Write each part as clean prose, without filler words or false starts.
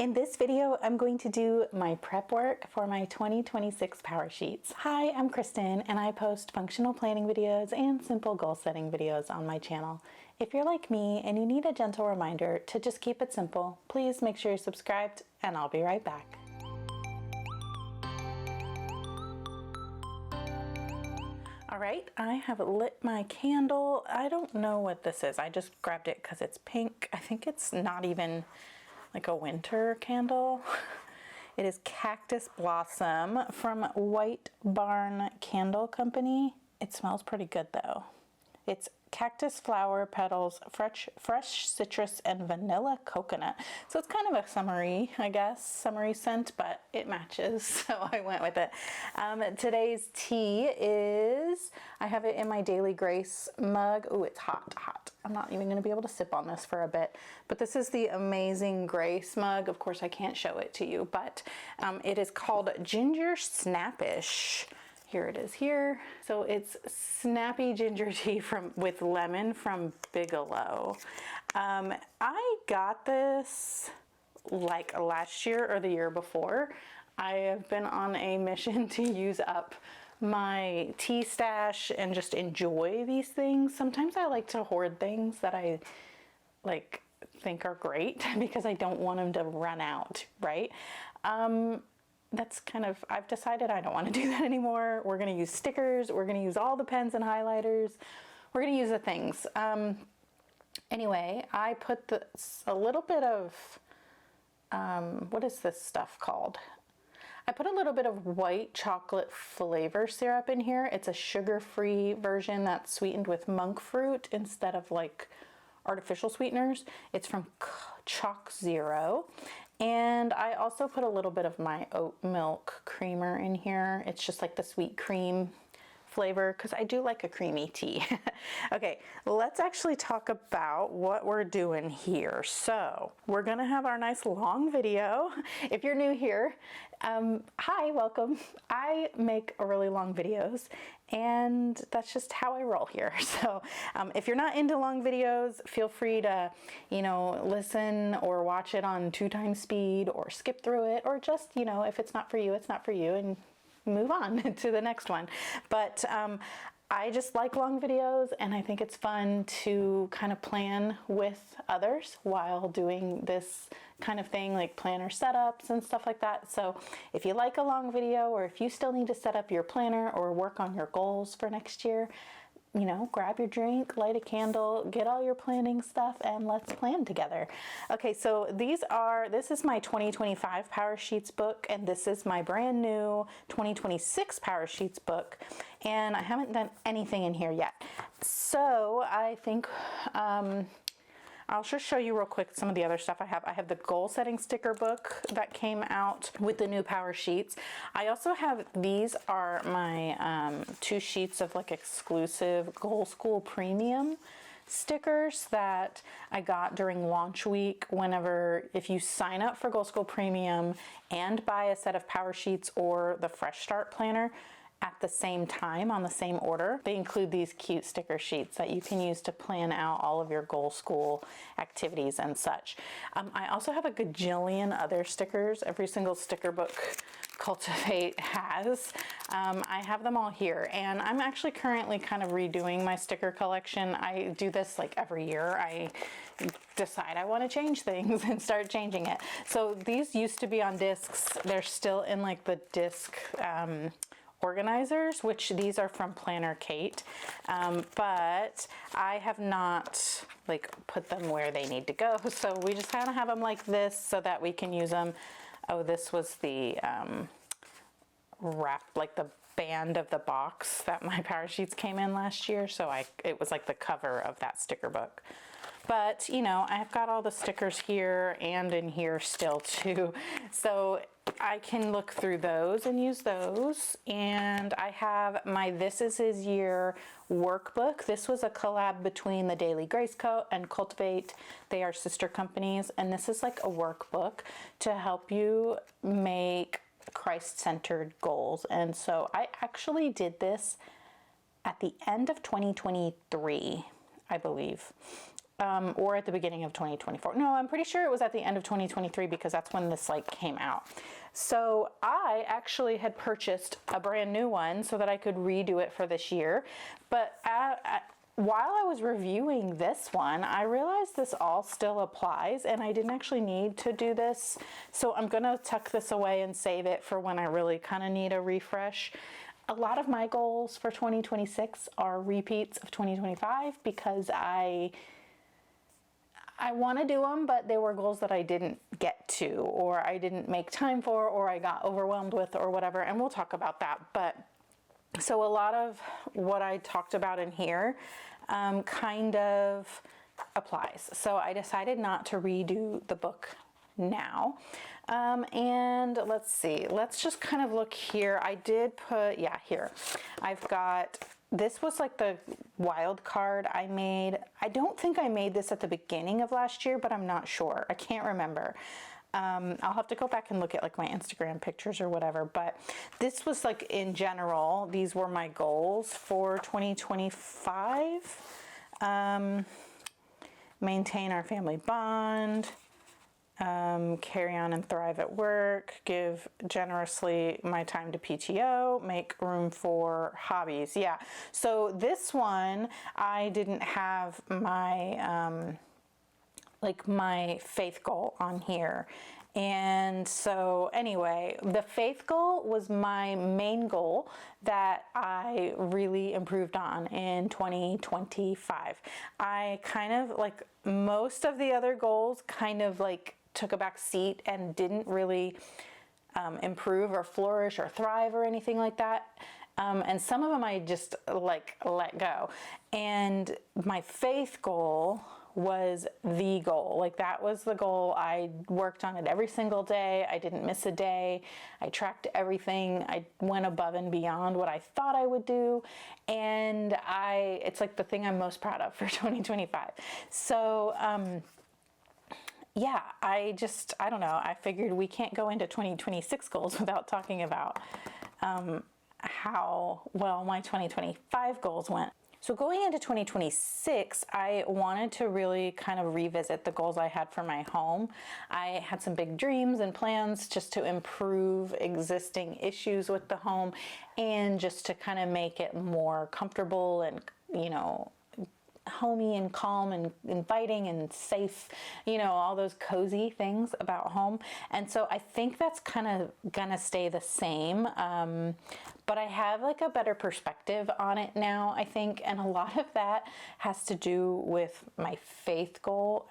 In this video, I'm going to do my prep work for my 2026 PowerSheets. Hi, I'm Kristen, and I post functional planning videos and simple goal setting videos on my channel. If you're like me and you need a gentle reminder to just keep it simple, please make sure you're subscribed, and I'll be right back. All right, I have lit my candle. I don't know what this is. I just grabbed it because it's pink. I think it's not even like a winter candle. It is Cactus Blossom from White Barn Candle Company. It smells pretty good though. It's cactus flower petals, fresh citrus, and vanilla coconut. So it's kind of a summery, I guess, summery scent, but it matches, so I went with it. Today's tea is, I have it in my Daily Grace mug. Oh, it's hot. I'm not even gonna be able to sip on this for a bit, but this is the Amazing Grace mug. Of course, I can't show it to you, but it is called Ginger Snappish. Here it is here. So it's snappy ginger tea with lemon from Bigelow. I got this like last year or the year before. I have been on a mission to use up my tea stash and just enjoy these things. Sometimes I like to hoard things that I like think are great because I don't want them to run out, right? That's kind of, I've decided I don't want to do that anymore. We're going to use stickers. We're going to use all the pens and highlighters. We're going to use the things. Anyway, I put a little bit of, what is this stuff called? I put a little bit of white chocolate flavor syrup in here. It's a sugar-free version that's sweetened with monk fruit instead of like artificial sweeteners. It's from Chalk Zero. And I also put a little bit of my oat milk creamer in here. It's just like the sweet cream flavor because I do like a creamy tea. Okay, let's actually talk about what we're doing here. So we're gonna have our nice long video. If you're new here, hi, welcome. I make really long videos and that's just how I roll here. So if you're not into long videos, feel free to, listen or watch it on 2x speed or skip through it, or just, if it's not for you, it's not for you, and move on to the next one. But I just like long videos, and I think it's fun to kind of plan with others while doing this kind of thing, like planner setups and stuff like that. So if you like a long video, or if you still need to set up your planner or work on your goals for next year, grab your drink, light a candle, get all your planning stuff, and let's plan together. Okay, so this is my 2025 PowerSheets book, and this is my brand new 2026 PowerSheets book, and I haven't done anything in here yet. So I think I'll just show you real quick some of the other stuff I have. I have the goal setting sticker book that came out with the new PowerSheets. I also have, these are my 2 sheets of like exclusive Goal School Premium stickers that I got during launch week. If you sign up for Goal School Premium and buy a set of PowerSheets or the Fresh Start Planner at the same time on the same order, they include these cute sticker sheets that you can use to plan out all of your Goal School activities and such. I also have a gajillion other stickers. Every single sticker book Cultivate has. I have them all here, and I'm actually currently kind of redoing my sticker collection. I do this like every year. I decide I want to change things and start changing it. So these used to be on discs. They're still in like the disc organizers, which these are from Planner Kate, but I have not like put them where they need to go, so we just kind of have them like this so that we can use them. Oh, this was the wrap, like the band of the box that my PowerSheets came in last year, so it was like the cover of that sticker book. But I've got all the stickers here and in here still too, so I can look through those and use those. And I have my This Is His Year workbook. This was a collab between the Daily Grace Co. and Cultivate. They are sister companies, and this is like a workbook to help you make Christ-centered goals. And so I actually did this at the end of 2023, I believe. or at the beginning of 2024. No, I'm pretty sure it was at the end of 2023 because that's when this like came out. So I actually had purchased a brand new one so that I could redo it for this year. But while I was reviewing this one, I realized this all still applies and I didn't actually need to do this. So I'm gonna tuck this away and save it for when I really kind of need a refresh. A lot of my goals for 2026 are repeats of 2025 because I want to do them, but they were goals that I didn't get to, or I didn't make time for, or I got overwhelmed with, or whatever. And we'll talk about that. But so a lot of what I talked about in here kind of applies. So I decided not to redo the book now. And let's see, let's just kind of look here. I did put, yeah, here. I've got, this was like the wild card I made. I don't think I made this at the beginning of last year, but I'm not sure. I can't remember. I'll have to go back and look at like my Instagram pictures or whatever, but this was like in general, these were my goals for 2025. Maintain our family bond, carry on and thrive at work, give generously my time to PTO, make room for hobbies. Yeah. So this one, I didn't have my, like my faith goal on here. And so anyway, the faith goal was my main goal that I really improved on in 2025. I kind of like most of the other goals kind of like took a back seat and didn't really improve or flourish or thrive or anything like that. And some of them I just like let go. And my faith goal was the goal. Like that was the goal. I worked on it every single day. I didn't miss a day. I tracked everything. I went above and beyond what I thought I would do. And it's like the thing I'm most proud of for 2025. So, yeah, I don't know. I figured we can't go into 2026 goals without talking about how well my 2025 goals went. So going into 2026, I wanted to really kind of revisit the goals I had for my home. I had some big dreams and plans just to improve existing issues with the home and just to kind of make it more comfortable and, you know, homey and calm and inviting and safe, you know, all those cozy things about home. And so I think that's kind of gonna stay the same. But I have like a better perspective on it now, I think. And a lot of that has to do with my faith goal,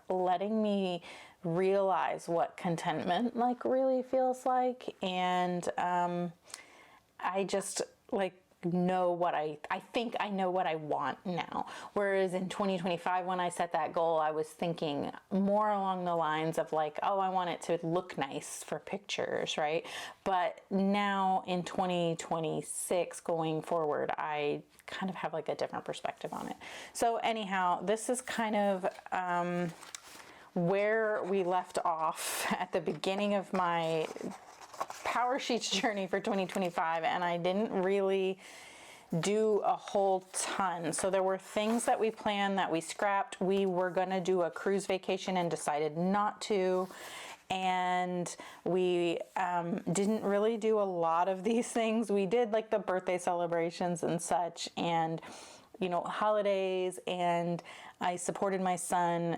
letting me realize what contentment like really feels like. And I just like know what I think I know what I want now. Whereas in 2025, when I set that goal, I was thinking more along the lines of like, oh, I want it to look nice for pictures, right? But now in 2026 going forward, I kind of have like a different perspective on it. So anyhow, this is kind of where we left off at the beginning of my PowerSheets journey for 2025, and I didn't really do a whole ton. So there were things that we planned that we scrapped. We were going to do a cruise vacation and decided not to. And we didn't really do a lot of these things. We did like the birthday celebrations and such, and you know, holidays, and I supported my son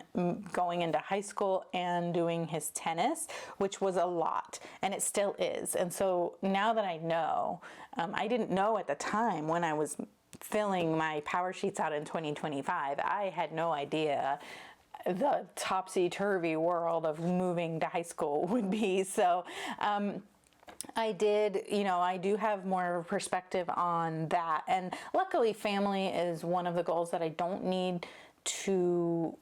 going into high school and doing his tennis, which was a lot, and it still is. And so now that I know, I didn't know at the time when I was filling my PowerSheets out in 2025, I had no idea the topsy-turvy world of moving to high school would be. So, I did, you know, I do have more perspective on that. And luckily, family is one of the goals that I don't need to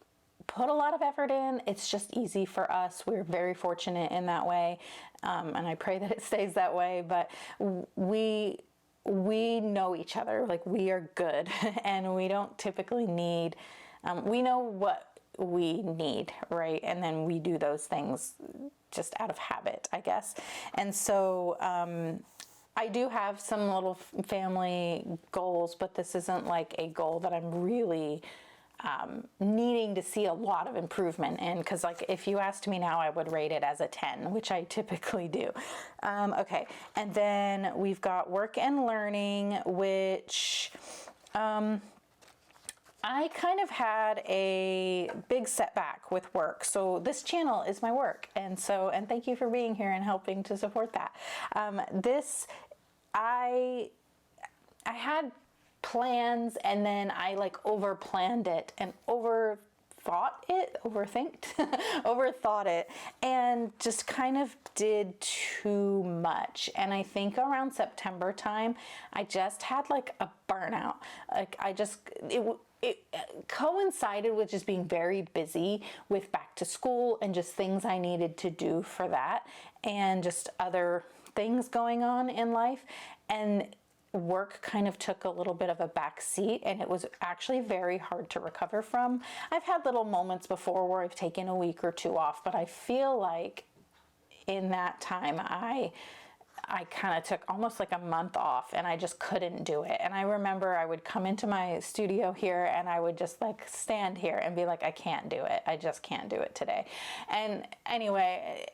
put a lot of effort in. It's just easy for us. We're very fortunate in that way. And I pray that it stays that way. But we know each other, like we are good and we don't typically need, we know what we need, right? And then we do those things just out of habit, I guess. And so I do have some little family goals, but this isn't like a goal that I'm really needing to see a lot of improvement in, because like if you asked me now, I would rate it as a 10, which I typically do. Okay, and then we've got work and learning, which I kind of had a big setback with work. So this channel is my work. And thank you for being here and helping to support that. I had plans, and then I like over planned it and overthought it, and just kind of did too much. And I think around September time, I just had like a burnout. Like it coincided with just being very busy with back to school and just things I needed to do for that, and just other things going on in life. And work kind of took a little bit of a back seat, and it was actually very hard to recover from. I've had little moments before where I've taken a week or two off, but I feel like in that time I kind of took almost like a month off, and I just couldn't do it. And I remember I would come into my studio here and I would just like stand here and be like, I can't do it. I just can't do it today. And anyway,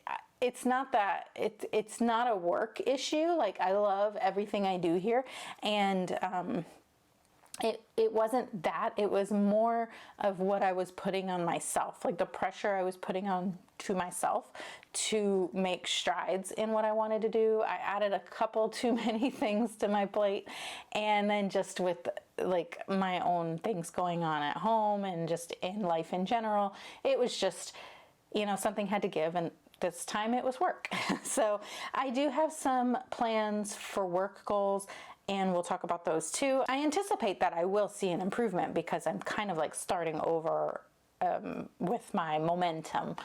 it's not that it's not a work issue. Like I love everything I do here, and it wasn't that. It was more of what I was putting on myself, like the pressure I was putting on to myself to make strides in what I wanted to do. I added a couple too many things to my plate, and then just with like my own things going on at home and just in life in general, it was just, something had to give, and this time it was work. So I do have some plans for work goals, and we'll talk about those too. I anticipate that I will see an improvement because I'm kind of like starting over with my momentum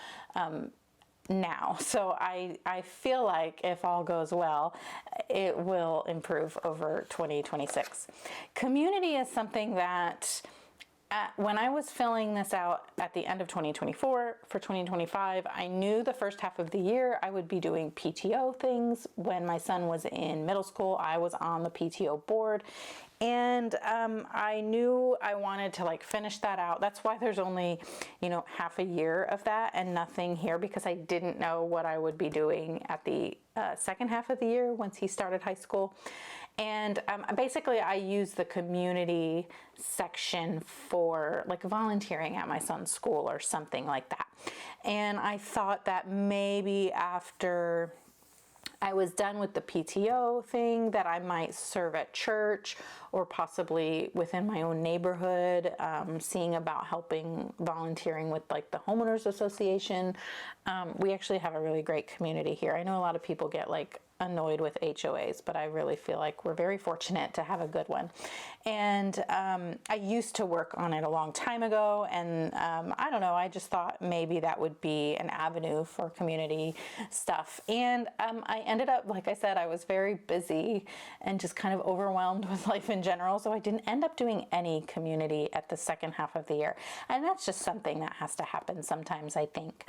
now. So I feel like if all goes well, it will improve over 2026. Community is something that when I was filling this out at the end of 2024 for 2025, I knew the first half of the year I would be doing PTO things. When my son was in middle school, I was on the PTO board, and I knew I wanted to like finish that out. That's why there's only, half a year of that and nothing here, because I didn't know what I would be doing at the second half of the year once he started high school. And basically I use the community section for like volunteering at my son's school or something like that. And I thought that maybe after I was done with the PTO thing, that I might serve at church or possibly within my own neighborhood, seeing about volunteering with like the homeowners association. We actually have a really great community here. I know a lot of people get like annoyed with HOAs, but I really feel like we're very fortunate to have a good one. And I used to work on it a long time ago, and I don't know, I just thought maybe that would be an avenue for community stuff. And I ended up, like I said, I was very busy and just kind of overwhelmed with life in general, so I didn't end up doing any community at the second half of the year. And that's just something that has to happen sometimes, I think.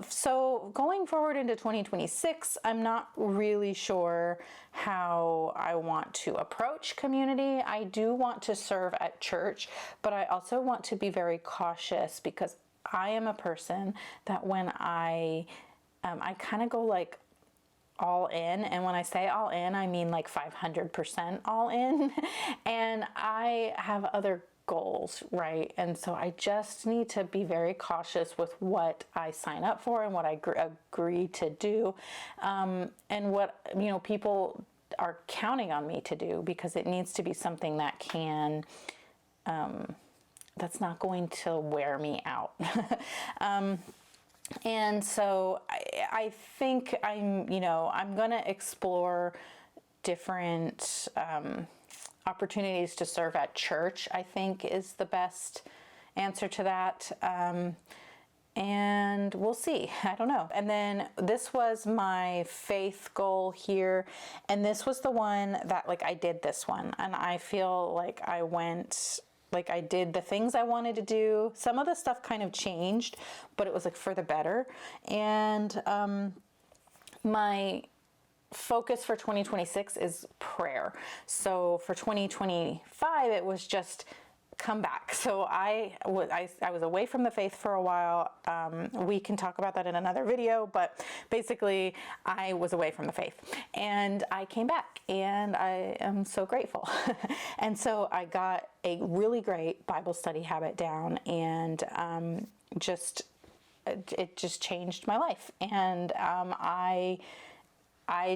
So going forward into 2026, I'm not really sure how I want to approach community. I do want to serve at church, but I also want to be very cautious, because I am a person that when I kind of go like all in, and when I say all in, I mean like 500% all in, and I have other goals, right? And so I just need to be very cautious with what I sign up for and what I agree to do, and what people are counting on me to do, because it needs to be something that can that's not going to wear me out. And so I think I'm going to explore different opportunities to serve at church, I think is the best answer to that. And we'll see. I don't know. And then this was my faith goal here. And this was the one that I did this one. And I feel like I did the things I wanted to do. Some of the stuff kind of changed, but it was for the better. And my focus for 2026 is prayer. So for 2025, it was just come back. So I was away from the faith for a while. We can talk about that in another video, but basically I was away from the faith and I came back, and I am so grateful. And so I got a really great Bible study habit down, and it just changed my life. And I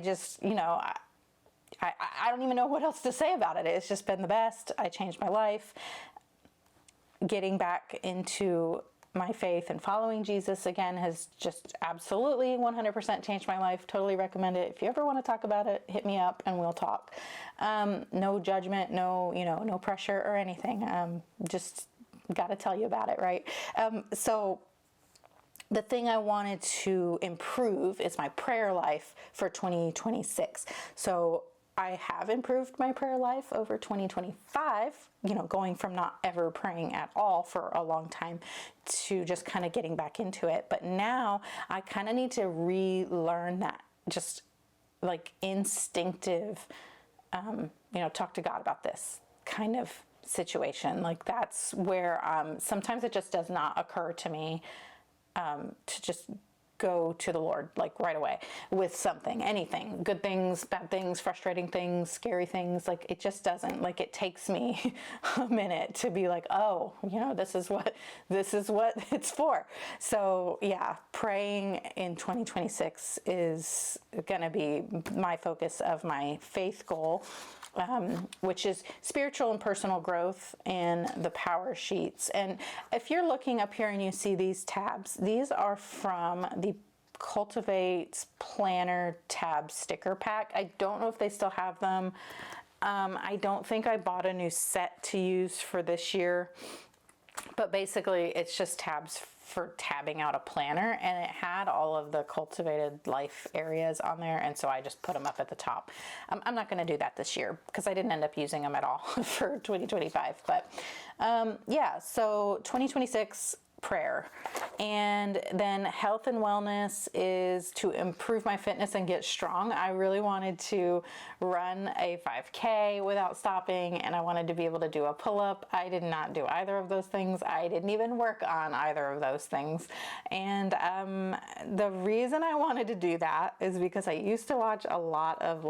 just, I don't even know what else to say about it. It's just been the best. I changed my life. Getting back into my faith and following Jesus again has just absolutely 100% changed my life. Totally recommend it. If you ever want to talk about it, hit me up and we'll talk. No judgment, no pressure or anything. Just got to tell you about it, right? So the thing I wanted to improve is my prayer life for 2026. So I have improved my prayer life over 2025, going from not ever praying at all for a long time to just kind of getting back into it. But now I kind of need to relearn that just like instinctive, talk to God about this kind of situation. Like that's where sometimes it just does not occur to me to just go to the Lord like right away with something, anything, good things, bad things, frustrating things, scary things. Like it just doesn't, like it takes me a minute to be like, oh, this is what it's for. So yeah, praying in 2026 is going to be my focus of my faith goal. Which is spiritual and personal growth in the PowerSheets. And if you're looking up here and you see these tabs, these are from the Cultivate Planner tab sticker pack. I don't know if they still have them. I don't think I bought a new set to use for this year, but basically it's just tabs for tabbing out a planner, and it had all of the cultivated life areas on there, and so I just put them up at the top. I'm not going to do that this year because I didn't end up using them at all for 2025, but so 2026 prayer. And then health and wellness is to improve my fitness and get strong. I really wanted to run a 5K without stopping, and I wanted to be able to do a pull-up. I did not do either of those things. I didn't even work on either of those things. And the reason I wanted to do that is because I used to watch a lot of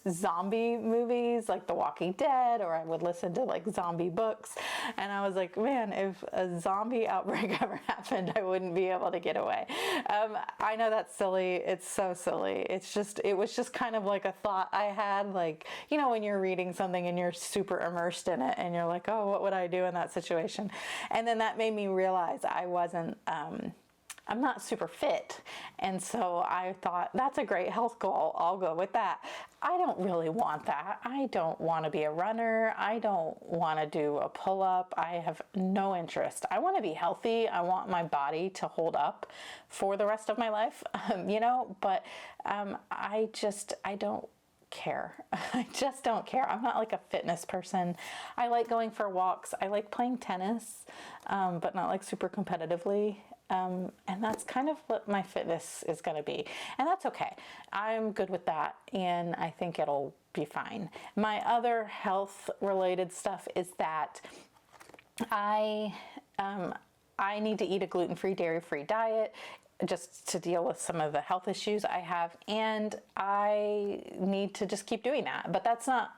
zombie movies like The Walking Dead, or I would listen to zombie books. And I was like, man, if a zombie outbreak ever happened, I wouldn't be able to get away. I know that's silly. It's so silly. It was just kind of like a thought I had, when you're reading something and you're super immersed in it and you're like, oh, what would I do in that situation? And then that made me realize I'm not super fit. And so I thought, that's a great health goal. I'll go with that. I don't really want that. I don't want to be a runner. I don't want to do a pull-up. I have no interest. I want to be healthy. I want my body to hold up for the rest of my life, but I don't care. I just don't care. I'm not like a fitness person. I like going for walks. I like playing tennis, but not super competitively. And that's kind of what my fitness is going to be. And that's okay. I'm good with that. And I think it'll be fine. My other health related stuff is that I need to eat a gluten-free, dairy-free diet just to deal with some of the health issues I have, and I need to just keep doing that. But that's not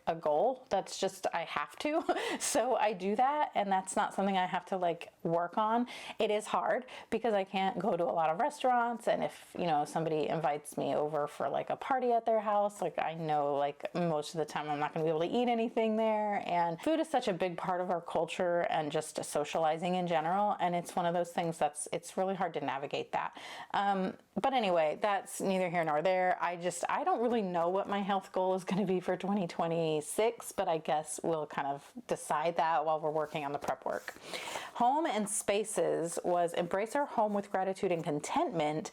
a goal, that's just I have to. So I do that, and that's not something I have to work on. It is hard because I can't go to a lot of restaurants, and if somebody invites me over for a party at their house, I know most of the time I'm not going to be able to eat anything there. And food is such a big part of our culture and just socializing in general, and it's one of those things it's really hard to navigate that. But anyway, that's neither here nor there. I don't really know what my health goal is going to be for 2026, but I guess we'll kind of decide that while we're working on the prep work. Home and spaces was embrace our home with gratitude and contentment.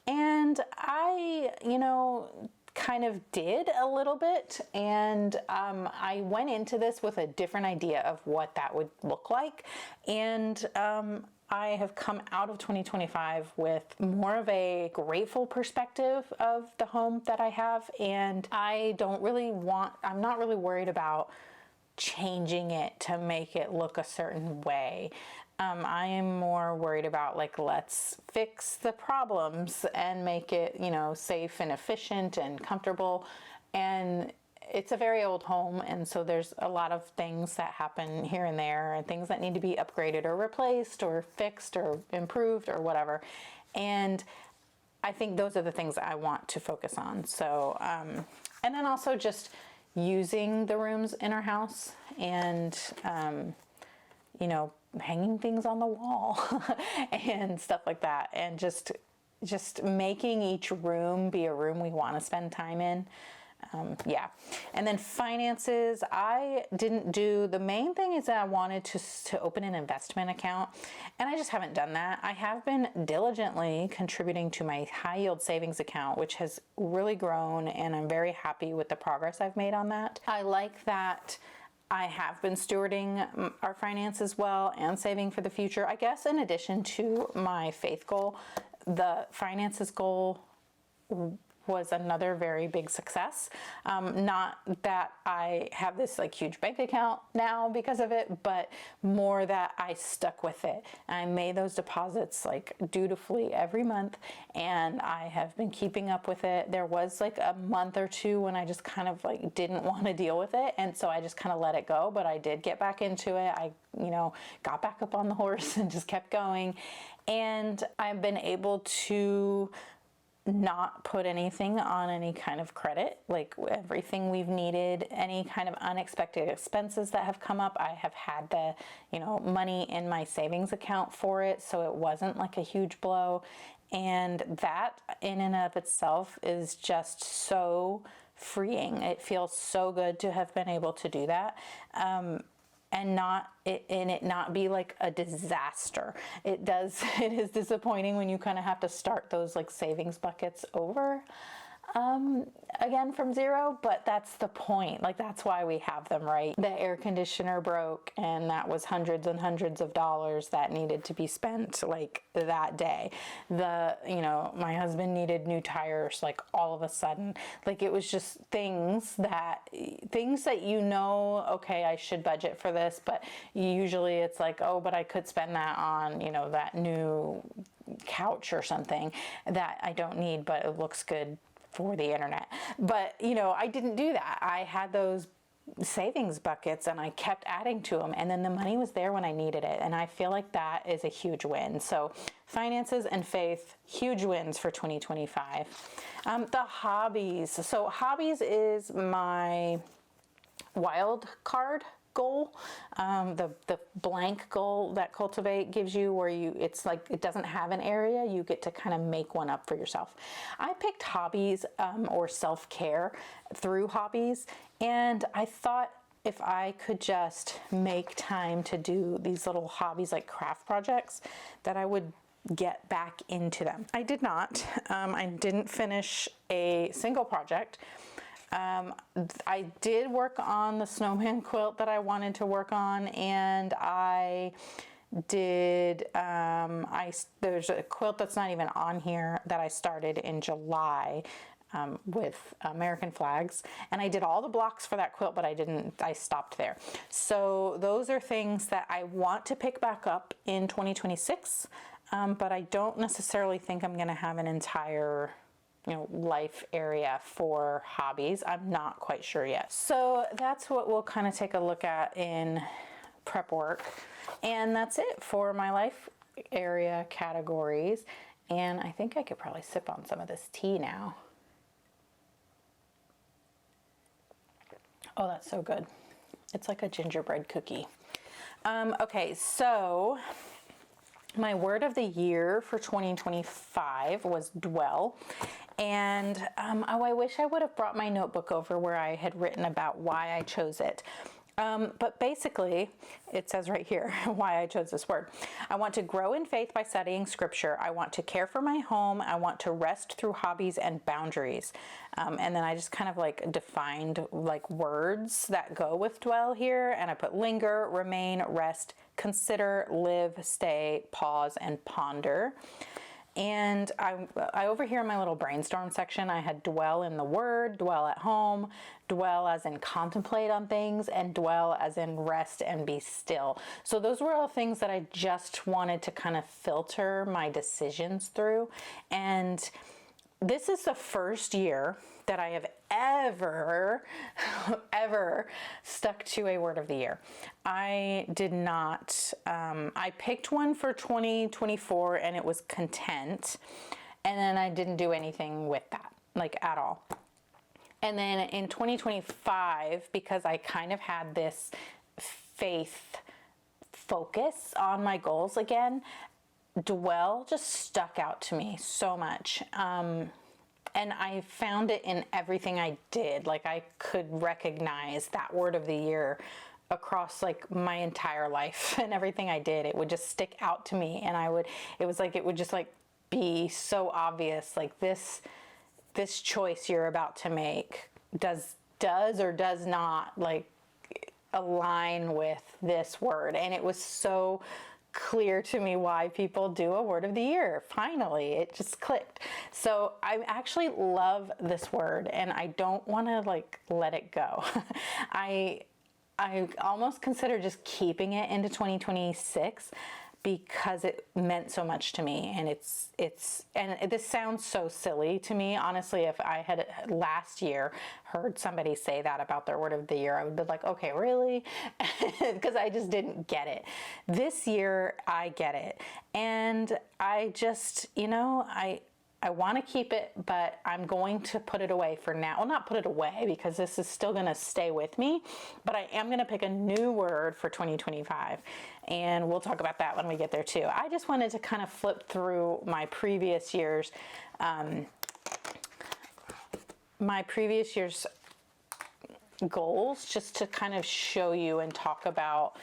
And I, kind of did a little bit, and I went into this with a different idea of what that would look like, and I have come out of 2025 with more of a grateful perspective of the home that I have, and I'm not really worried about changing it to make it look a certain way. I am more worried about like, let's fix the problems and make it, you know, safe and efficient and comfortable. And it's a very old home, and so there's a lot of things that happen here and there, and things that need to be upgraded or replaced or fixed or improved or whatever. And I think those are the things that I want to focus on. So, and then also just using the rooms in our house and, you know, hanging things on the wall and stuff like that. And just making each room be a room we want to spend time in. Yeah. And then finances, I didn't do, the main thing is that I wanted to open an investment account, and I just haven't done that. I have been diligently contributing to my high yield savings account, which has really grown, and I'm very happy with the progress I've made on that. I like that I have been stewarding our finances well and saving for the future. I guess in addition to my faith goal, the finances goal was another very big success. Not that I have this like huge bank account now because of it, but more that I stuck with it. I made those deposits like dutifully every month, and I have been keeping up with it. There was like a month or two when I just kind of like didn't want to deal with it, and so I just kind of let it go, but I did get back into it. I, you know, got back up on the horse and just kept going. And I've been able to not put anything on any kind of credit. Like everything we've needed, any kind of unexpected expenses that have come up, I have had the, you know, money in my savings account for it, so it wasn't like a huge blow. And that in and of itself is just so freeing. It feels so good to have been able to do that. And it not be like a disaster. It is disappointing when you kind of have to start those like savings buckets over again from zero, but that's the point. Like that's why we have them, right? The air conditioner broke, and that was hundreds and hundreds of dollars that needed to be spent like that day. You know, my husband needed new tires like all of a sudden. Like it was just things that you know, okay, I should budget for this, but usually it's like, oh, but I could spend that on, you know, that new couch or something that I don't need, but it looks good for the internet. But, you know, I didn't do that. I had those savings buckets and I kept adding to them, and then the money was there when I needed it. And I feel like that is a huge win. So finances and faith, huge wins for 2025. The hobbies. So hobbies is my wild card goal, the blank goal that Cultivate gives you, where it's like it doesn't have an area, you get to kind of make one up for yourself. I picked hobbies or self-care through hobbies, and I thought if I could just make time to do these little hobbies like craft projects, that I would get back into them. I did not. I didn't finish a single project. I did work on the snowman quilt that I wanted to work on, and I did, there's a quilt that's not even on here that I started in July with American flags, and I did all the blocks for that quilt, but I stopped there. So those are things that I want to pick back up in 2026, but I don't necessarily think I'm going to have an entire life area for hobbies. I'm not quite sure yet. So that's what we'll kind of take a look at in prep work. And that's it for my life area categories. And I think I could probably sip on some of this tea now. Oh, that's so good. It's like a gingerbread cookie. Okay, so my word of the year for 2025 was dwell. And I wish I would have brought my notebook over where I had written about why I chose it. But basically, it says right here why I chose this word. I want to grow in faith by studying scripture. I want to care for my home. I want to rest through hobbies and boundaries. And then I just kind of like defined like words that go with dwell here. And I put linger, remain, rest, consider, live, stay, pause, and ponder. And I over here in my little brainstorm section, I had dwell in the word, dwell at home, dwell as in contemplate on things, and dwell as in rest and be still. So those were all things that I just wanted to kind of filter my decisions through. And this is the first year that I have ever stuck to a word of the year. I did not, I picked one for 2024 and it was content. And then I didn't do anything with that, like at all. And then in 2025, because I kind of had this faith focus on my goals again, dwell just stuck out to me so much. And I found it in everything I did. Like I could recognize that word of the year across like my entire life and everything I did. It would just stick out to me, and it would just like be so obvious. Like this choice you're about to make does or does not like align with this word. And it was so clear to me why people do a word of the year. Finally, it just clicked. So I actually love this word and I don't want to like let it go. I almost consider just keeping it into 2026 because it meant so much to me. And and this sounds so silly to me. Honestly, if I had last year heard somebody say that about their word of the year, I would be like, okay, really? Because I just didn't get it. This year, I get it. And I just, I want to keep it, but I'm going to put it away for now. Well, not put it away because this is still going to stay with me, but I am going to pick a new word for 2025. And we'll talk about that when we get there too. I just wanted to kind of flip through my previous year's goals just to kind of show you and talk about,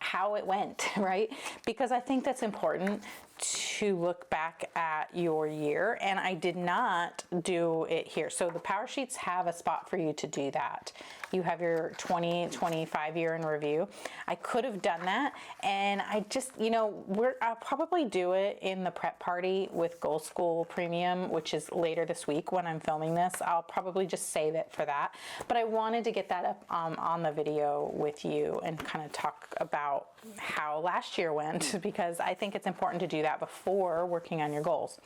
how it went, right? Because I think that's important to look back at your year, and I did not do it here. So the PowerSheets have a spot for you to do that. You have your 2025 year in review. I could have done that, and I just, I'll probably do it in the prep party with Goal School Premium, which is later this week when I'm filming this. I'll probably just save it for that. But I wanted to get that up on the video with you and kind of talk about how last year went, because I think it's important to do that before working on your goals.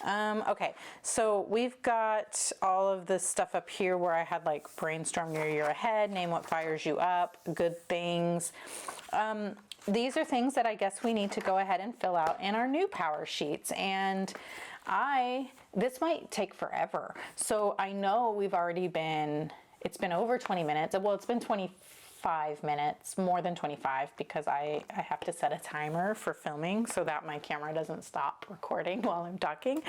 Okay, so we've got all of this stuff up here where I had like brainstorm your year ahead, name what fires you up, good things. These are things that I guess we need to go ahead and fill out in our new PowerSheets. And this might take forever. So I know it's been over 20 minutes. Well, it's been 25 minutes, more than 25, because I have to set a timer for filming so that my camera doesn't stop recording while I'm talking.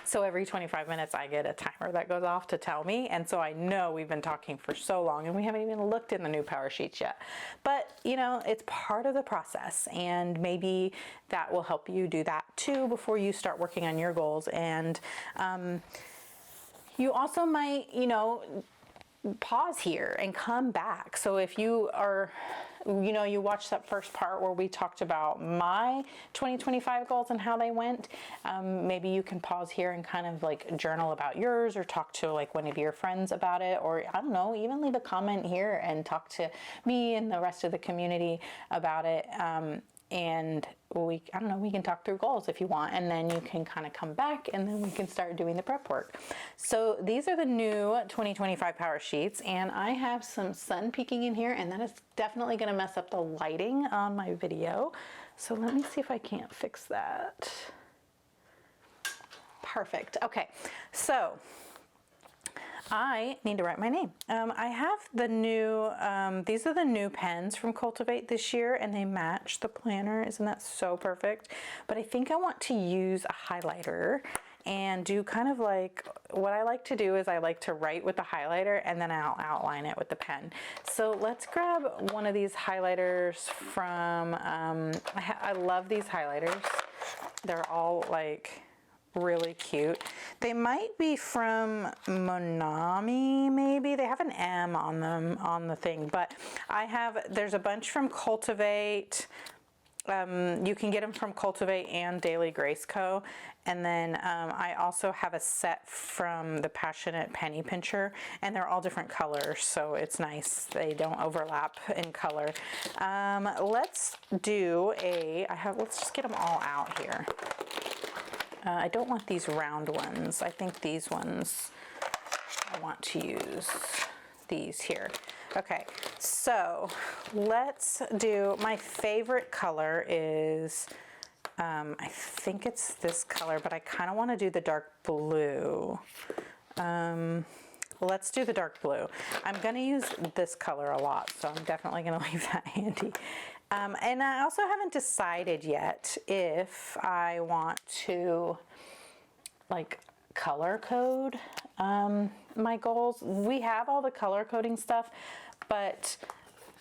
So every 25 minutes I get a timer that goes off to tell me. And so I know we've been talking for so long and we haven't even looked in the new PowerSheets yet. But, it's part of the process, and maybe that will help you do that too before you start working on your goals. And you also might, pause here and come back. So if you are, you watched that first part where we talked about my 2025 goals and how they went, maybe you can pause here and kind of like journal about yours, or talk to like one of your friends about it, or I don't know, even leave a comment here and talk to me and the rest of the community about it. And we can talk through goals if you want, and then you can kind of come back and then we can start doing the prep work. So these are the new 2025 PowerSheets, and I have some sun peeking in here, and that is definitely going to mess up the lighting on my video. So let me see if I can't fix that. Perfect. Okay. So I need to write my name. I have the new, these are the new pens from Cultivate this year, and they match the planner. Isn't that so perfect? But I think I want to use a highlighter and do kind of like, what I like to do is I like to write with the highlighter and then I'll outline it with the pen. So let's grab one of these highlighters from, I love these highlighters. They're all like really cute. They might be from Monami, maybe. They have an M on them on the thing, but there's a bunch from Cultivate, You can get them from Cultivate and Daily Grace Co. And then I also have a set from the Passionate Penny Pincher, and they're all different colors, so it's nice. They don't overlap in color. Let's just get them all out here. I don't want these round ones. I think these ones, I want to use these here. Okay, so let's do, my favorite color is, I think it's this color, but I kind of want to do the dark blue. Let's do the dark blue. I'm going to use this color a lot, so I'm definitely going to leave that handy. And I also haven't decided yet if I want to like color code my goals. We have all the color coding stuff, but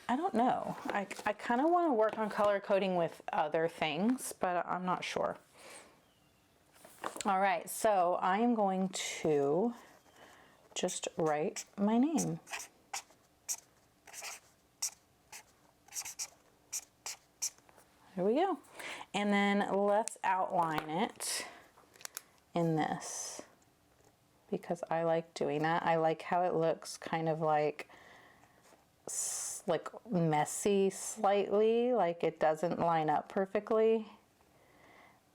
I don't know. I kind of want to work on color coding with other things, but I'm not sure. All right, so I am going to just write my name. There we go. And then let's outline it in this, because I like doing that. I like how it looks kind of like messy slightly, like it doesn't line up perfectly.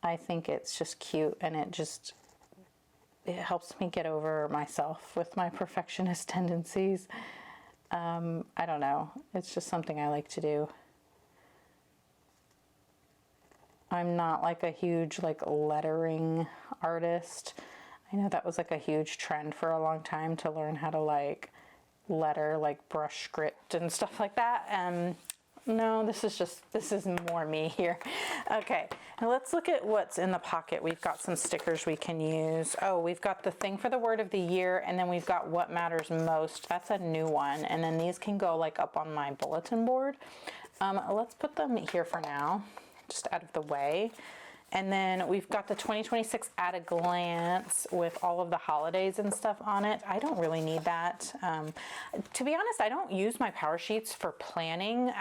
I think it's just cute, and it helps me get over myself with my perfectionist tendencies. I don't know. It's just something I like to do. I'm not like a huge lettering artist. I know that was like a huge trend for a long time, to learn how to letter, brush script and stuff like that. No, this is more me here. Okay, now let's look at what's in the pocket. We've got some stickers we can use. Oh, we've got the thing for the word of the year, and then we've got what matters most. That's a new one. And then these can go up on my bulletin board. Let's put them here for now, just out of the way. And then we've got the 2026 at a glance with all of the holidays and stuff on it. I don't really need that. To be honest, I don't use my PowerSheets for planning.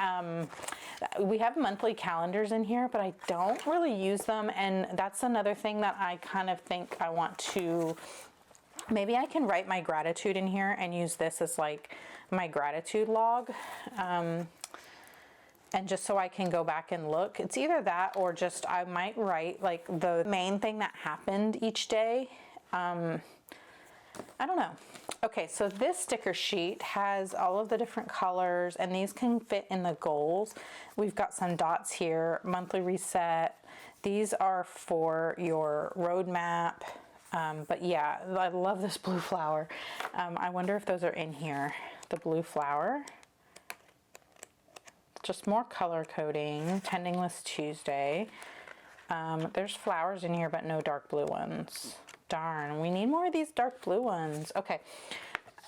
We have monthly calendars in here, but I don't really use them. And that's another thing that I kind of think I want to, maybe I can write my gratitude in here and use this as my gratitude log. And just so I can go back and look. It's either that, or just I might write the main thing that happened each day. I don't know. Okay, so this sticker sheet has all of the different colors, and these can fit in the goals. We've got some dots here, monthly reset. These are for your roadmap. But yeah, I love this blue flower. I wonder if those are in here. The blue flower. Just more color coding. Pending list Tuesday. There's flowers in here, but no dark blue ones. Darn, we need more of these dark blue ones. Okay,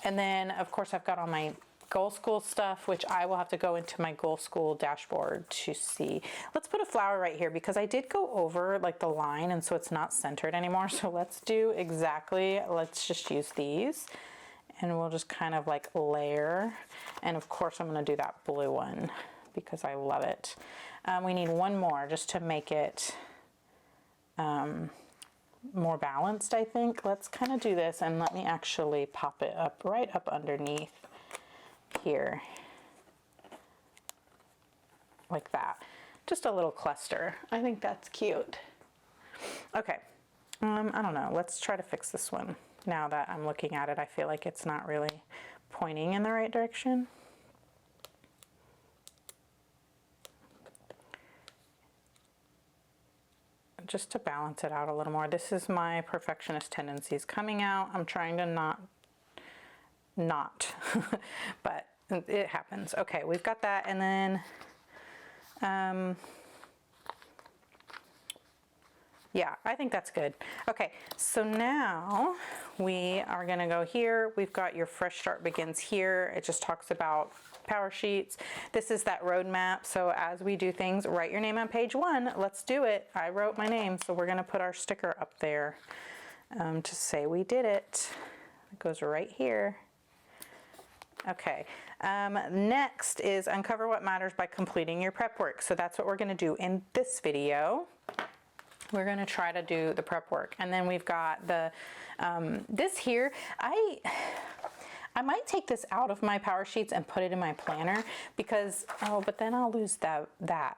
and then of course I've got all my Goal School stuff, which I will have to go into my Goal School dashboard to see. Let's put a flower right here, because I did go over the line, and so it's not centered anymore. So let's just use these, and we'll just kind of layer. And of course I'm going to do that blue one, because I love it. We need one more just to make it more balanced, I think. Let's kind of do this, and let me actually pop it up right up underneath here. Like that. Just a little cluster. I think that's cute. Okay. I don't know. Let's try to fix this one. Now that I'm looking at it, I feel like it's not really pointing in the right direction. Just to balance it out a little more. This is my perfectionist tendencies coming out. I'm trying to not, but it happens. Okay, we've got that, and then, yeah, I think that's good. Okay, so now we are gonna go here. We've got your fresh start begins here. It just talks about PowerSheets. This is that roadmap. So as we do things, write your name on page 1. Let's do it. I wrote my name, so we're gonna put our sticker up there to say we did it. It goes right here. Okay, next is uncover what matters by completing your prep work. So that's what we're going to do in this video. We're going to try to do the prep work, and then we've got the this here. I might take this out of my PowerSheets and put it in my planner because but then I'll lose that.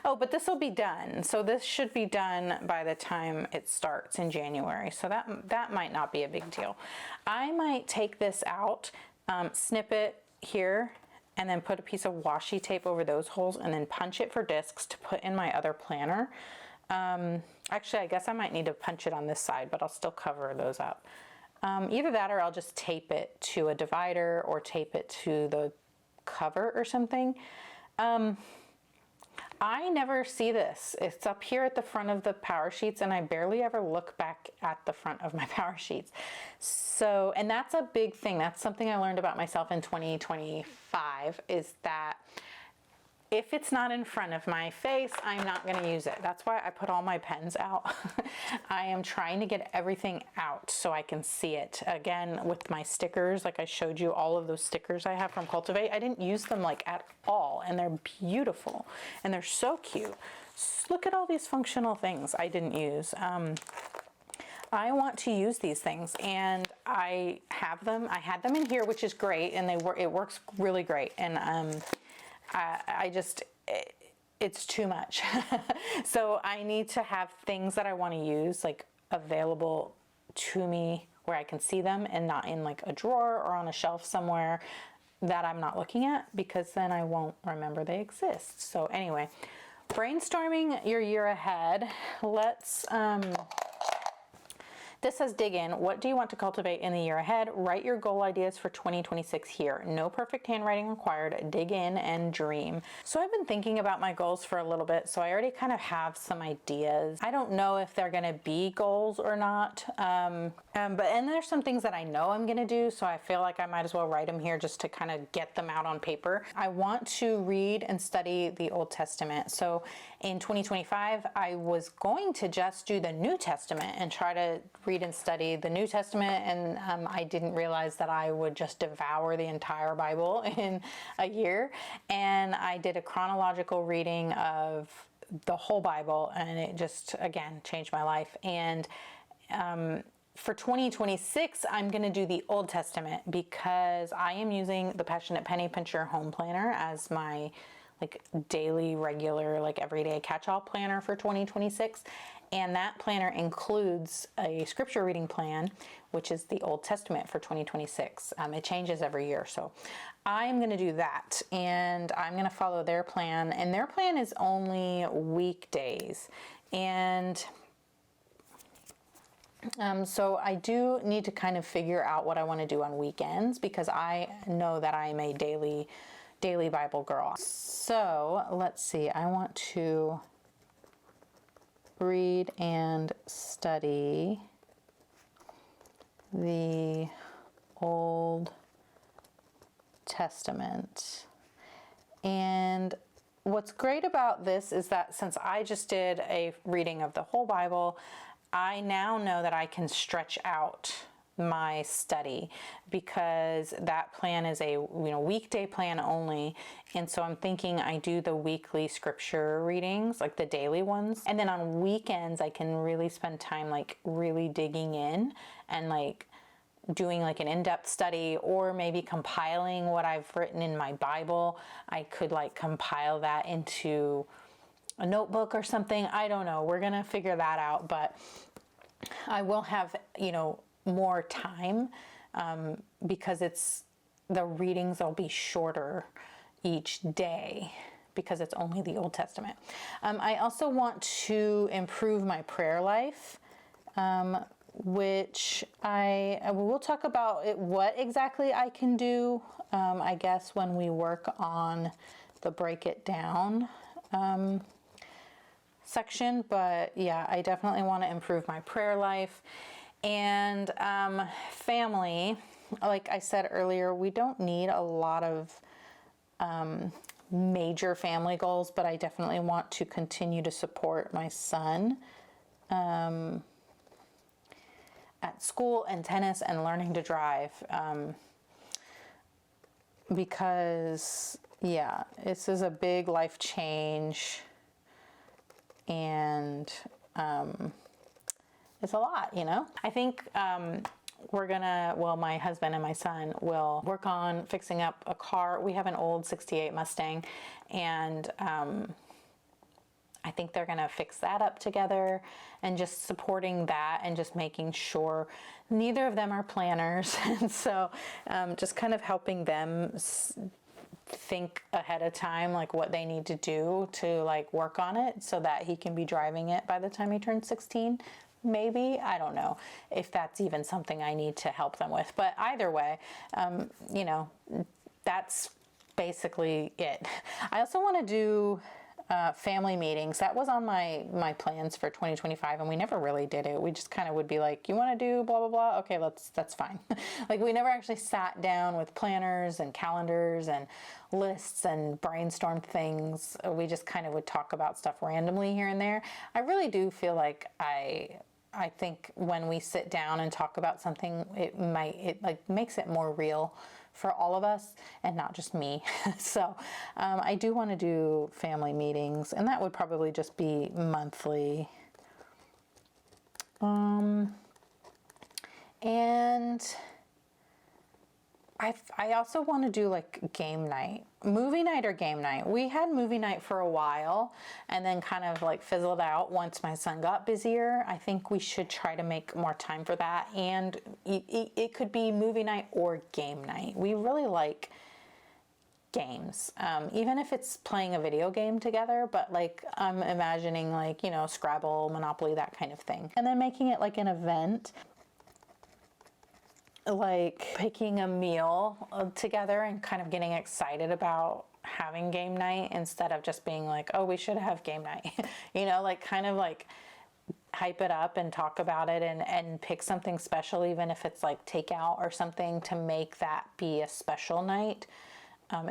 Oh, but this will be done. So this should be done by the time it starts in January. So that might not be a big deal. I might take this out, snip it here, and then put a piece of washi tape over those holes and then punch it for discs to put in my other planner. Actually, I guess I might need to punch it on this side, but I'll still cover those up. Either that or I'll just tape it to a divider or tape it to the cover or something. I never see this. It's up here at the front of the PowerSheets, and I barely ever look back at the front of my PowerSheets. So, and that's a big thing. That's something I learned about myself in 2025, is that if it's not in front of my face, I'm not going to use it. That's why I put all my pens out. I am trying to get everything out so I can see it. Again, with my stickers, like I showed you all of those stickers I have from Cultivate, I didn't use them like at all, and they're beautiful and they're so cute. Look at all these functional things I didn't use. I want to use these things, and I have them. I had them in here, which is great, and it works really great. And I just, it's too much. So I need to have things that I want to use like available to me where I can see them and not in like a drawer or on a shelf somewhere that I'm not looking at, because then I won't remember they exist. So anyway, brainstorming your year ahead. Let's, this says dig in. What do you want to cultivate in the year ahead? Write your goal ideas for 2026 here. No perfect handwriting required. Dig in and dream. So I've been thinking about my goals for a little bit, so I already kind of have some ideas. I don't know if they're going to be goals or not. And there's some things that I know I'm going to do, so I feel like I might as well write them here just to kind of get them out on paper. I want to read and study the Old Testament. So in 2025, I was going to just do the New Testament and try to read and study the New Testament, and I didn't realize that I would just devour the entire Bible in a year. And I did a chronological reading of the whole Bible, and it just, again, changed my life. And for 2026, I'm going to do the Old Testament because I am using the Passionate Penny Pincher Home Planner as my like daily, regular, like everyday catch-all planner for 2026. And that planner includes a scripture reading plan, which is the Old Testament for 2026. It changes every year. So I'm going to do that, and I'm going to follow their plan. And their plan is only weekdays. And so I do need to kind of figure out what I want to do on weekends, because I know that I'm a daily Bible girl. So let's see. I want to read and study the Old Testament. And what's great about this is that since I just did a reading of the whole Bible, I now know that I can stretch out my study, because that plan is a weekday plan only. And so I'm thinking I do the weekly scripture readings, like the daily ones, and then on weekends I can really spend time like really digging in and like doing like an in-depth study, or maybe compiling what I've written in my Bible. I could like compile that into a notebook or something. I don't know. We're gonna figure that out, but I will have more time, because the readings will be shorter each day because it's only the Old Testament. I also want to improve my prayer life, which we'll talk about what exactly I can do, I guess, when we work on the break it down section. But yeah, I definitely want to improve my prayer life. And family, like I said earlier, we don't need a lot of major family goals, but I definitely want to continue to support my son at school and tennis and learning to drive. because yeah, this is a big life change, and it's a lot, you know? I think my husband and my son will work on fixing up a car. We have an old 68 Mustang, and I think they're gonna fix that up together, and just supporting that and just making sure neither of them are planners. And so just kind of helping them think ahead of time, like what they need to do to like work on it so that he can be driving it by the time he turns 16. Maybe, I don't know if that's even something I need to help them with, but either way, you know, that's basically it. I also want to do family meetings. That was on my plans for 2025, and we never really did it. We just kind of would be like, you want to do blah blah blah, okay, that's fine. Like, we never actually sat down with planners and calendars and lists and brainstormed things. We just kind of would talk about stuff randomly here and there. I really do feel like I think when we sit down and talk about something, it like makes it more real for all of us and not just me. So I do want to do family meetings, and that would probably just be monthly. And I also want to do like game night, movie night or game night. We had movie night for a while and then kind of like fizzled out once my son got busier. I think we should try to make more time for that. And it could be movie night or game night. We really like games, even if it's playing a video game together, but like I'm imagining like, you know, Scrabble, Monopoly, that kind of thing. And then making it like an event, like picking a meal together and kind of getting excited about having game night instead of just being like, oh, we should have game night. You know, like kind of like hype it up and talk about it, and pick something special, even if it's like takeout or something, to make that be a special night.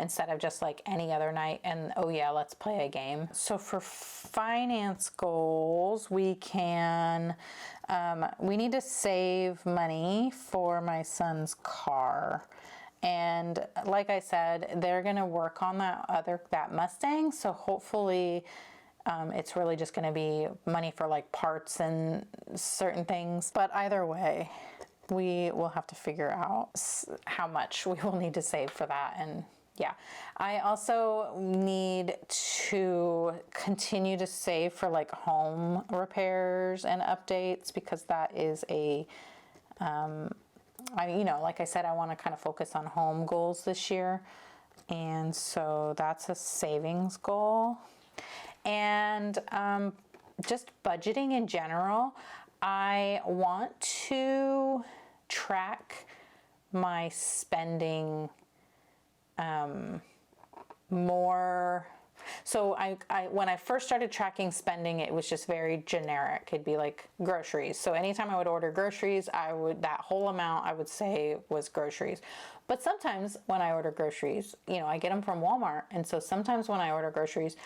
Instead of just like any other night and, oh yeah, let's play a game. So for finance goals, we need to save money for my son's car. And like I said, they're gonna work on that Mustang. So hopefully it's really just gonna be money for like parts and certain things. But either way, we will have to figure out how much we will need to save for that. And yeah, I also need to continue to save for like home repairs and updates, because that is you know, like I said, I want to kind of focus on home goals this year. And so that's a savings goal. And just budgeting in general, I want to track my spending more. So when I first started tracking spending, it was just very generic. It'd be like groceries. So anytime I would order groceries, that whole amount I would say was groceries. But sometimes when I order groceries, you know, I get them from Walmart. And so sometimes when I order groceries,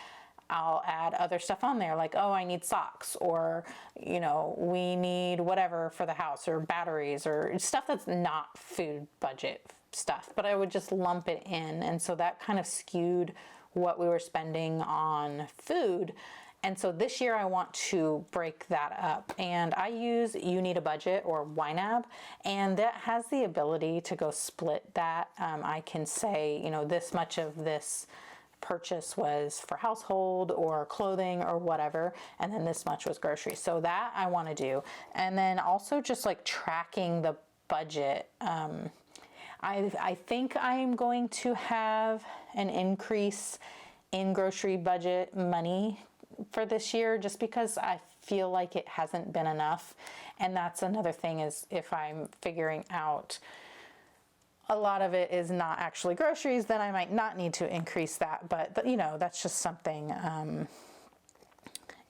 I'll add other stuff on there, like, oh, I need socks, or, you know, we need whatever for the house, or batteries, or stuff that's not food budget stuff, but I would just lump it in. And so that kind of skewed what we were spending on food. And so this year I want to break that up, and I use You Need a Budget, or YNAB, and that has the ability to go split that. I can say, you know, this much of this purchase was for household or clothing or whatever, and then this much was groceries. So that I want to do. And then also just like tracking the budget. I think I'm going to have an increase in grocery budget money for this year, just because I feel like it hasn't been enough. And that's another thing, is if I'm figuring out a lot of it is not actually groceries, then I might not need to increase that. But you know, that's just something,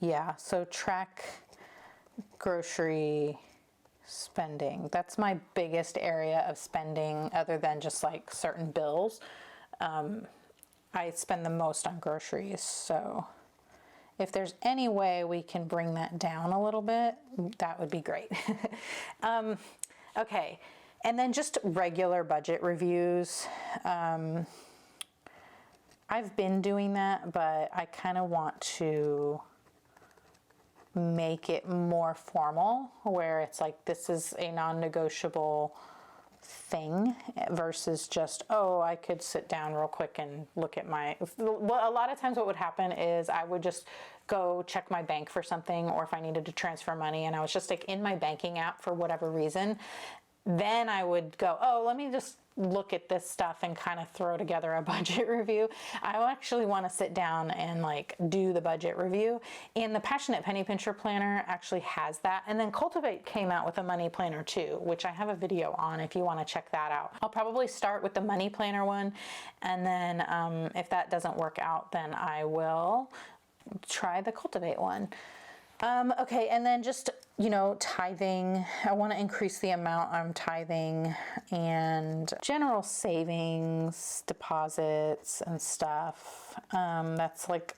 yeah, so track grocery spending. That's my biggest area of spending, other than just like certain bills. I spend the most on groceries. So if there's any way we can bring that down a little bit, that would be great. Okay. And then just regular budget reviews. I've been doing that, but I kind of want to make it more formal, where it's like, this is a non-negotiable thing versus just, oh, I could sit down real quick and look at my, well, a lot of times what would happen is I would just go check my bank for something, or if I needed to transfer money and I was just like in my banking app for whatever reason, then I would go, oh, let me just look at this stuff and kind of throw together a budget review. I actually want to sit down and like do the budget review. And the Passionate Penny Pincher Planner actually has that. And then Cultivate came out with a money planner too, which I have a video on if you want to check that out. I'll probably start with the money planner one. And then if that doesn't work out, then I will try the Cultivate one. Okay, and then just, you know, tithing. I want to increase the amount I'm tithing, and general savings, deposits and stuff. That's like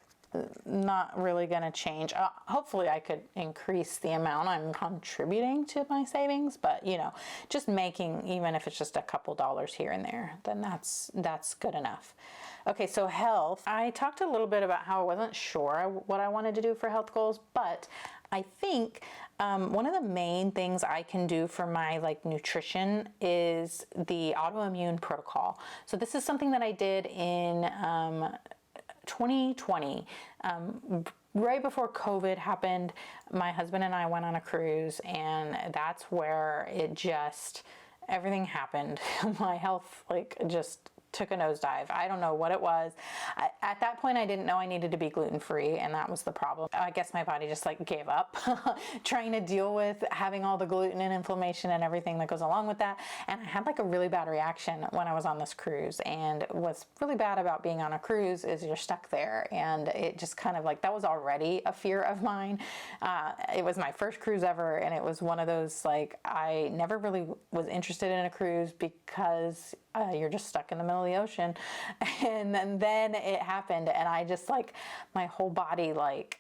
not really going to change. Hopefully I could increase the amount I'm contributing to my savings, but you know, just making, even if it's just a couple dollars here and there, then that's good enough. Okay, so health. I talked a little bit about how I wasn't sure what I wanted to do for health goals, but I think one of the main things I can do for my like nutrition is the autoimmune protocol. So this is something that I did in 2020. Right before COVID happened, my husband and I went on a cruise, and that's where it just, everything happened. My health like just took a nosedive. I don't know what it was. At that point, I didn't know I needed to be gluten-free, and that was the problem. I guess my body just like gave up trying to deal with having all the gluten and inflammation and everything that goes along with that. And I had like a really bad reaction when I was on this cruise. And what's really bad about being on a cruise is you're stuck there, and it just kind of like, that was already a fear of mine. It was my first cruise ever, and it was one of those, like, I never really was interested in a cruise because you're just stuck in the middle of the ocean. And then it happened, and I just like, my whole body like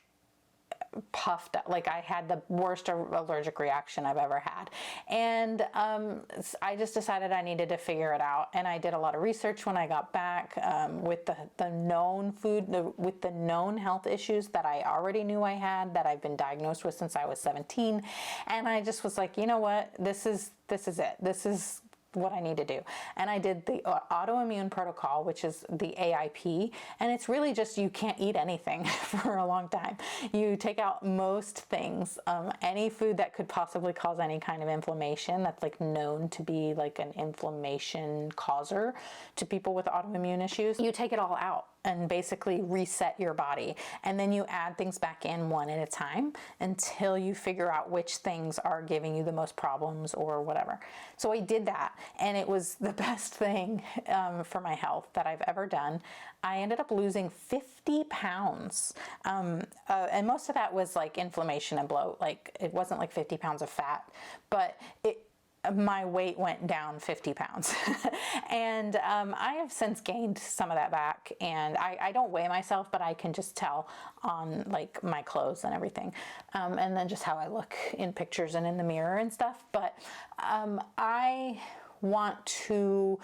puffed up. Like I had the worst allergic reaction I've ever had. And I just decided I needed to figure it out. And I did a lot of research when I got back with the known food, with the known health issues that I already knew I had, that I've been diagnosed with since I was 17. And I just was like, you know what, this is it. This is what I need to do. And I did the autoimmune protocol, which is the AIP, and it's really just, you can't eat anything for a long time. You take out most things, any food that could possibly cause any kind of inflammation that's like known to be like an inflammation causer to people with autoimmune issues. You take it all out and basically reset your body. And then you add things back in one at a time until you figure out which things are giving you the most problems or whatever. So I did that, and it was the best thing for my health that I've ever done. I ended up losing 50 pounds. And most of that was like inflammation and bloat. Like it wasn't like 50 pounds of fat, but my weight went down 50 pounds. And I have since gained some of that back, and I don't weigh myself, but I can just tell on like my clothes and everything, and then just how I look in pictures and in the mirror and stuff. But I want to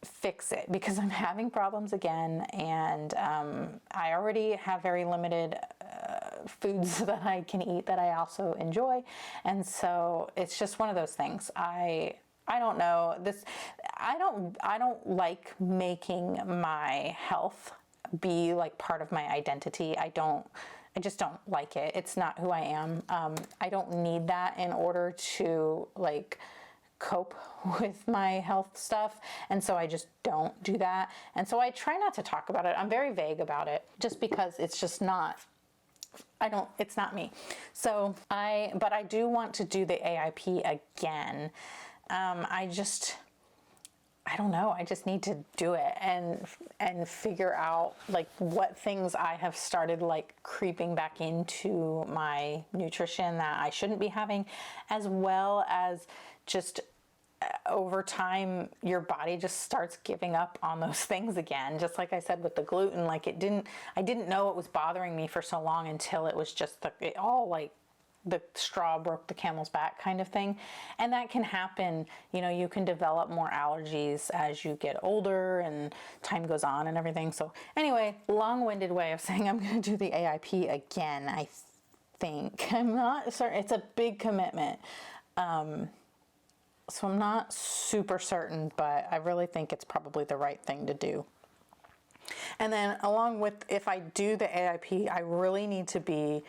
fix it because I'm having problems again, and I already have very limited foods that I can eat that I also enjoy, and so it's just one of those things. I don't know this. I don't like making my health be like part of my identity. I just don't like it. It's not who I am. I don't need that in order to like cope with my health stuff, and so I just don't do that. And so I try not to talk about it. I'm very vague about it just because it's just not, it's not me. So but I do want to do the AIP again. I don't know. I just need to do it and figure out like what things I have started like creeping back into my nutrition that I shouldn't be having, as well as just over time, your body just starts giving up on those things again. Just like I said with the gluten, like I didn't know it was bothering me for so long until it was just it all like the straw broke the camel's back kind of thing. And that can happen. You know, you can develop more allergies as you get older and time goes on and everything. So anyway, long-winded way of saying I'm going to do the AIP again, I think. I'm not certain. It's a big commitment. So I'm not super certain, but I really think it's probably the right thing to do. And then along with, if I do the AIP, I really need to be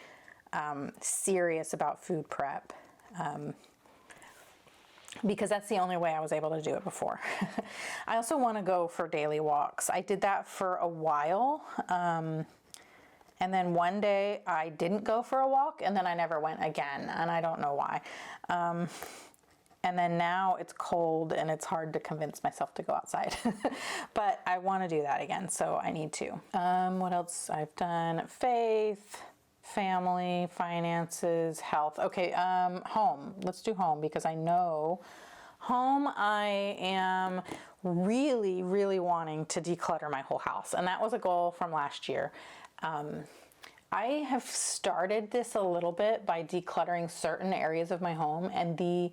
serious about food prep, because that's the only way I was able to do it before. I also want to go for daily walks. I did that for a while, and then one day I didn't go for a walk, and then I never went again, and I don't know why. And then now it's cold and it's hard to convince myself to go outside. But I want to do that again, so I need to. What else I've done? Faith, family, finances, health. Okay, home. Let's do home, because I know home I am really, really wanting to declutter my whole house. And that was a goal from last year. I have started this a little bit by decluttering certain areas of my home, and the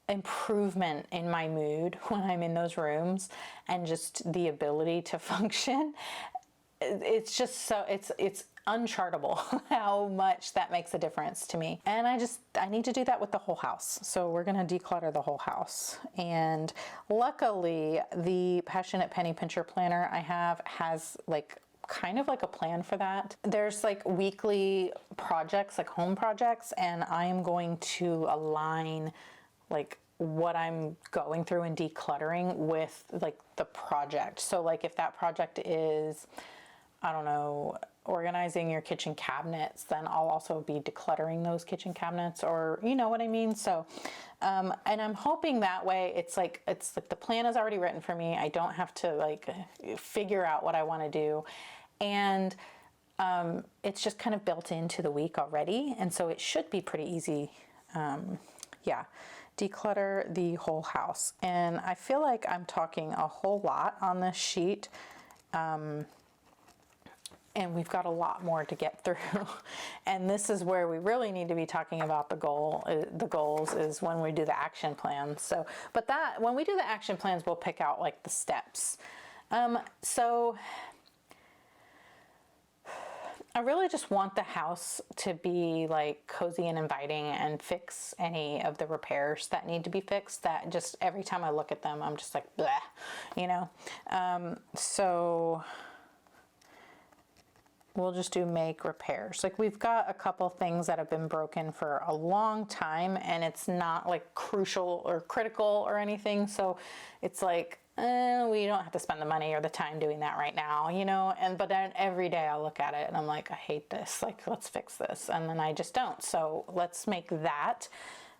improvement in my mood when I'm in those rooms and just the ability to function, it's just so, it's unchartable how much that makes a difference to me. And I need to do that with the whole house. So we're going to declutter the whole house. And luckily the Passionate Penny Pincher planner I have has like kind of like a plan for that. There's like weekly projects, like home projects, and I am going to align like what I'm going through and decluttering with like the project. So like if that project is, I don't know, organizing your kitchen cabinets, then I'll also be decluttering those kitchen cabinets, or you know what I mean? So, and I'm hoping that way it's like the plan is already written for me. I don't have to like figure out what I want to do. And it's just kind of built into the week already. And so it should be pretty easy. Yeah. Declutter the whole house. And I feel like I'm talking a whole lot on this sheet. And we've got a lot more to get through. And this is where we really need to be talking about the goals is when we do the action plans. So, but when we do the action plans, we'll pick out like the steps. So I really just want the house to be like cozy and inviting and fix any of the repairs that need to be fixed, that just every time I look at them, I'm just like, bleh, you know? So we'll just do make repairs. Like we've got a couple things that have been broken for a long time, and it's not like crucial or critical or anything. So it's like, we don't have to spend the money or the time doing that right now, you know? But then every day I look at it and I'm like, I hate this. Like, let's fix this. And then I just don't. So let's make that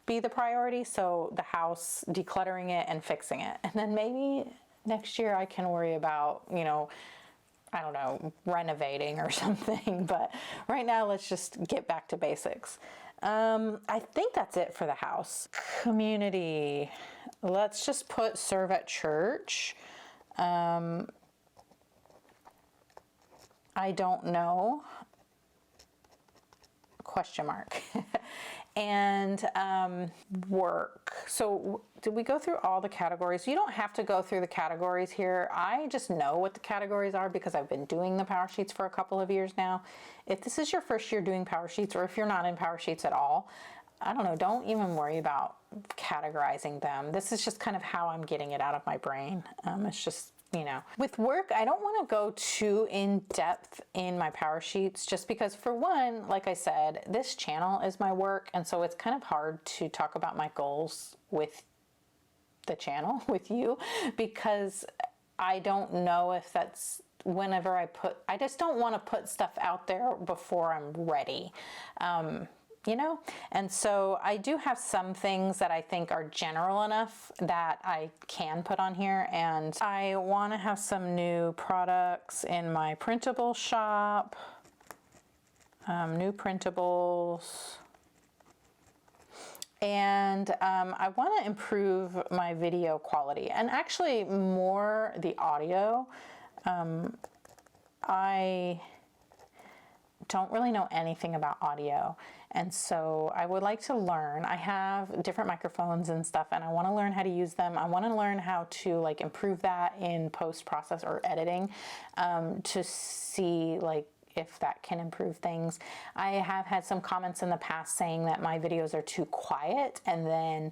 be the priority. So the house, decluttering it and fixing it. And then maybe next year I can worry about, you know, I don't know, renovating or something. But right now, let's just get back to basics. I think that's it for the house. Community. Let's just put serve at church. I don't know. Question mark. And work. So did we go through all the categories? You don't have to go through the categories here. I just know what the categories are because I've been doing the PowerSheets for a couple of years now. If this is your first year doing PowerSheets, or if you're not in PowerSheets at all, I don't know, don't even worry about categorizing them. This is just kind of how I'm getting it out of my brain. It's just, you know, with work, I don't want to go too in depth in my PowerSheets, just because for one, like I said, this channel is my work. And so it's kind of hard to talk about my goals with the channel, with you, because I don't know if that's whenever I just don't want to put stuff out there before I'm ready. You know, and so I do have some things that I think are general enough that I can put on here, and I want to have some new products in my printable shop, new printables, and I want to improve my video quality, and actually more the audio. I don't really know anything about audio. And so I would like to learn. I have different microphones and stuff, and I want to learn how to use them. I want to learn how to like improve that in post process or editing, to see like if that can improve things. I have had some comments in the past saying that my videos are too quiet, and then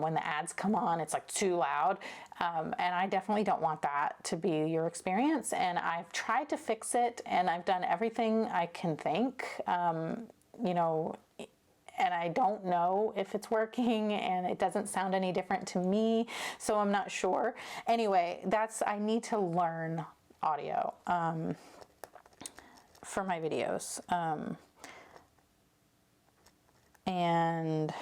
when the ads come on, it's like too loud. And I definitely don't want that to be your experience. And I've tried to fix it, and I've done everything I can think, you know, and I don't know if it's working, and it doesn't sound any different to me. So I'm not sure. Anyway, I need to learn audio, for my videos. And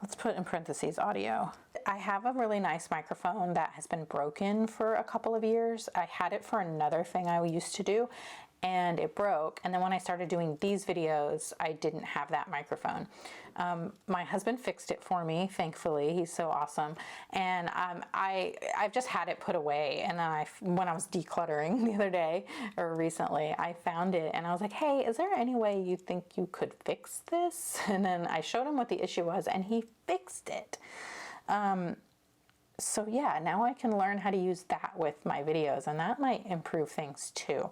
let's put in parentheses audio. I have a really nice microphone that has been broken for a couple of years. I had it for another thing I used to do, and it broke. And then when I started doing these videos, I didn't have that microphone. My husband fixed it for me, thankfully. He's so awesome. And I've just had it put away. And then when I was decluttering the other day, or recently, I found it, and I was like, hey, is there any way you think you could fix this? And then I showed him what the issue was, and he fixed it. So yeah, now I can learn how to use that with my videos, and that might improve things too.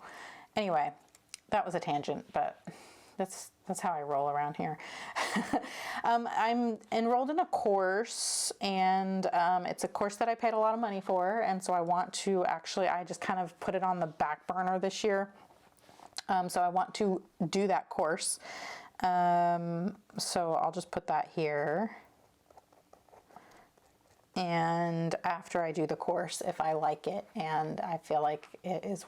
Anyway, that was a tangent, but that's how I roll around here. I'm enrolled in a course, and it's a course that I paid a lot of money for, and so I want to I just kind of put it on the back burner this year. So I want to do that course. So I'll just put that here. And after I do the course, if I like it and I feel like it is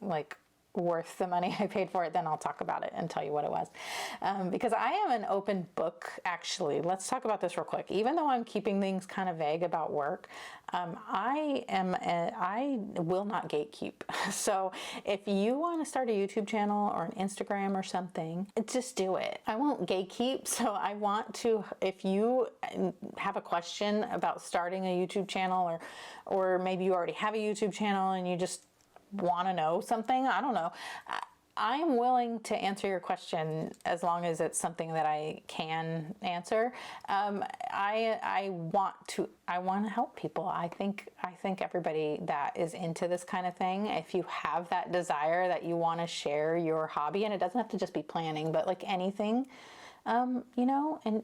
like worth the money I paid for it, then I'll talk about it and tell you what it was. Because I am an open book, actually. Let's talk about this real quick. Even though I'm keeping things kind of vague about work, I will not gatekeep. So if you want to start a YouTube channel or an Instagram or something, just do it. I won't gatekeep. So I want to, if you have a question about starting a YouTube channel, or maybe you already have a YouTube channel and you just want to know something, I don't know, I'm willing to answer your question as long as it's something that I can answer. I want to help people. I think everybody that is into this kind of thing, if you have that desire that you want to share your hobby, and it doesn't have to just be planning, but like anything, you know, and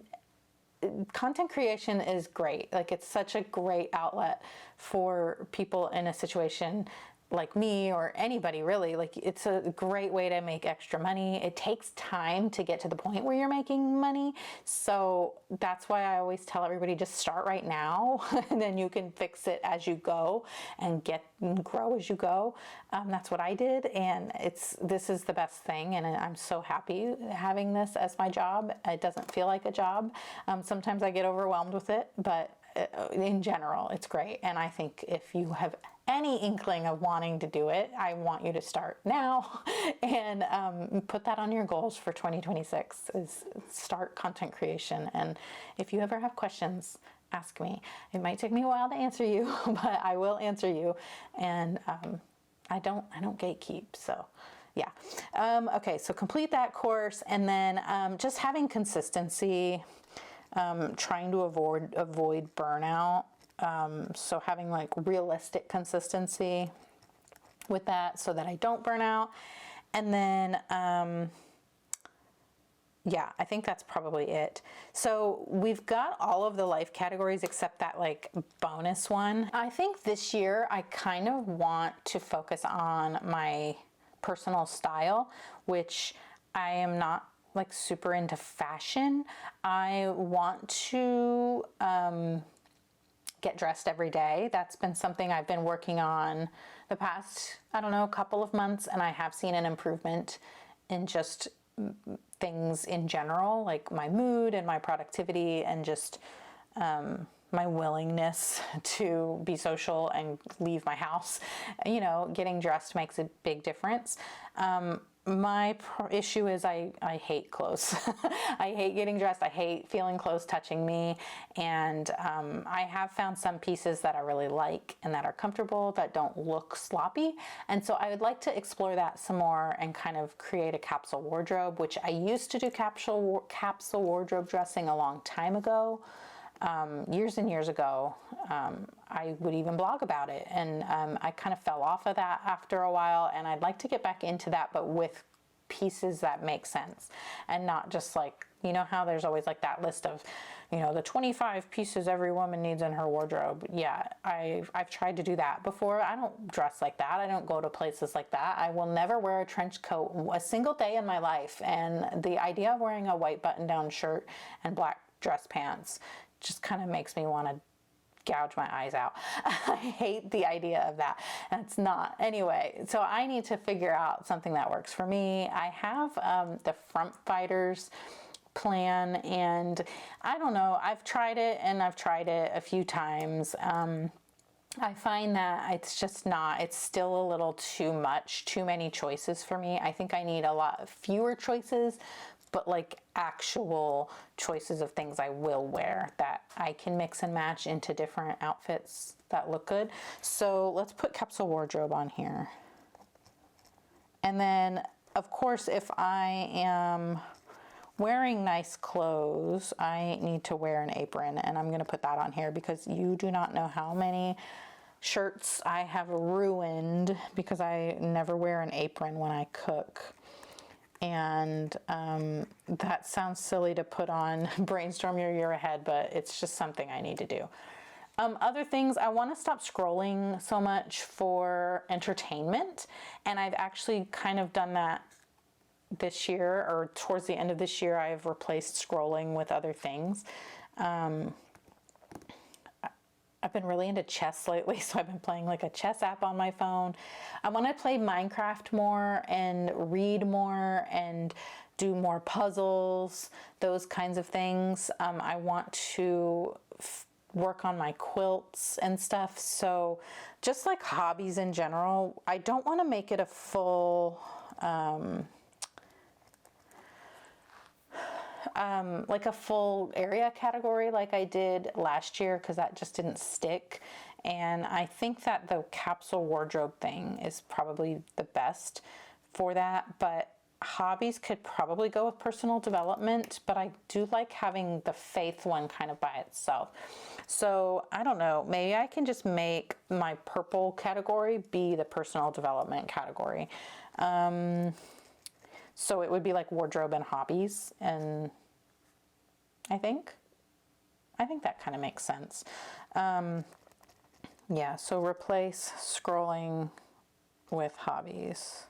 content creation is great. Like, it's such a great outlet for people in a situation like me, or anybody really. Like, it's a great way to make extra money. It takes time to get to the point where you're making money. So that's why I always tell everybody, just start right now, and then you can fix it as you go and grow as you go. That's what I did. And this is the best thing. And I'm so happy having this as my job. It doesn't feel like a job. Sometimes I get overwhelmed with it, but in general, it's great. And I think if you have any inkling of wanting to do it, I want you to start now and put that on your goals for 2026, is start content creation. And if you ever have questions, ask me. It might take me a while to answer you, but I will answer you. And I don't gatekeep. So yeah. Okay, so complete that course, and then just having consistency, trying to avoid burnout. So having like realistic consistency with that so that I don't burn out. And then, yeah, I think that's probably it. So we've got all of the life categories except that like bonus one. I think this year I kind of want to focus on my personal style, which I am not like super into fashion. I want to, get dressed every day. That's been something I've been working on the past, I don't know, couple of months, and I have seen an improvement in just things in general, like my mood and my productivity, and just my willingness to be social and leave my house. You know, getting dressed makes a big difference. my issue is I hate clothes. I hate getting dressed. I hate feeling clothes touching me. And I have found some pieces that I really like and that are comfortable, that don't look sloppy. And so I would like to explore that some more and kind of create a capsule wardrobe, which I used to do capsule wardrobe dressing a long time ago. Years and years ago. I would even blog about it, and I kind of fell off of that after a while, and I'd like to get back into that, but with pieces that make sense, and not just like, you know how there's always like that list of, you know, the 25 pieces every woman needs in her wardrobe. Yeah, I've tried to do that before. I don't dress like that. I don't go to places like that. I will never wear a trench coat a single day in my life, and the idea of wearing a white button-down shirt and black dress pants just kind of makes me want to gouge my eyes out. I hate the idea of that. And it's not. Anyway, so I need to figure out something that works for me. I have the Front Fighters plan, and I don't know. I've tried it a few times. I find that it's just not, it's still a little too much, too many choices for me. I think I need a lot fewer choices, but like actual choices of things I will wear that I can mix and match into different outfits that look good. So let's put capsule wardrobe on here. And then of course, if I am wearing nice clothes, I need to wear an apron, and I'm going to put that on here because you do not know how many shirts I have ruined because I never wear an apron when I cook. And that sounds silly to put on brainstorm your year ahead, but it's just something I need to do. Other things, I want to stop scrolling so much for entertainment, and I've actually kind of done that this year, or towards the end of this year. I've replaced scrolling with other things. I've been really into chess lately, so I've been playing like a chess app on my phone. I want to play Minecraft more and read more and do more puzzles, those kinds of things. I want to work on my quilts and stuff. So just like hobbies in general, I don't want to make it a full like a full area category like I did last year, because that just didn't stick. And I think that the capsule wardrobe thing is probably the best for that, but hobbies could probably go with personal development, but I do like having the faith one kind of by itself. So I don't know, maybe I can just make my purple category be the personal development category. So it would be like wardrobe and hobbies, and I think that kind of makes sense. Yeah, so replace scrolling with hobbies.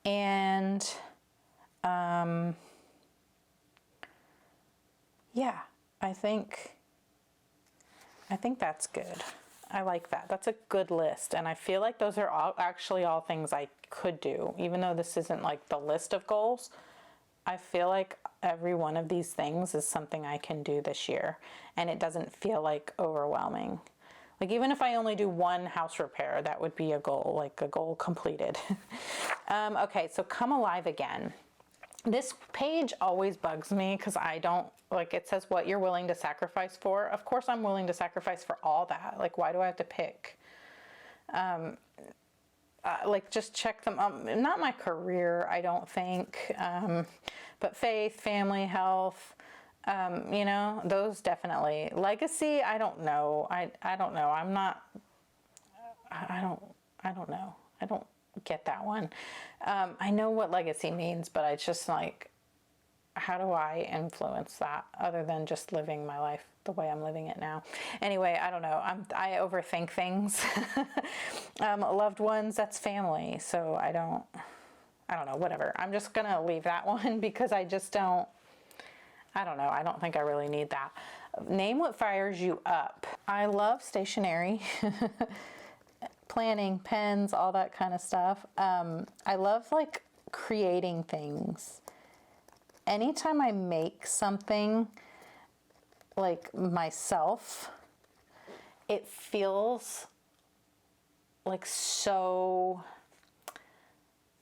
And yeah, I think that's good. I like that. That's a good list. And I feel like those are all things I could do. Even though this isn't like the list of goals, I feel like every one of these things is something I can do this year. And it doesn't feel like overwhelming. Like even if I only do one house repair, that would be a goal, like a goal completed. Okay, so come alive again. This page always bugs me because I don't, like, it says what you're willing to sacrifice for. Of course I'm willing to sacrifice for all that. Like, why do I have to pick? Like, just check them. Not my career, I don't think. But faith, family, health, you know, those definitely. Legacy, I don't know. I don't know. I don't know. I don't get that one. I know what legacy means, but it's just like, how do I influence that other than just living my life the way I'm living it now? Anyway, I don't know. I overthink things. Loved ones, that's family. So I don't know, whatever. I'm just going to leave that one because I don't know. I don't think I really need that. Name what fires you up. I love stationery. Planning, pens, all that kind of stuff. I love like creating things. Anytime I make something like myself, it feels like so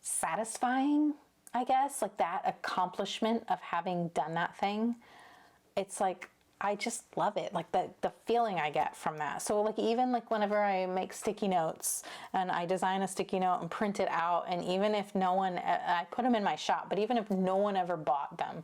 satisfying, I guess, like that accomplishment of having done that thing. It's like, I just love it, like the feeling I get from that. So like even like whenever I make sticky notes and I design a sticky note and print it out, and even if no one, I put them in my shop, but even if no one ever bought them,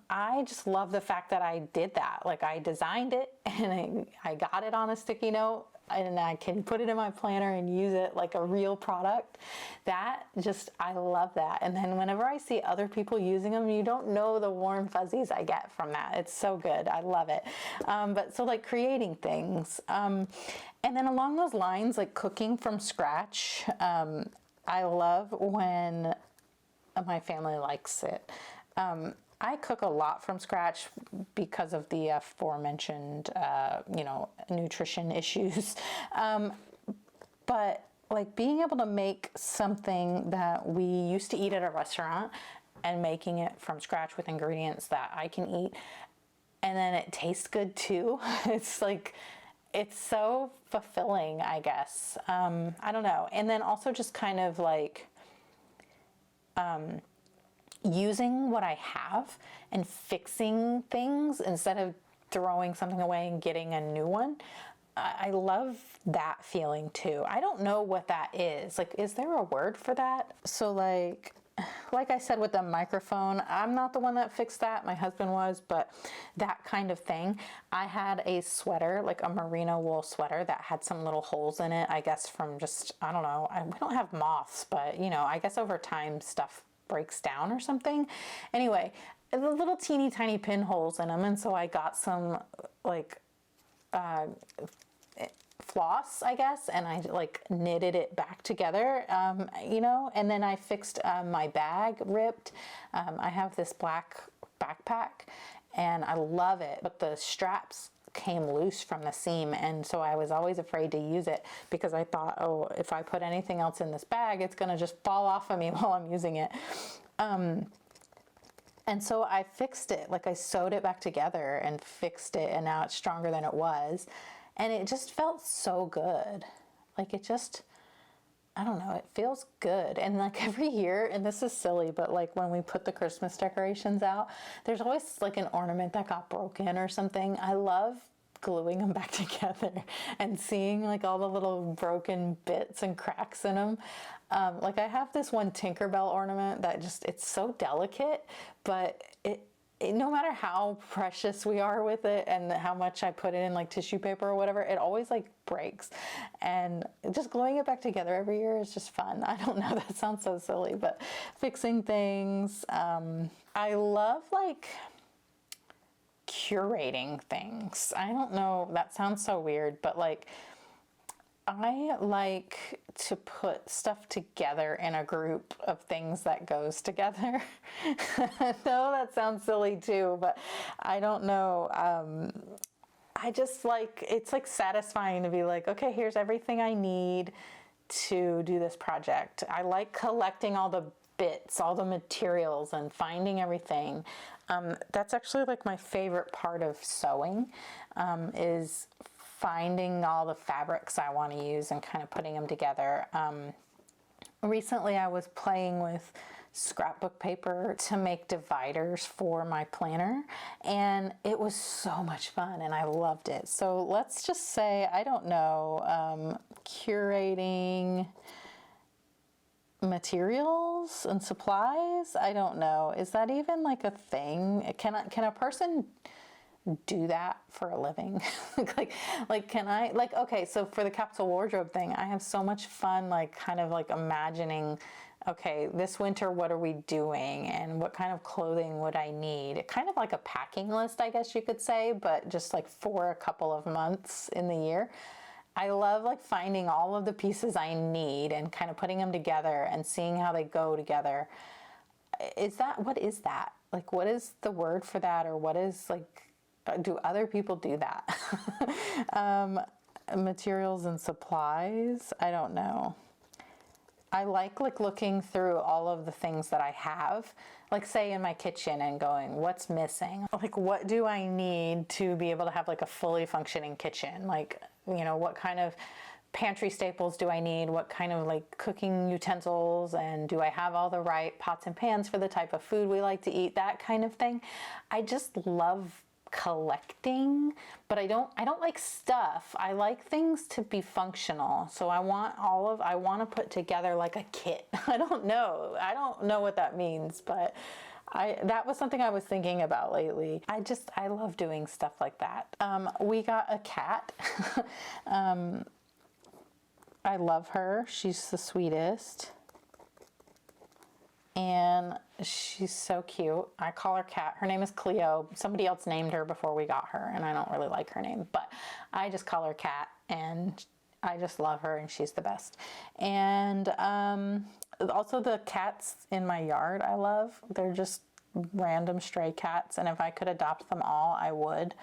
I just love the fact that I did that. Like I designed it and I got it on a sticky note, and I can put it in my planner and use it like a real product. That just, I love that. And then whenever I see other people using them, you don't know the warm fuzzies I get from that. It's so good. I love it. But so like creating things. And then along those lines, like cooking from scratch, I love when my family likes it. I cook a lot from scratch because of the aforementioned, nutrition issues. But like being able to make something that we used to eat at a restaurant and making it from scratch with ingredients that I can eat, and then it tastes good too. It's like, it's so fulfilling, I guess. I don't know. And then also just kind of like, using what I have and fixing things instead of throwing something away and getting a new one. I love that feeling too. I don't know what that is. Like, is there a word for that? So like I said with the microphone, I'm not the one that fixed that. My husband was, but that kind of thing. I had a sweater, like a merino wool sweater that had some little holes in it, I guess from just, I don't know. We don't have moths, but I guess over time stuff breaks down or something. Anyway, the little teeny tiny pinholes in them, and so I got some like floss, I guess, and I like knitted it back together, and then I fixed my bag ripped. I have this black backpack and I love it, but the straps came loose from the seam, and so I was always afraid to use it because I thought, oh, if I put anything else in this bag, it's gonna just fall off of me while I'm using it. And so I fixed it, like I sewed it back together and fixed it, and now it's stronger than it was, and it just felt so good. Like it just, I don't know, it feels good. And like every year, and this is silly, but like when we put the Christmas decorations out, there's always like an ornament that got broken or something. I love gluing them back together and seeing like all the little broken bits and cracks in them. Like I have this one Tinkerbell ornament that just, it's so delicate, but it no matter how precious we are with it and how much I put it in like tissue paper or whatever, it always like breaks. And just gluing it back together every year is just fun. I don't know, that sounds so silly, but fixing things. I love like curating things. I don't know, that sounds so weird, but like I like to put stuff together in a group of things that goes together. I know that sounds silly too, but I don't know. I just like, it's like satisfying to be like, okay, here's everything I need to do this project. I like collecting all the bits, all the materials, and finding everything. That's actually like my favorite part of sewing, is finding all the fabrics I want to use and kind of putting them together. Recently I was playing with scrapbook paper to make dividers for my planner, and it was so much fun and I loved it. So let's just say, I don't know, curating materials and supplies. I don't know. Is that even like a thing? Can a person do that for a living? like can I, like, okay, so for the capsule wardrobe thing, I have so much fun like kind of like imagining, okay, this winter what are we doing and what kind of clothing would I need? Kind of like a packing list, I guess you could say, but just like for a couple of months in the year. I love like finding all of the pieces I need and kind of putting them together and seeing how they go together. What is that? Like, what is the word for that? Or what is like, do other people do that? Materials and supplies, I don't know. I like looking through all of the things that I have, like say in my kitchen, and going, what's missing? Like, what do I need to be able to have like a fully functioning kitchen? Like, what kind of pantry staples do I need? What kind of like cooking utensils, and do I have all the right pots and pans for the type of food we like to eat? That kind of thing. I just love collecting, but I don't like stuff. I like things to be functional. So I want to put together like a kit. I don't know what that means, but that was something I was thinking about lately. I love doing stuff like that. We got a cat. I love her. She's the sweetest. And she's so cute. I call her Cat. Her name is Cleo. Somebody else named her before we got her, and I don't really like her name, but I just call her Cat, and I just love her, and she's the best. And also the cats in my yard I love. They're just random stray cats, and if I could adopt them all, I would.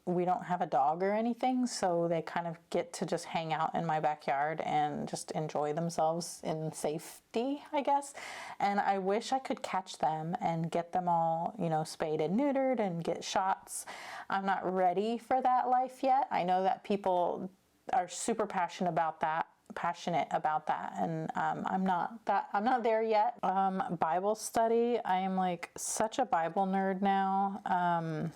We don't have a dog or anything, so they kind of get to just hang out in my backyard and just enjoy themselves in safety, I guess. And I wish I could catch them and get them all, spayed and neutered and get shots. I'm not ready for that life yet. I know that people are super passionate about that, and I'm not there yet. Bible study, I am like such a Bible nerd now.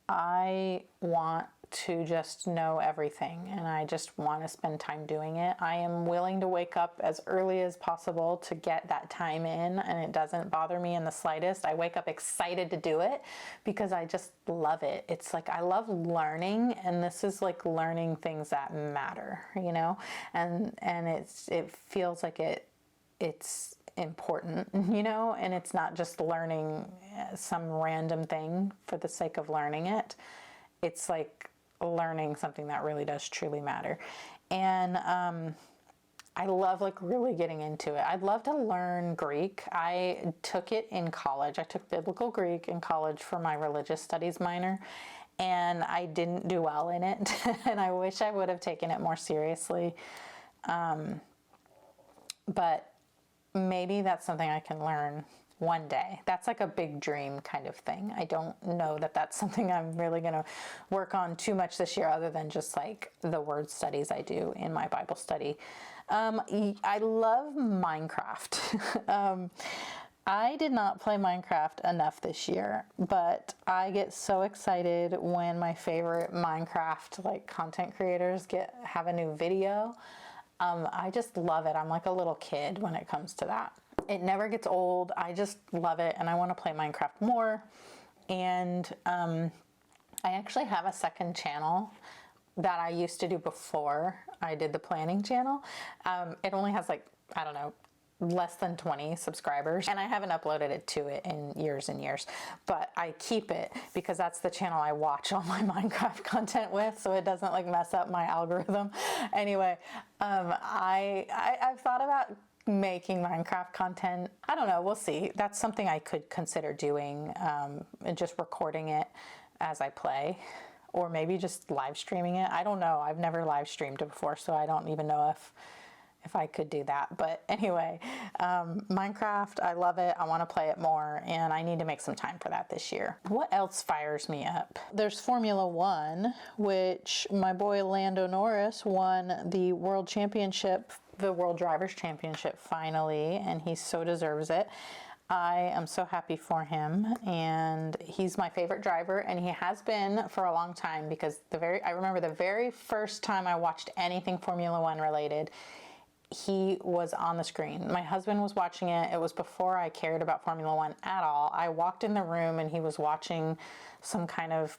I want to just know everything, and I just want to spend time doing it. I am willing to wake up as early as possible to get that time in, and it doesn't bother me in the slightest. I wake up excited to do it because I just love it. It's like I love learning, and this is like learning things that matter, and it feels like it's important, and it's not just learning some random thing for the sake of learning it. It's like learning something that really does truly matter. And I love like really getting into it. I'd love to learn Greek. I took it in college. I took biblical Greek in college for my religious studies minor, and I didn't do well in it. And I wish I would have taken it more seriously. But maybe that's something I can learn one day. That's like a big dream kind of thing. I don't know that that's something I'm really going to work on too much this year, other than just like the word studies I do in my Bible study. I love Minecraft. I did not play Minecraft enough this year, but I get so excited when my favorite Minecraft like content creators have a new video. I just love it. I'm like a little kid when it comes to that. It never gets old. I just love it, and I want to play Minecraft more. And I actually have a second channel that I used to do before I did the planning channel. It only has like, I don't know, less than 20 subscribers, and I haven't uploaded it to it in years and years, but I keep it because that's the channel I watch all my Minecraft content with, so it doesn't like mess up my algorithm. Anyway, I've thought about making Minecraft content. I don't know, we'll see. That's something I could consider doing, and just recording it as I play, or maybe just live streaming it. I don't know. I've never live streamed it before, so I don't even know if I could do that. But anyway, Minecraft, I love it. I want to play it more, and I need to make some time for that this year. What else fires me up? There's Formula One, which my boy Lando Norris won the World Championship, the World Drivers' Championship finally, and he so deserves it. I am so happy for him, and he's my favorite driver, and he has been for a long time, because I remember the very first time I watched anything Formula One related, he was on the screen. My husband was watching it. It was before I cared about Formula One at all. I walked in the room and he was watching some kind of,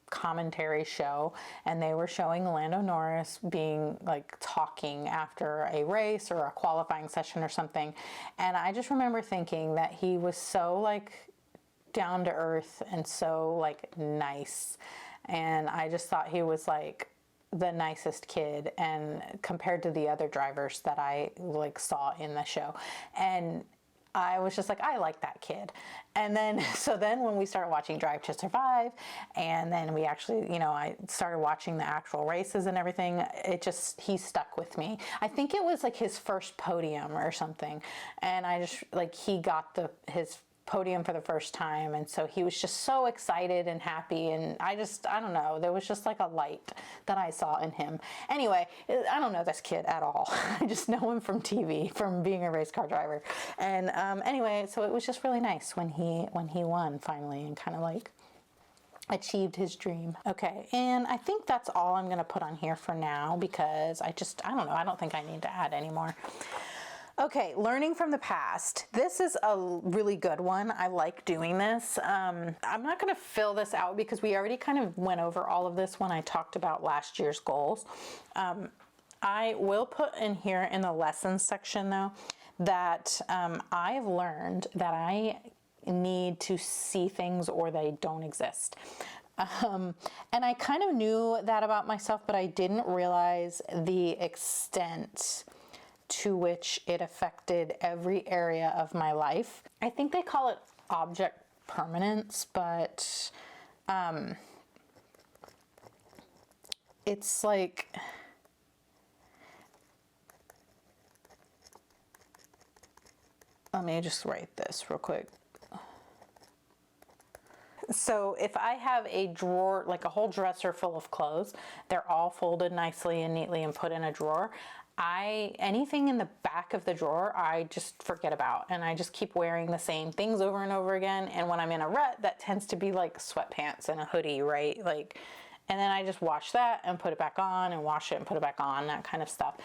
commentary show, and they were showing Lando Norris being like talking after a race or a qualifying session or something. And I just remember thinking that he was so like down to earth and so like nice. And I just thought he was like the nicest kid, and compared to the other drivers that I like saw in the show. And I was just like, I like that kid. And then, so then when we started watching Drive to Survive, and then we actually, I started watching the actual races and everything, he stuck with me. I think it was like his first podium or something. And I just, like, he got his podium for the first time, and so he was just so excited and happy, and I don't know, there was just like a light that I saw in him. Anyway, I don't know this kid at all. I just know him from TV, from being a race car driver. And anyway, so it was just really nice when he won finally and kind of like achieved his dream. Okay, and I think that's all I'm gonna put on here for now, because I don't know, I don't think I need to add any more. Okay, learning from the past. This is a really good one. I like doing this. I'm not going to fill this out because we already kind of went over all of this when I talked about last year's goals. I will put in here in the lessons section though that I've learned that I need to see things or they don't exist. And I kind of knew that about myself, but I didn't realize the extent to which it affected every area of my life. I think they call it object permanence, but it's like, let me just write this real quick. So if I have a drawer, like a whole dresser full of clothes, they're all folded nicely and neatly and put in a drawer, anything in the back of the drawer, I just forget about, and I just keep wearing the same things over and over again. And when I'm in a rut, that tends to be like sweatpants and a hoodie, right? Like, and then I just wash that and put it back on and wash it and put it back on, that kind of stuff.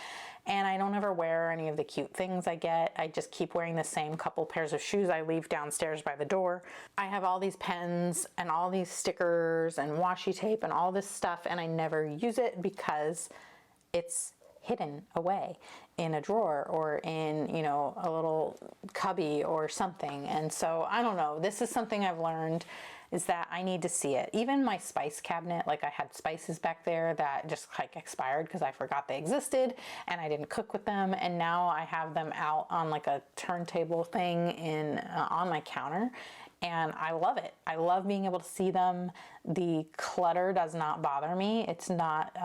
And I don't ever wear any of the cute things I get. I just keep wearing the same couple pairs of shoes I leave downstairs by the door. I have all these pens and all these stickers and washi tape and all this stuff, and I never use it because it's hidden away in a drawer or in, you know, a little cubby or something. And so I don't know, this is something I've learned, is that I need to see it. Even my spice cabinet, like I had spices back there that just like expired because I forgot they existed and I didn't cook with them, and now I have them out on like a turntable thing in on my counter, and I love it. I love being able to see them. The clutter does not bother me. It's not,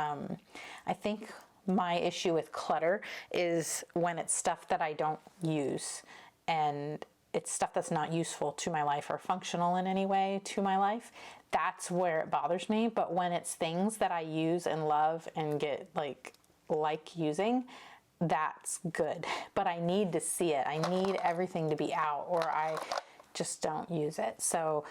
I think my issue with clutter is when it's stuff that I don't use, and it's stuff that's not useful to my life or functional in any way to my life. That's where it bothers me. But when it's things that I use and love and get like using, that's good. But I need to see it. I need everything to be out, or I just don't use it. So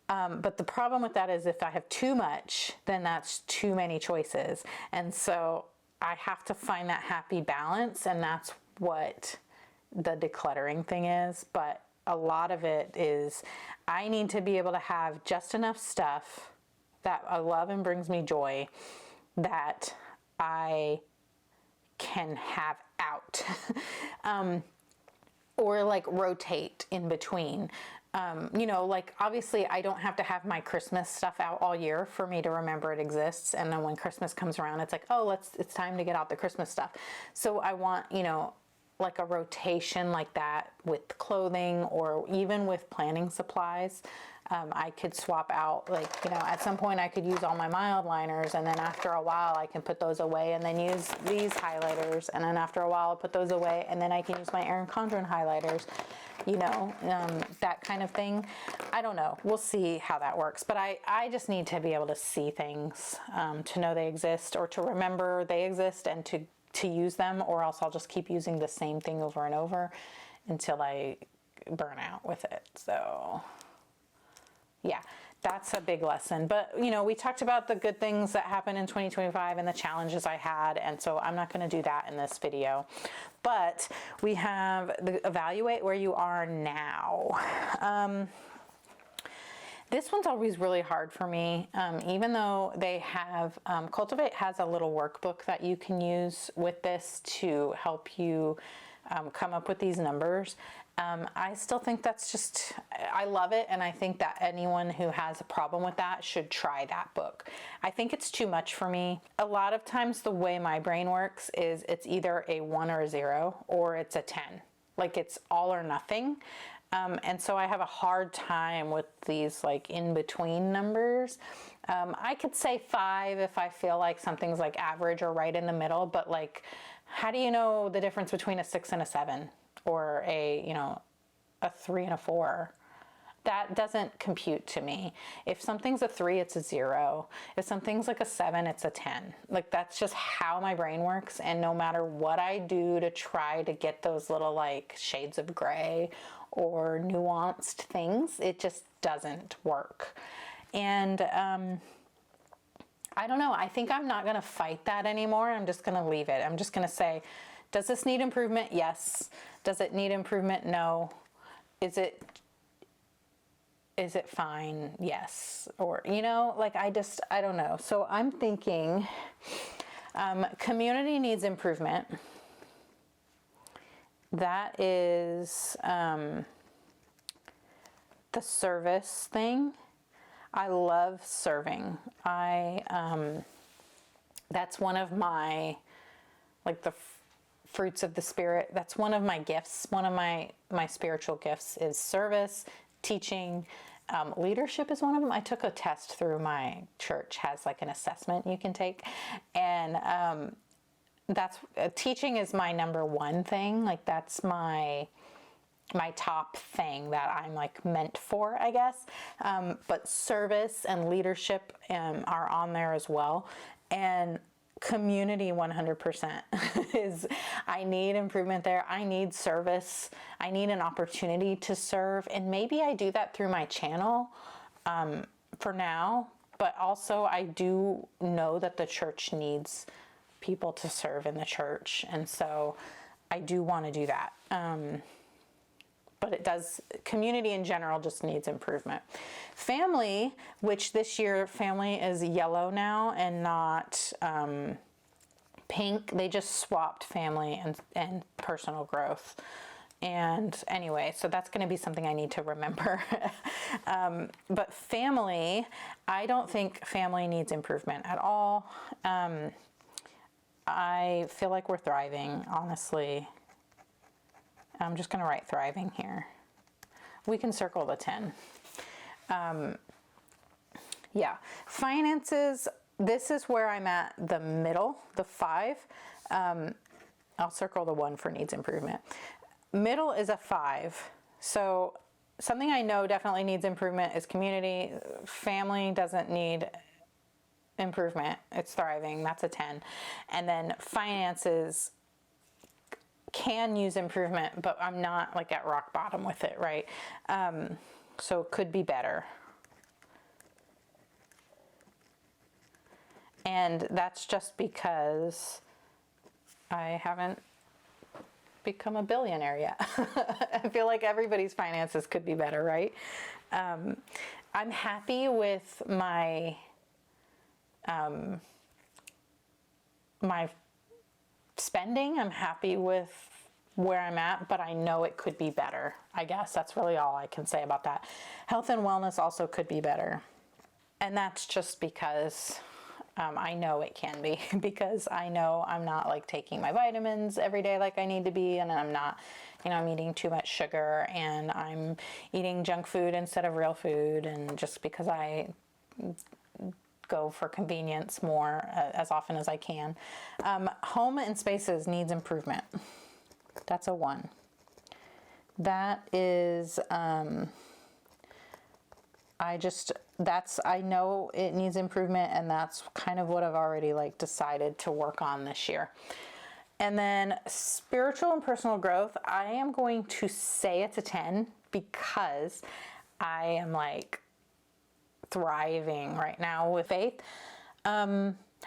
but the problem with that is if I have too much, then that's too many choices. And so I have to find that happy balance, and that's what the decluttering thing is. But a lot of it is I need to be able to have just enough stuff that I love and brings me joy that I can have out or like rotate in between. You know, like obviously I don't have to have my Christmas stuff out all year for me to remember it exists. And then when Christmas comes around, it's like, oh, it's time to get out the Christmas stuff. So I want, you know, like a rotation like that with clothing, or even with planning supplies. I could swap out, like, you know, at some point I could use all my mild liners, and then after a while I can put those away and then use these highlighters, and then after a while I'll put those away and then I can use my Erin Condren highlighters, you know, that kind of thing. I don't know. We'll see how that works. But I just need to be able to see things, to know they exist, or to remember they exist and to use them, or else I'll just keep using the same thing over and over until I burn out with it. So yeah, that's a big lesson. But, you know, we talked about the good things that happened in 2025 and the challenges I had. And so I'm not going to do that in this video. But we have the evaluate where you are now. This one's always really hard for me, even though they have, Cultivate has a little workbook that you can use with this to help you come up with these numbers. I still think that's just, I love it, and I think that anyone who has a problem with that should try that book. I think it's too much for me. A lot of times the way my brain works is it's either a 1 or a 0, or it's a 10. Like it's all or nothing. And so I have a hard time with these like in-between numbers. I could say 5 if I feel like something's like average or right in the middle, but like, how do you know the difference between a 6 and a 7, or a, you know, a 3 and a 4? that doesn't compute to me. If something's a 3, it's a 0. If something's like a 7, it's a 10. Like that's just how my brain works. And no matter what I do to try to get those little like shades of gray or nuanced things, it just doesn't work. And I don't know. I think I'm not going to fight that anymore. I'm just going to leave it. I'm just going to say, does this need improvement? Yes. Does it need improvement? No. Is it fine? Yes. Or, you know, like I don't know. So I'm thinking community needs improvement. That is the service thing. I love serving. That's one of my, like the fruits of the Spirit. That's one of my gifts. One of my spiritual gifts is service, teaching. Leadership is one of them. I took a test through my church, has like an assessment you can take. And that's teaching is my number one thing. Like that's my top thing that I'm like meant for, I guess. But service and leadership are on there as well. And community 100% is, I need improvement there. I need service. I need an opportunity to serve. And maybe I do that through my channel for now. But also I do know that the church needs people to serve in the church. And so I do want to do that. But it does, community in general just needs improvement. Family, which this year family is yellow now and not pink. They just swapped family and personal growth. And anyway, so that's going to be something I need to remember. But family, I don't think family needs improvement at all. I feel like we're thriving, honestly. I'm just going to write thriving here. We can circle the 10. Yeah. Finances, this is where I'm at the middle, the 5. I'll circle the 1 for needs improvement. Middle is a 5. So something I know definitely needs improvement is community. Family doesn't need improvement. It's thriving. That's a 10. And then finances can use improvement, but I'm not like at rock bottom with it, right? So it could be better. And that's just because I haven't become a billionaire yet. I feel like everybody's finances could be better, right? I'm happy with my my spending. I'm happy with where I'm at, but I know it could be better. I guess that's really all I can say about that. Health and wellness also could be better. And that's just because I know it can be, because I know I'm not like taking my vitamins every day like I need to be, and I'm not, you know, I'm eating too much sugar and I'm eating junk food instead of real food, and just because I go for convenience more as often as I can. Home and spaces needs improvement. That's a 1. That is, I know it needs improvement, and that's kind of what I've already like decided to work on this year. And then spiritual and personal growth, I am going to say it's a 10 because I am like thriving right now with faith.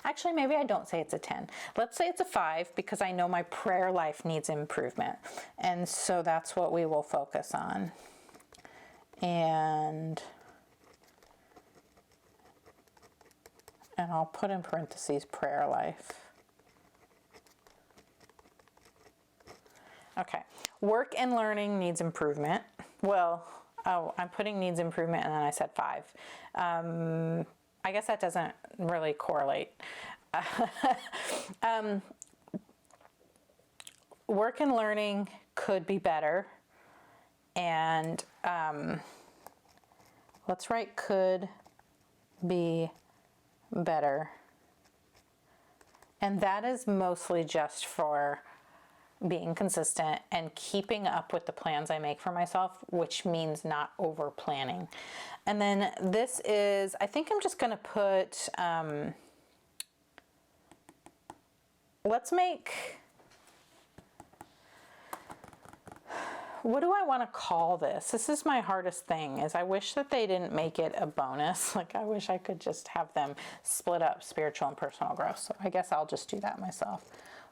Actually, maybe I don't say it's a 10. Let's say it's a 5 because I know my prayer life needs improvement. And so that's what we will focus on. And I'll put in parentheses prayer life. Okay. Work and learning needs improvement. Well, I'm putting needs improvement and then I said 5. I guess that doesn't really correlate. Work and learning could be better. And let's write could be better. And that is mostly just for being consistent, and keeping up with the plans I make for myself, which means not over planning. And then this is, I think I'm just going to put, let's make, what do I want to call this? This is my hardest thing, is I wish that they didn't make it a bonus. Like, I wish I could just have them split up spiritual and personal growth. So I guess I'll just do that myself.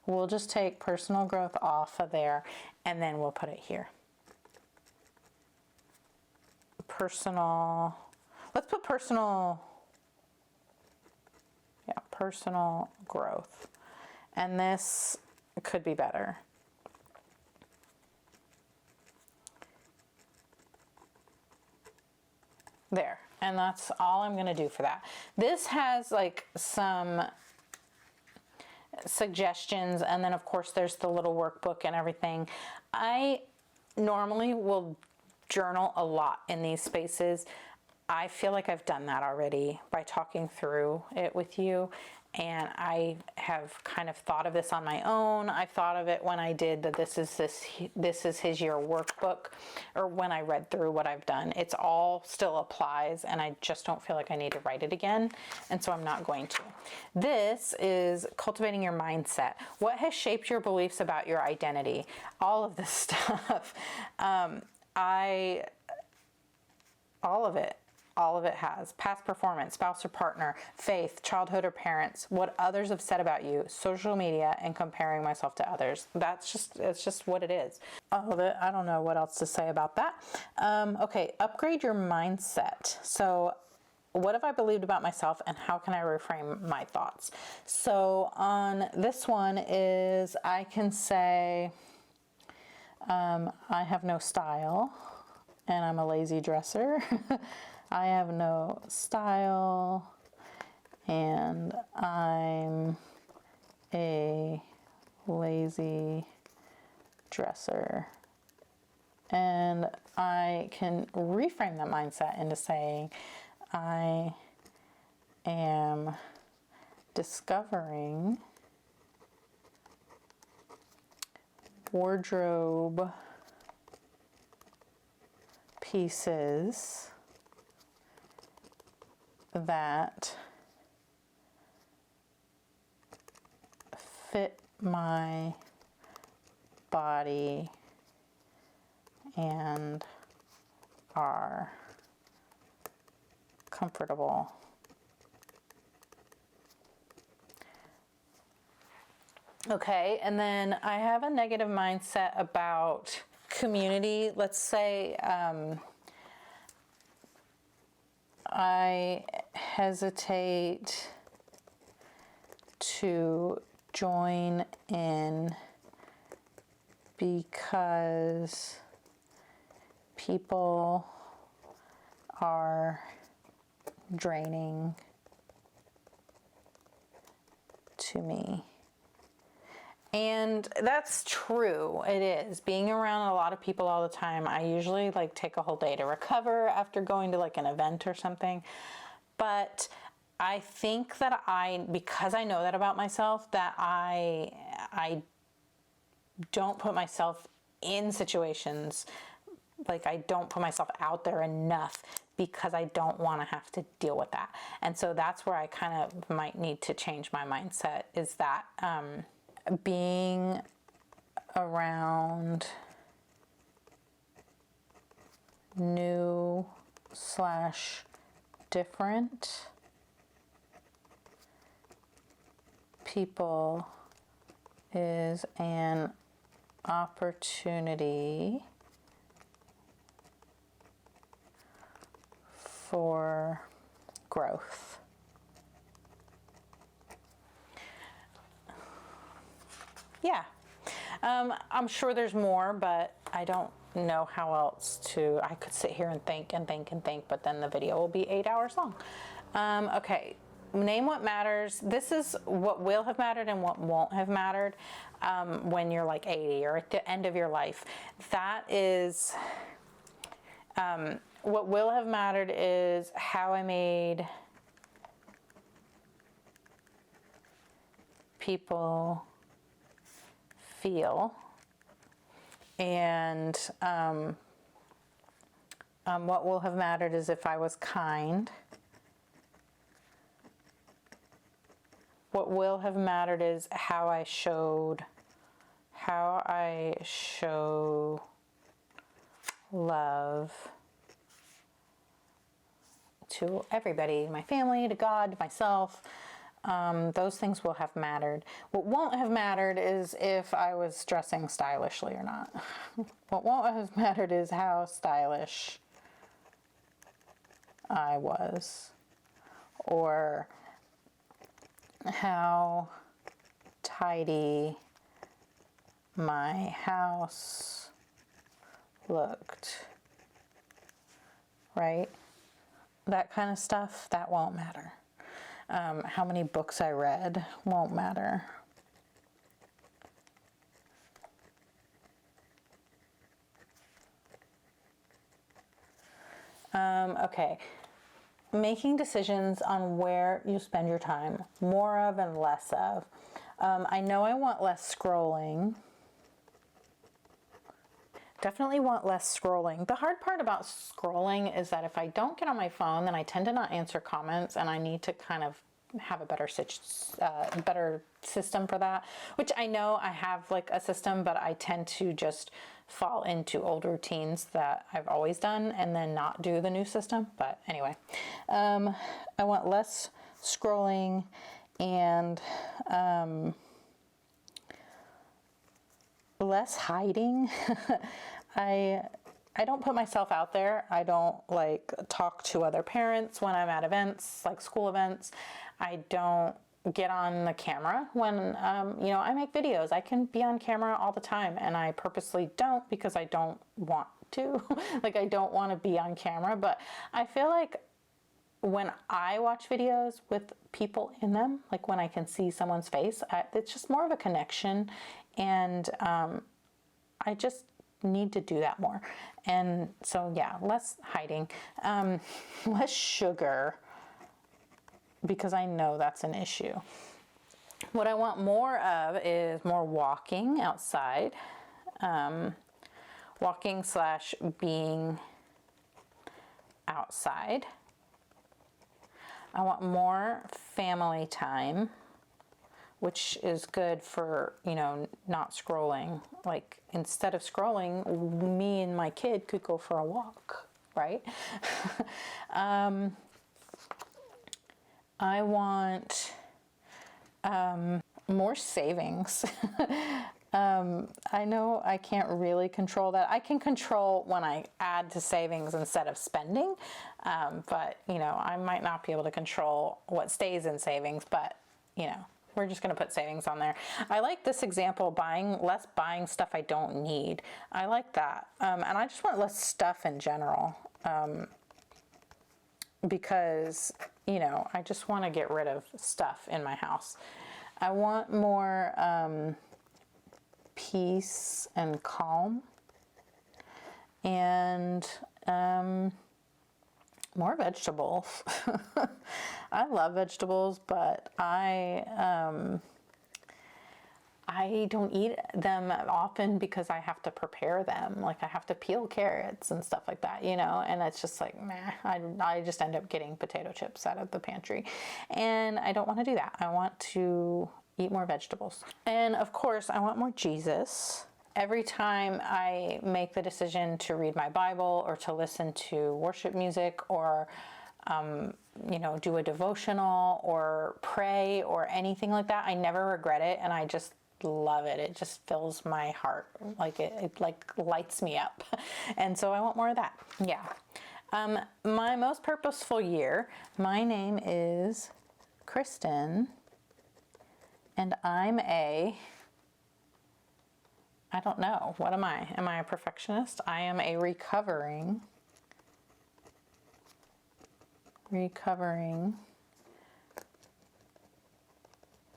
We'll just take personal growth off of there, and then we'll put it here. Personal, let's put personal, yeah, personal growth. And this could be better. There, and that's all I'm gonna do for that. This has like some suggestions, and then of course there's the little workbook and everything. I normally will journal a lot in these spaces. I feel like I've done that already by talking through it with you, and I have kind of thought of this on my own. I thought of it when I did the this is his year workbook, or when I read through what I've done. It's all still applies, and I just don't feel like I need to write it again, and so I'm not going to. This is cultivating your mindset. What has shaped your beliefs about your identity? All of this stuff. All of it has. Past performance, spouse or partner, faith, childhood or parents, what others have said about you, social media, and comparing myself to others. It's just what it is. All of it. I don't know what else to say about that. Okay, upgrade your mindset. So what have I believed about myself, and how can I reframe my thoughts? So on this one is, I can say, I have no style, and I'm a lazy dresser. I have no style, and I'm a lazy dresser. And I can reframe that mindset into saying, I am discovering wardrobe pieces that fit my body and are comfortable. Okay, and then I have a negative mindset about community. Let's say I hesitate to join in because people are draining to me. And that's true. It is. Being around a lot of people all the time, I usually like take a whole day to recover after going to like an event or something. But I think that because I know that about myself, that I don't put myself in situations, like I don't put myself out there enough, because I don't want to have to deal with that. And so that's where I kind of might need to change my mindset, is that being around new / different people is an opportunity for growth. Yeah. I'm sure there's more, but I don't know how else I could sit here and think and think and think, but then the video will be 8 hours long. Okay. Name what matters. This is what will have mattered and what won't have mattered when you're like 80 or at the end of your life. That is, what will have mattered is how I made people feel And what will have mattered is if I was kind. What will have mattered is how I show love to everybody, my family, to God, to myself. Those things will have mattered. What won't have mattered is if I was dressing stylishly or not. What won't have mattered is how stylish I was, or how tidy my house looked, right? That kind of stuff, that won't matter. How many books I read won't matter. Okay, making decisions on where you spend your time, more of and less of. I know I want less scrolling. Definitely want less scrolling. The hard part about scrolling is that if I don't get on my phone, then I tend to not answer comments, and I need to kind of have a better system for that, which I know I have like a system, but I tend to just fall into old routines that I've always done and then not do the new system. But anyway, I want less scrolling and less hiding. I don't put myself out there. I don't like talk to other parents when I'm at events, like school events. I don't get on the camera when, I make videos. I can be on camera all the time, and I purposely don't because I don't want to. Like, I don't want to be on camera, but I feel like when I watch videos with people in them, like when I can see someone's face, it's just more of a connection, and I just need to do that more. And so, yeah, less hiding, less sugar, because I know that's an issue. What I want more of is more walking outside, walking / being outside. I want more family time, which is good for, not scrolling. Like, instead of scrolling, me and my kid could go for a walk, right? I want more savings. I know I can't really control that. I can control when I add to savings instead of spending, but, I might not be able to control what stays in savings, but, we're just going to put savings on there. I like this example, less buying stuff I don't need. I like that. And I just want less stuff in general, because, I just want to get rid of stuff in my house. I want more peace and calm, and more vegetables. I love vegetables, but I don't eat them often because I have to prepare them. Like, I have to peel carrots and stuff like that, and it's just like, meh, I just end up getting potato chips out of the pantry, and I don't want to do that. I want to eat more vegetables. And of course, I want more Jesus. Every time I make the decision to read my Bible or to listen to worship music or, do a devotional or pray or anything like that, I never regret it, and I just love it. It just fills my heart. Like, it lights me up. And so I want more of that. Yeah. My most purposeful year, my name is Kristen, and I'm I don't know. What am I? Am I a perfectionist? I am a recovering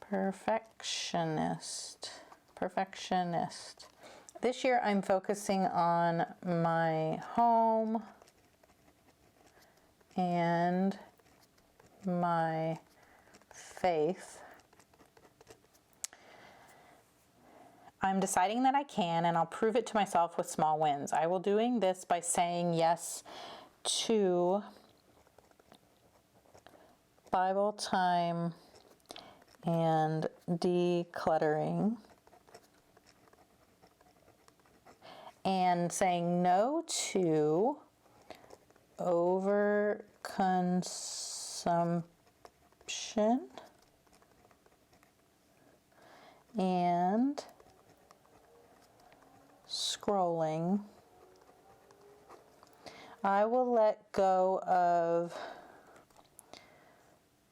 perfectionist. This year I'm focusing on my home and my faith. I'm deciding that I can, and I'll prove it to myself with small wins. I will doing this by saying yes to Bible time and decluttering, and saying no to overconsumption and scrolling. I will let go of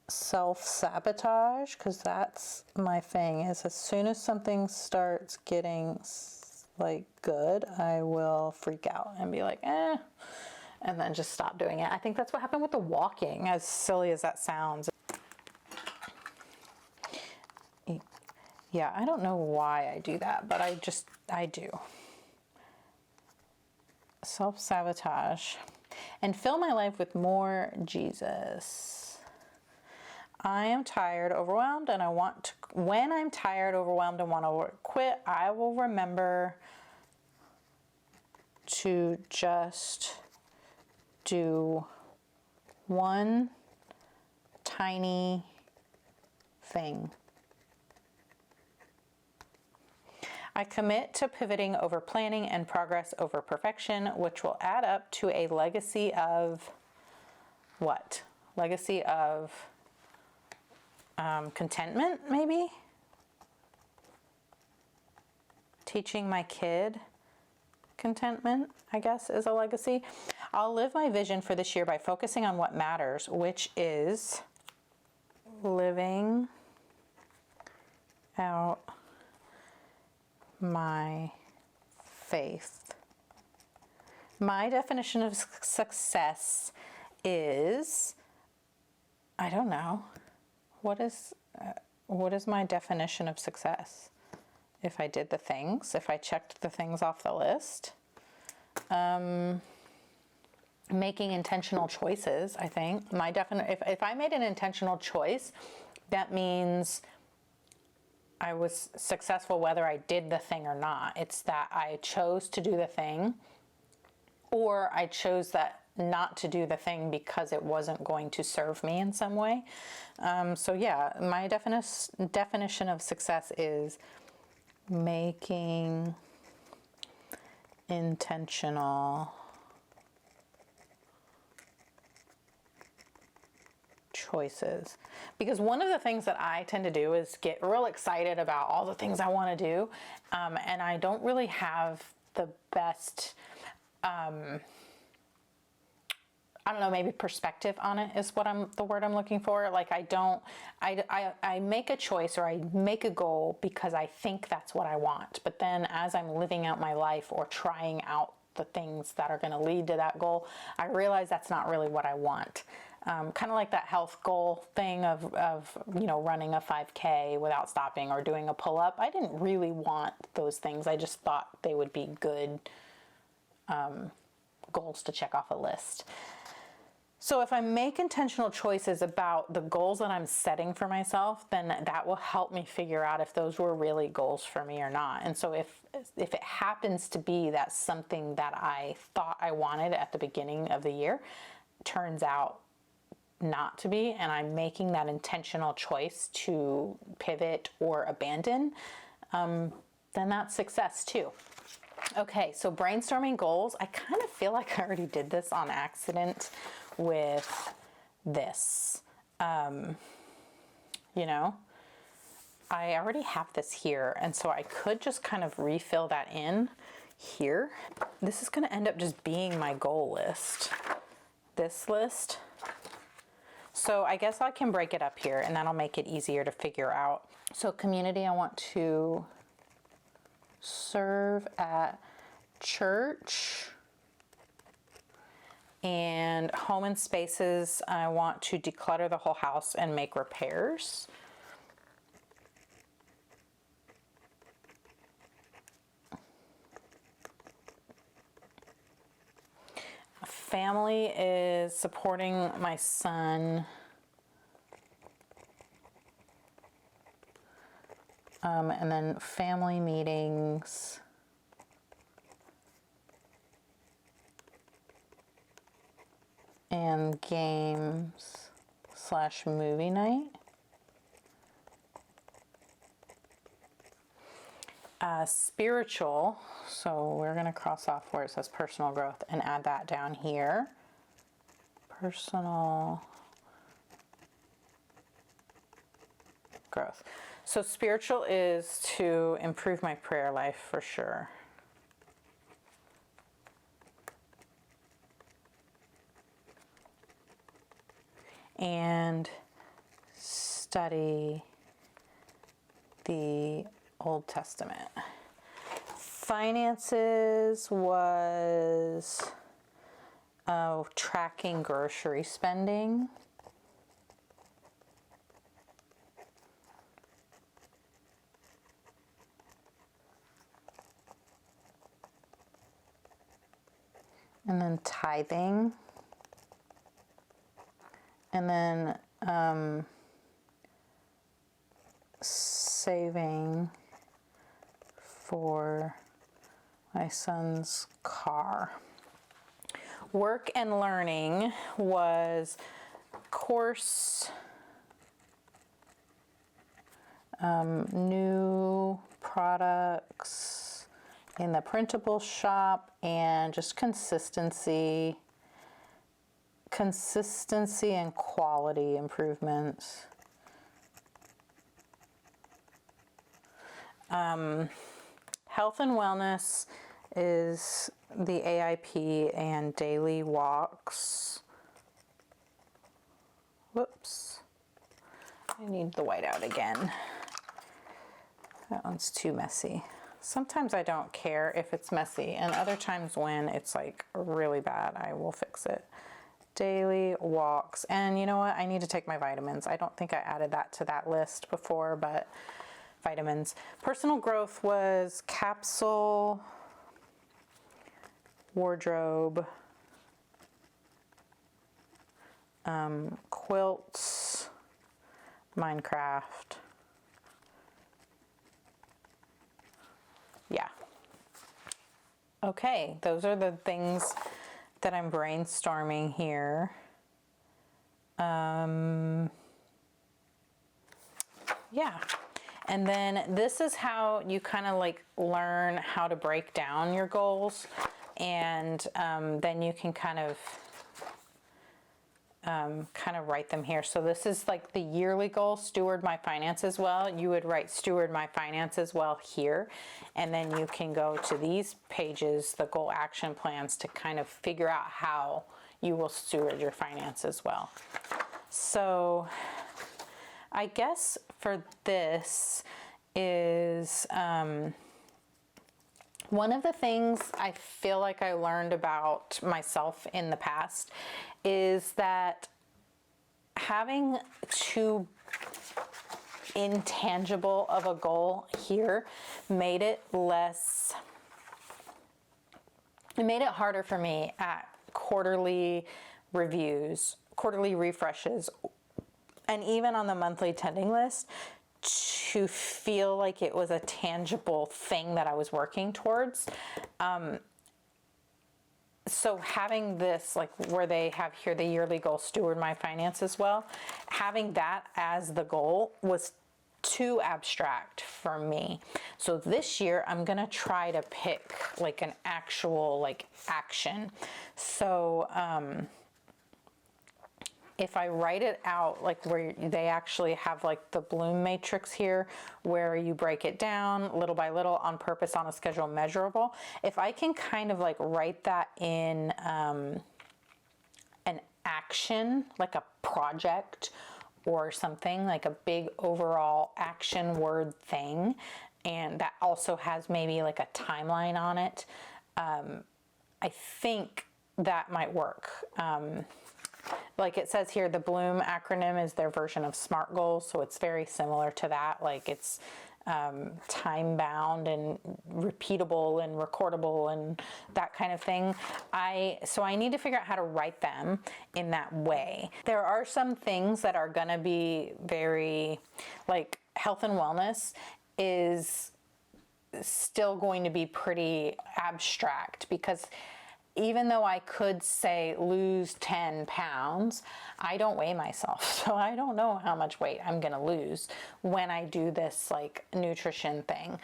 self-sabotage, because that's my thing, is as soon as something starts getting like good, I will freak out and be like, and then just stop doing it. I think that's what happened with the walking, as silly as that sounds. Yeah, I don't know why I do that, but I do. Self-sabotage. And fill my life with more Jesus. I am tired, overwhelmed, and I want to, when I'm tired, overwhelmed, and want to quit, I will remember to just do one tiny thing. I commit to pivoting over planning and progress over perfection, which will add up to a legacy of what? Legacy of contentment, maybe? Teaching my kid contentment, I guess, is a legacy. I'll live my vision for this year by focusing on what matters, which is living out my faith. My definition of success is, I don't know, what is my definition of success? If I did the things, if I checked the things off the list, making intentional choices, I think. If I made an intentional choice, that means I was successful whether I did the thing or not. It's that I chose to do the thing, or I chose that not to do the thing because it wasn't going to serve me in some way. So yeah, my definition of success is making intentional choices. Because one of the things that I tend to do is get real excited about all the things I want to do, and I don't really have the best, I don't know, maybe perspective on it is the word I'm looking for. Like I make a choice or I make a goal because I think that's what I want. But then as I'm living out my life or trying out the things that are going to lead to that goal, I realize that's not really what I want. Kind of like that health goal thing of running a 5K without stopping or doing a pull-up. I didn't really want those things. I just thought they would be good goals to check off a list. So if I make intentional choices about the goals that I'm setting for myself, then that will help me figure out if those were really goals for me or not. And so if it happens to be that something that I thought I wanted at the beginning of the year turns out not to be, and I'm making that intentional choice to pivot or abandon, then that's success too. Okay, so brainstorming goals. I kind of feel like I already did this on accident with this. I already have this here, and so I could just kind of refill that in here. This is going to end up just being my goal list, this list. So I guess I can break it up here, and that'll make it easier to figure out. So community, I want to serve at church. And home and spaces, I want to declutter the whole house and make repairs. Family is supporting my son And then family meetings. And games / movie night. Spiritual, so we're going to cross off where it says personal growth and add that down here. Personal growth. So spiritual is to improve my prayer life for sure. And study the Old Testament. Finances was tracking grocery spending. And then tithing. And then saving for my son's car. Work and learning was course, new products in the printable shop, and just consistency and quality improvements. Health and wellness is the AIP and daily walks. Whoops. I need the whiteout again. That one's too messy. Sometimes I don't care if it's messy, and other times when it's like really bad, I will fix it. Daily walks. And you know what? I need to take my vitamins. I don't think I added that to that list before, but vitamins. Personal growth was capsule, wardrobe, quilts, Minecraft. Yeah. Okay, those are the things that I'm brainstorming here. Yeah. And then this is how you kind of like learn how to break down your goals, and then you can kind of write them here. So this is like the yearly goal, steward my finances well. You would write steward my finances well here, and then you can go to these pages, the goal action plans, to kind of figure out how you will steward your finances well. So I guess for this is one of the things I feel like I learned about myself in the past is that having too intangible of a goal here made it harder for me at quarterly reviews, quarterly refreshes, and even on the monthly tending list, to feel like it was a tangible thing that I was working towards. So having this, like where they have here the yearly goal, steward my finances well, having that as the goal was too abstract for me. So this year I'm gonna try to pick like an actual like action. So if I write it out, like where they actually have like the Bloom matrix here, where you break it down little by little, on purpose, on a schedule, measurable. If I can kind of like write that in an action, like a project or something, like a big overall action word thing, and that also has maybe like a timeline on it, I think that might work. Like it says here, the Bloom acronym is their version of SMART goals, so it's very similar to that. Like it's time bound and repeatable and recordable and that kind of thing. So I need to figure out how to write them in that way. There are some things that are gonna be very like health and wellness is still going to be pretty abstract, because even though I could say lose 10 pounds, I don't weigh myself. So I don't know how much weight I'm going to lose when I do this like nutrition thing,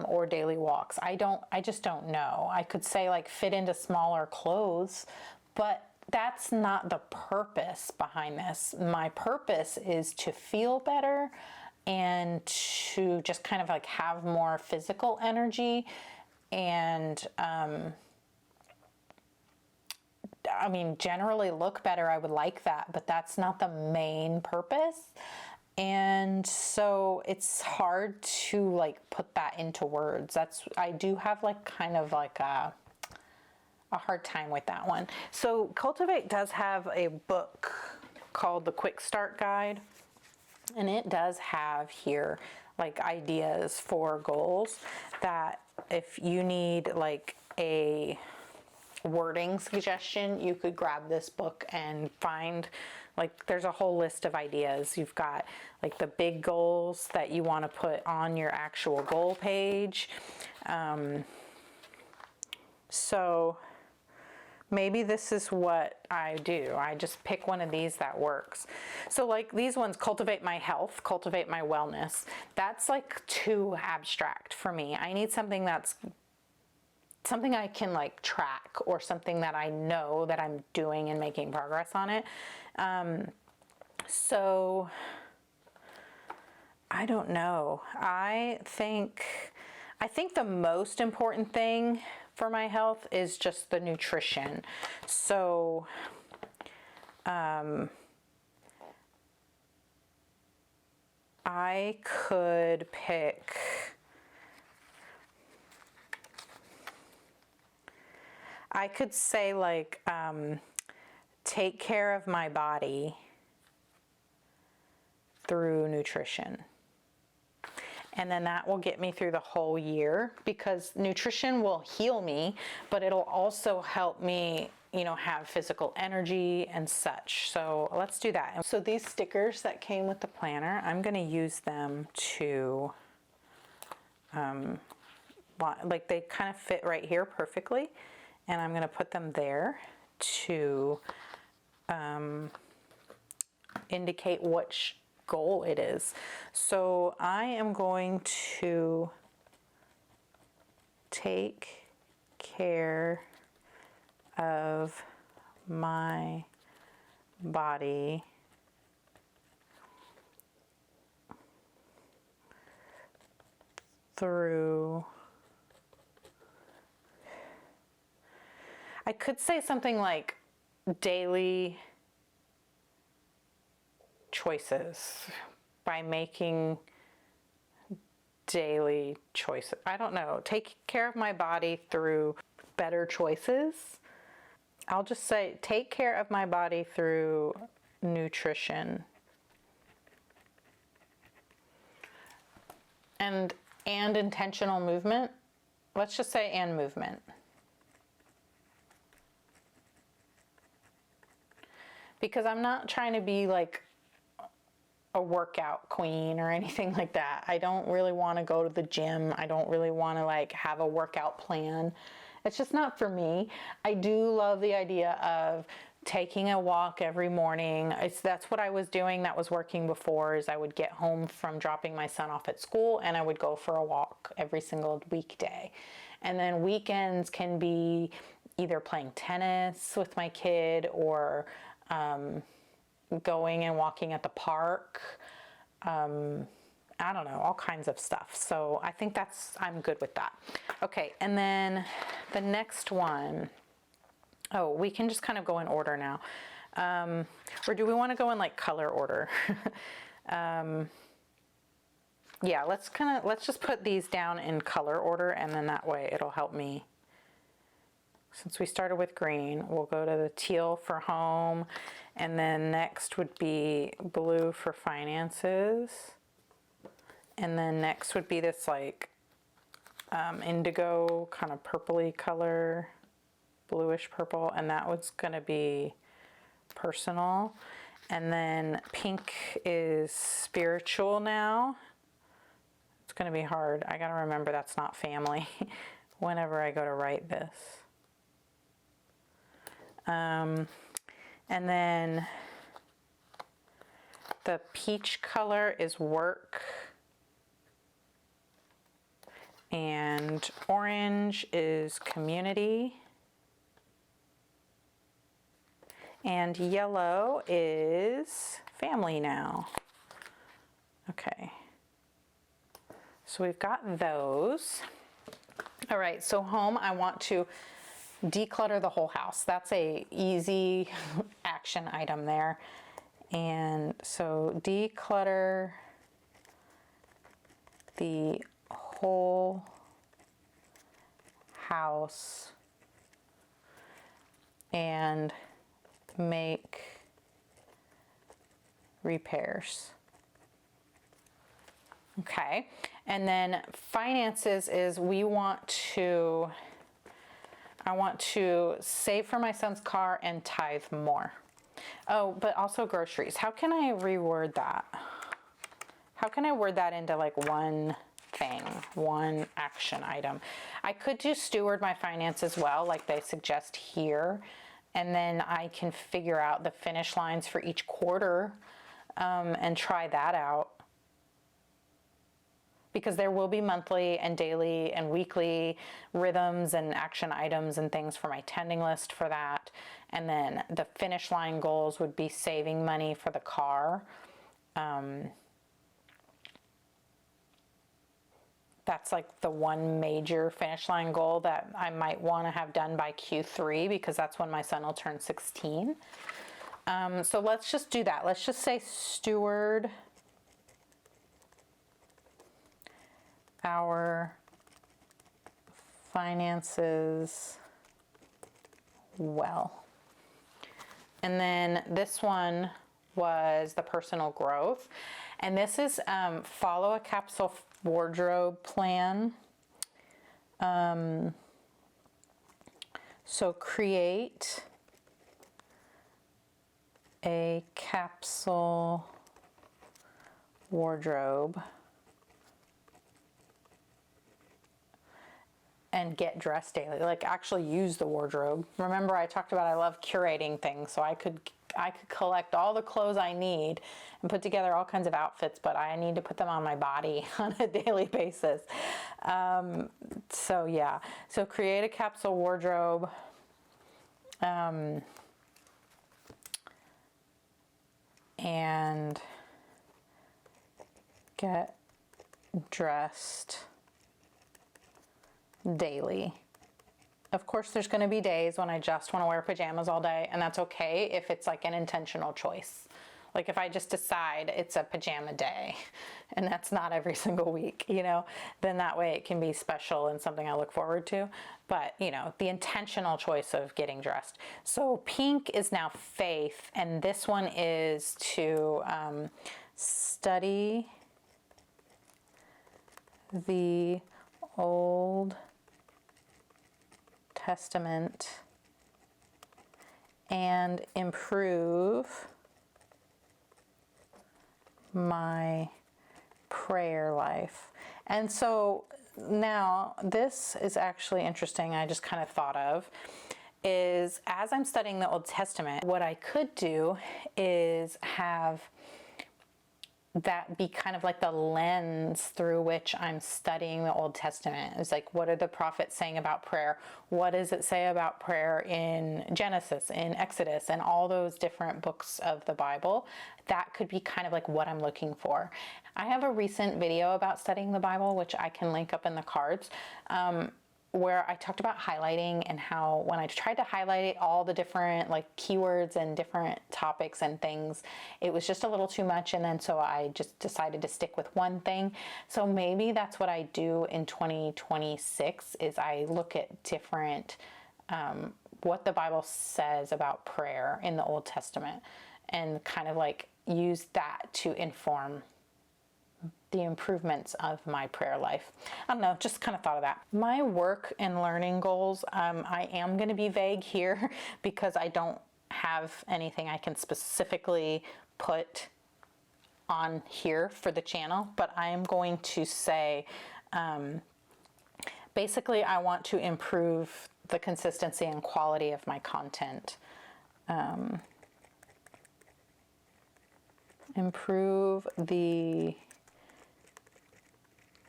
or daily walks. I just don't know. I could say like fit into smaller clothes, but that's not the purpose behind this. My purpose is to feel better and to just kind of like have more physical energy and, I mean, generally look better. I would like that, but that's not the main purpose. And so it's hard to like put that into words. I do have like kind of like a hard time with that one. So Cultivate does have a book called The Quick Start Guide. And it does have here like ideas for goals that if you need like a wording suggestion, you could grab this book and find like there's a whole list of ideas. You've got like the big goals that you want to put on your actual goal page. So maybe this is what I do. I just pick one of these that works. So like these ones, cultivate my health, cultivate my wellness. That's like too abstract for me. I need something that's something I can like track, or something that I know that I'm doing and making progress on it. So I don't know. I think the most important thing for my health is just the nutrition. So I could pick, I could say like, take care of my body through nutrition. And then that will get me through the whole year, because nutrition will heal me, but it'll also help me, you know, have physical energy and such. So let's do that. So these stickers that came with the planner, I'm going to use them to, like they kind of fit right here perfectly. And I'm going to put them there to indicate which goal it is. So I am going to take care of my body through, I could say something like daily choices, by making daily choices. I don't know. Take care of my body through better choices. I'll just say take care of my body through nutrition. And intentional movement. Let's just say and movement. Because I'm not trying to be like a workout queen or anything like that. I don't really want to go to the gym. I don't really want to like have a workout plan. It's just not for me. I do love the idea of taking a walk every morning. That's what I was doing that was working before, is I would get home from dropping my son off at school and I would go for a walk every single weekday. And then weekends can be either playing tennis with my kid, or going and walking at the park. I don't know, all kinds of stuff. So I think I'm good with that. Okay, and then the next one, oh, we can just kind of go in order now. Or do we want to go in like color order? Yeah, let's just put these down in color order, and then that way it'll help me. Since we started with green, we'll go to the teal for home, and then next would be blue for finances. And then next would be this like indigo kind of purpley color, bluish purple, and that was gonna be personal. And then pink is spiritual now. It's going to be hard. I got to remember that's not family whenever I go to write this. And then the peach color is work. And orange is community. And yellow is family now. Okay. So we've got those. All right, so home, I want to declutter the whole house. That's a easy action item there. And so declutter the whole house and make repairs. Okay, and then finances is I want to save for my son's car and tithe more. Oh, but also groceries. How can I reword that? How can I word that into like one thing, one action item? I could do steward my finances well, like they suggest here, and then I can figure out the finish lines for each quarter and try that out. Because there will be monthly and daily and weekly rhythms and action items and things for my tending list for that. And then the finish line goals would be saving money for the car. That's like the one major finish line goal that I might want to have done by Q3, because that's when my son will turn 16. So let's just do that. Let's just say steward our finances well. And then this one was the personal growth. And this is follow a capsule wardrobe plan. So create a capsule wardrobe and get dressed daily, like actually use the wardrobe. Remember I talked about I love curating things, so I could collect all the clothes I need and put together all kinds of outfits, but I need to put them on my body on a daily basis. So yeah, so create a capsule wardrobe. And get dressed daily. Of course, there's going to be days when I just want to wear pajamas all day, and that's okay if it's like an intentional choice. Like if I just decide it's a pajama day, and that's not every single week, you know, then that way it can be special and something I look forward to. But, you know, the intentional choice of getting dressed. So pink is now faith, and this one is to study the Old Testament and improve my prayer life. And so now this is actually interesting. I just kind of thought of is as I'm studying the Old Testament, what I could do is have that be kind of like the lens through which I'm studying the Old Testament. It's like, what are the prophets saying about prayer? What does it say about prayer in Genesis, in Exodus, and all those different books of the Bible? That could be kind of like what I'm looking for. I have a recent video about studying the Bible, which I can link up in the cards, where I talked about highlighting and how when I tried to highlight all the different like keywords and different topics and things, it was just a little too much. And then so I just decided to stick with one thing. So maybe that's what I do in 2026 is I look at different, what the Bible says about prayer in the Old Testament and kind of like use that to inform the improvements of my prayer life. I don't know, just kind of thought of that. My work and learning goals, I am going to be vague here because I don't have anything I can specifically put on here for the channel, but I am going to say, basically I want to improve the consistency and quality of my content. Improve the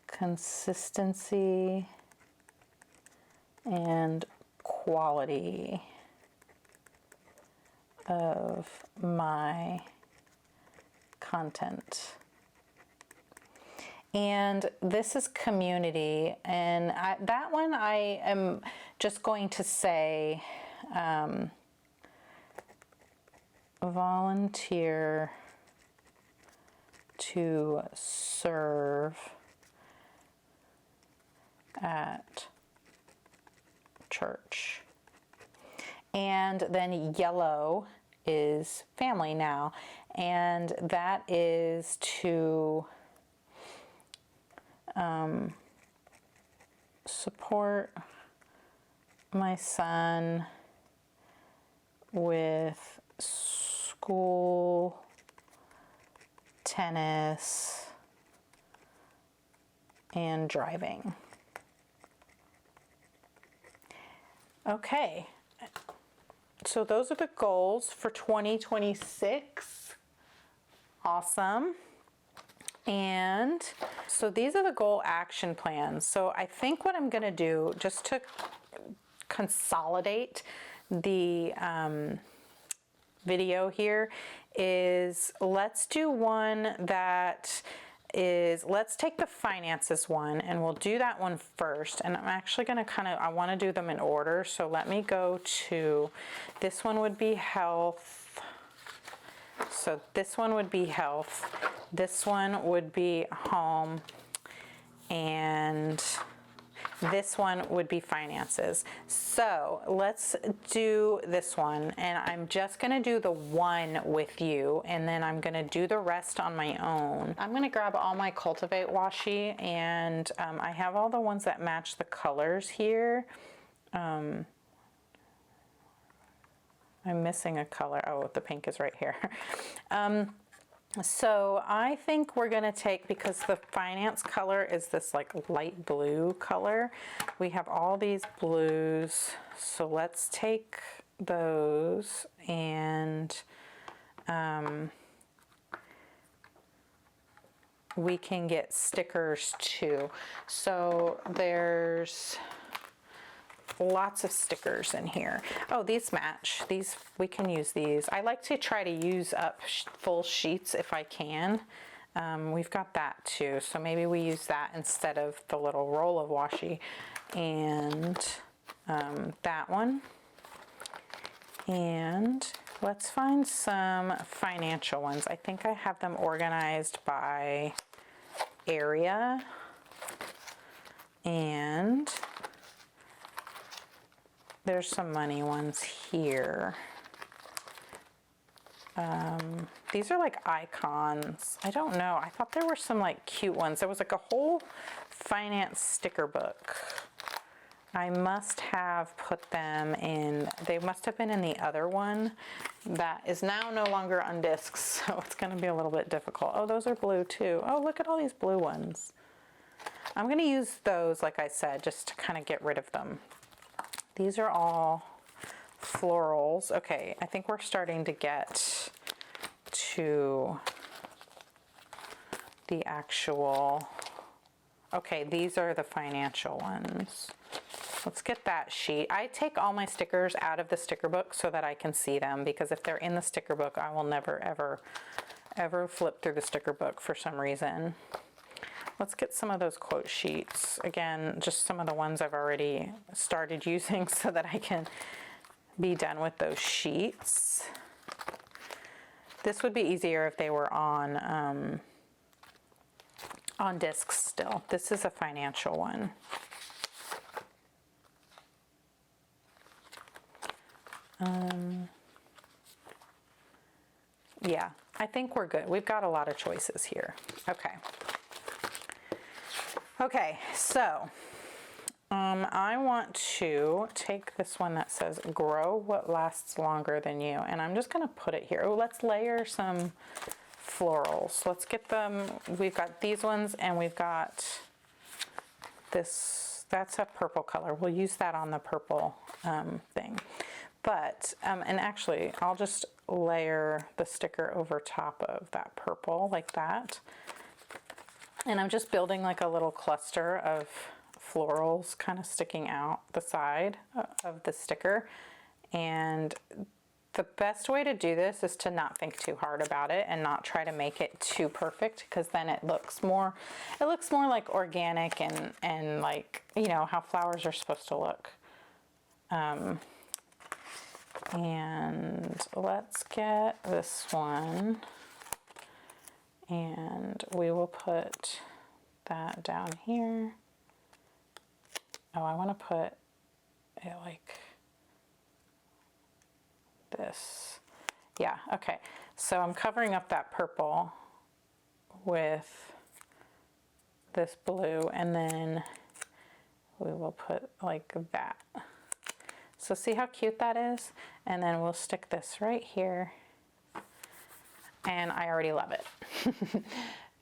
consistency and quality of my content. And this is community, and that one I am just going to say volunteer to serve at church. And then yellow is family now, and that is to support my son with school, tennis, and driving. Okay, so those are the goals for 2026. Awesome. And so these are the goal action plans. So I think what I'm going to do, just to consolidate the video here, is let's do one that is, let's take the finances one, and we'll do that one first. And I'm actually going to I want to do them in order. So let me go to, this one would be health. So this one would be health. This one would be home. And this one would be finances. So let's do this one, and I'm just going to do the one with you, and then I'm going to do the rest on my own. I'm going to grab all my Cultivate washi, and I have all the ones that match the colors here. I'm missing a color. Oh, the pink is right here. So I think we're going to take, because the finance color is this like light blue color, we have all these blues. So let's take those, and we can get stickers too. So there's lots of stickers in here. Oh, these match. These, we can use these. I like to try to use up full sheets if I can. We've got that too, so maybe we use that instead of the little roll of washi. And that one. And let's find some financial ones. I think I have them organized by area. And there's some money ones here. These are like icons. I don't know. I thought there were some like cute ones. There was like a whole finance sticker book. I must have put them in, they must have been in the other one that is now no longer on discs, so it's going to be a little bit difficult. Oh, those are blue too. Oh, look at all these blue ones. I'm going to use those, like I said, just to kind of get rid of them. These are all florals. Okay, I think we're starting to get to the actual, okay, these are the financial ones. Let's get that sheet. I take all my stickers out of the sticker book so that I can see them, because if they're in the sticker book, I will never, ever flip through the sticker book for some reason. Let's get some of those quote sheets. Again, just some of the ones I've already started using so that I can be done with those sheets. This would be easier if they were on discs still. This is a financial one. Yeah, I think we're good. We've got a lot of choices here. Okay. Okay, so I want to take this one that says grow what lasts longer than you, and I'm just going to put it here. Oh, let's layer some florals. Let's get them. We've got these ones and we've got this. That's a purple color. We'll use that on the purple thing. But, and actually I'll just layer the sticker over top of that purple like that. And I'm just building like a little cluster of florals kind of sticking out the side of the sticker. And the best way to do this is to not think too hard about it and not try to make it too perfect, because then it looks more like organic and like, you know, how flowers are supposed to look. And let's get this one and we will put that down here. Oh, I want to put it like this. Yeah, okay. So I'm covering up that purple with this blue, and then we will put like that. So see how cute that is? And then we'll stick this right here. And I already love it.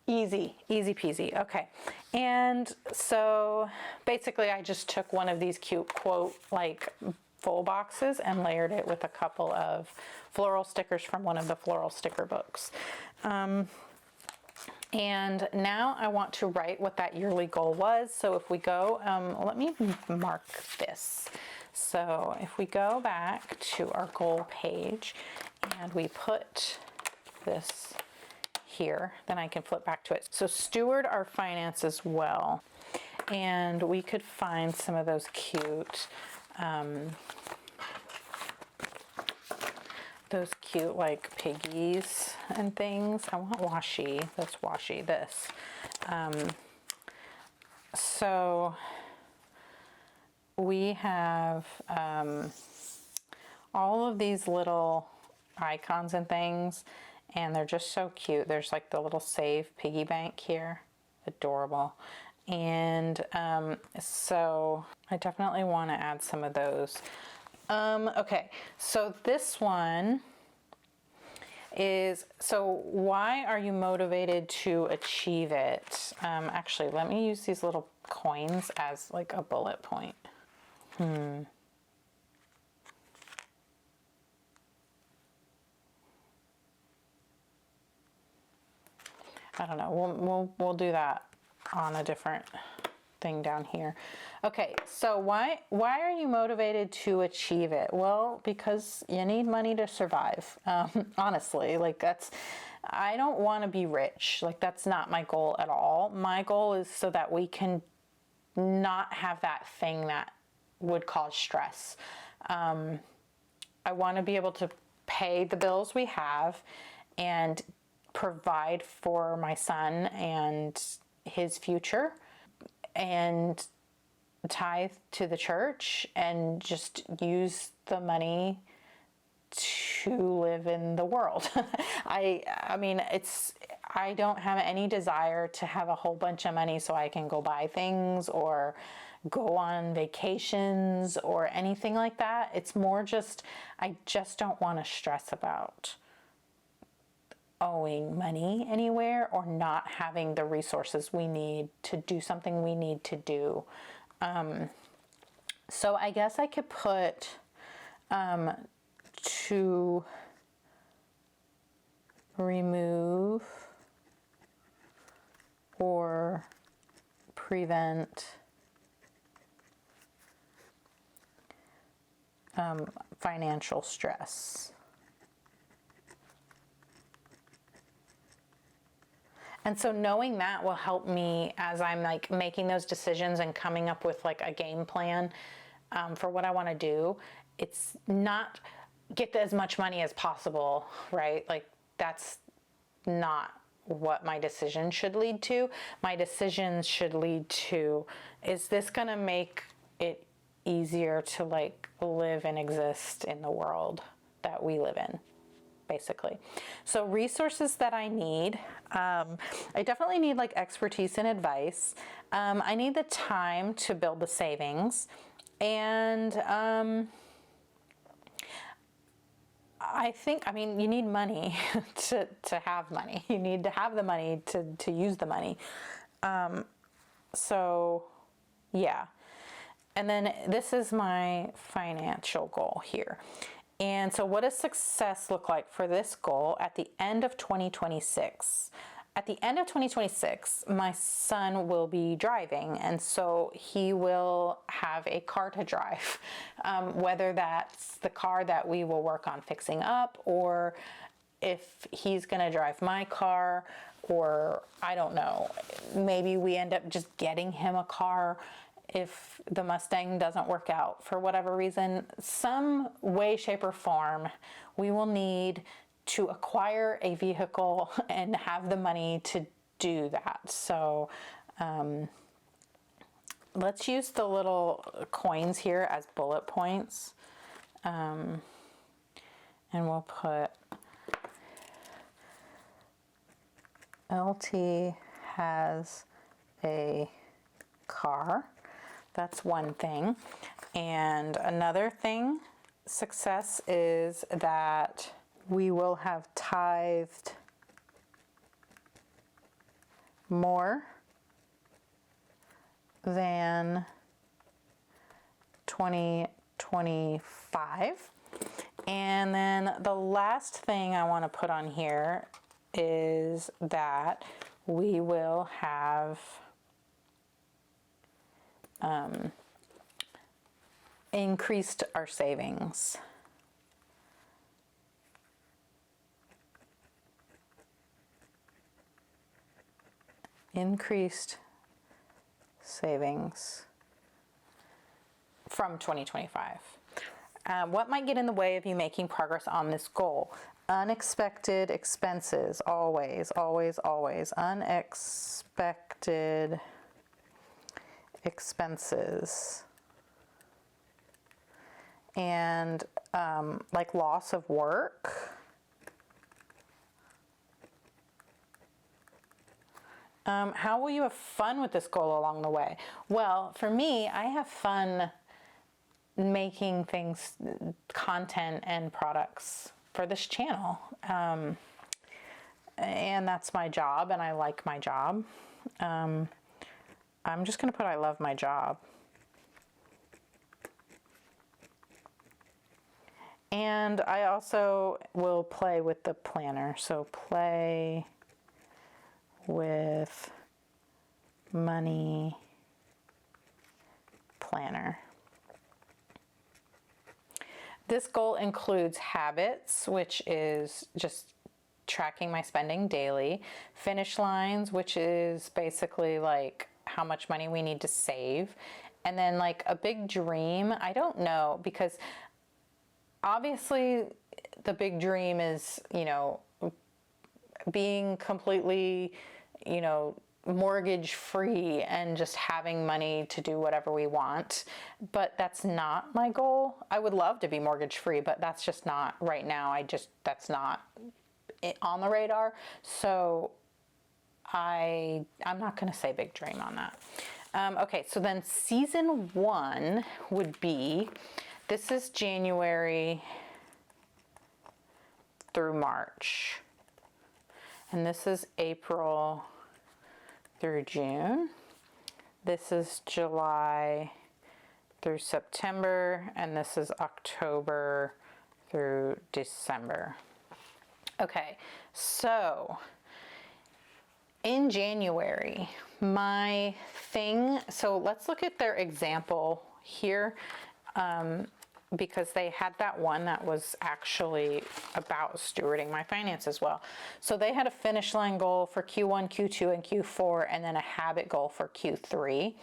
Easy, easy peasy. Okay. And so basically I just took one of these cute quote like full boxes and layered it with a couple of floral stickers from one of the floral sticker books. And now I want to write what that yearly goal was. So if we go, let me mark this. So if we go back to our goal page and we put this here, then I can flip back to it. So steward our finances well. And we could find some of those cute, like piggies and things. I want washi. That's washi, this. So we have all of these little icons and things, and they're just so cute. There's like the little save piggy bank here. Adorable. And so I definitely want to add some of those. Okay, so this one is, so why are you motivated to achieve it? Actually, let me use these little coins as like a bullet point. I don't know. We'll do that on a different thing down here. Okay, so why are you motivated to achieve it? Well, because you need money to survive. Honestly, like I don't want to be rich. Like that's not my goal at all. My goal is so that we can not have that thing that would cause stress. I want to be able to pay the bills we have and provide for my son and his future, and tithe to the church and just use the money to live in the world. I mean, I don't have any desire to have a whole bunch of money so I can go buy things or go on vacations or anything like that. It's more just, I just don't want to stress about owing money anywhere or not having the resources we need to do something we need to do. So I guess I could put to remove or prevent financial stress. And so knowing that will help me as I'm like making those decisions and coming up with like a game plan for what I want to do. It's not get as much money as possible, right? Like that's not what my decision should lead to. My decisions should lead to, is this going to make it easier to like live and exist in the world that we live in, basically. So resources that I need, I definitely need like expertise and advice. I need the time to build the savings, and I think, I mean, you need money to have money. You need to have the money to use the money. So yeah. And then this is my financial goal here. And so what does success look like for this goal at the end of 2026? At the end of 2026, my son will be driving, and so he will have a car to drive, whether that's the car that we will work on fixing up, or if he's going to drive my car, or I don't know, maybe we end up just getting him a car if the Mustang doesn't work out for whatever reason. Some way, shape, or form, we will need to acquire a vehicle and have the money to do that. So let's use the little coins here as bullet points. And we'll put LT has a car. That's one thing. And another thing, success, is that we will have tithed more than 2025. And then the last thing I want to put on here is that we will have increased our savings. Increased savings from 2025. What might get in the way of you making progress on this goal? Unexpected expenses, always, always, always. Unexpected expenses. And like loss of work. How will you have fun with this goal along the way? Well, for me, I have fun making things, content and products for this channel. And that's my job, and I like my job. I'm just going to put I love my job. And I also will play with the planner. So play with money planner. This goal includes habits, which is just tracking my spending daily. Finish lines, which is basically like how much money we need to save. And then like a big dream, I don't know, because obviously the big dream is, you know, being completely, you know, mortgage free and just having money to do whatever we want. But that's not my goal. I would love to be mortgage free, but that's just not right now. That's not on the radar. So I'm not going to say big dream on that. Okay, so then season 1 would be, this is January through March. And this is April through June. This is July through September, and this is October through December. Okay, so in January, my thing, so let's look at their example here. Because they had that one that was actually about stewarding my finances well. So they had a finish line goal for Q1, Q2, and Q4, and then a habit goal for Q3.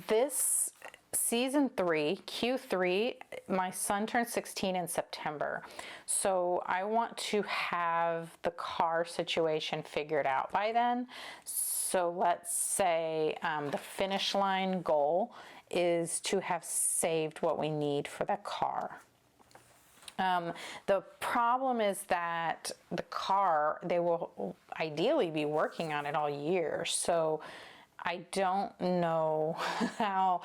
This season 3, Q3, my son turned 16 in September. So I want to have the car situation figured out by then. So let's say the finish line goal is to have saved what we need for the car. The problem is that the car, they will ideally be working on it all year. So I don't know how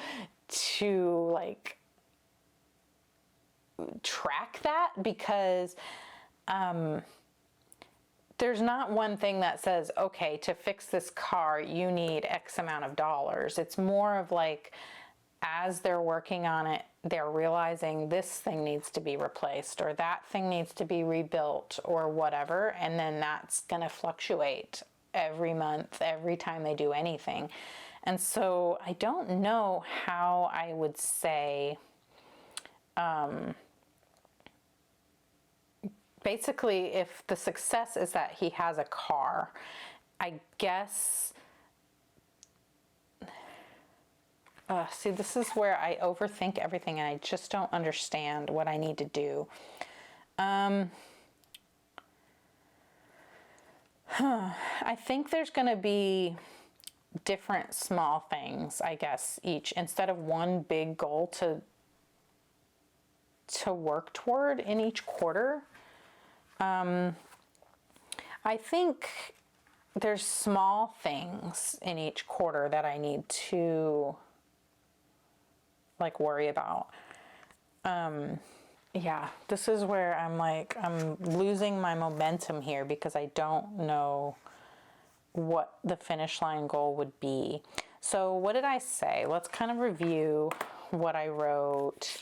to like track that, because there's not one thing that says, okay, to fix this car, you need X amount of dollars. It's more of like, as they're working on it, they're realizing this thing needs to be replaced or that thing needs to be rebuilt or whatever. And then that's going to fluctuate every month, every time they do anything. And so I don't know how I would say, basically, if the success is that he has a car, I guess, see, this is where I overthink everything and I just don't understand what I need to do. I think there's going to be different small things, I guess, each, instead of one big goal to work toward in each quarter. I think there's small things in each quarter that I need to like worry about. Yeah, this is where I'm like, I'm losing my momentum here because I don't know what the finish line goal would be. So what did I say? Let's kind of review what I wrote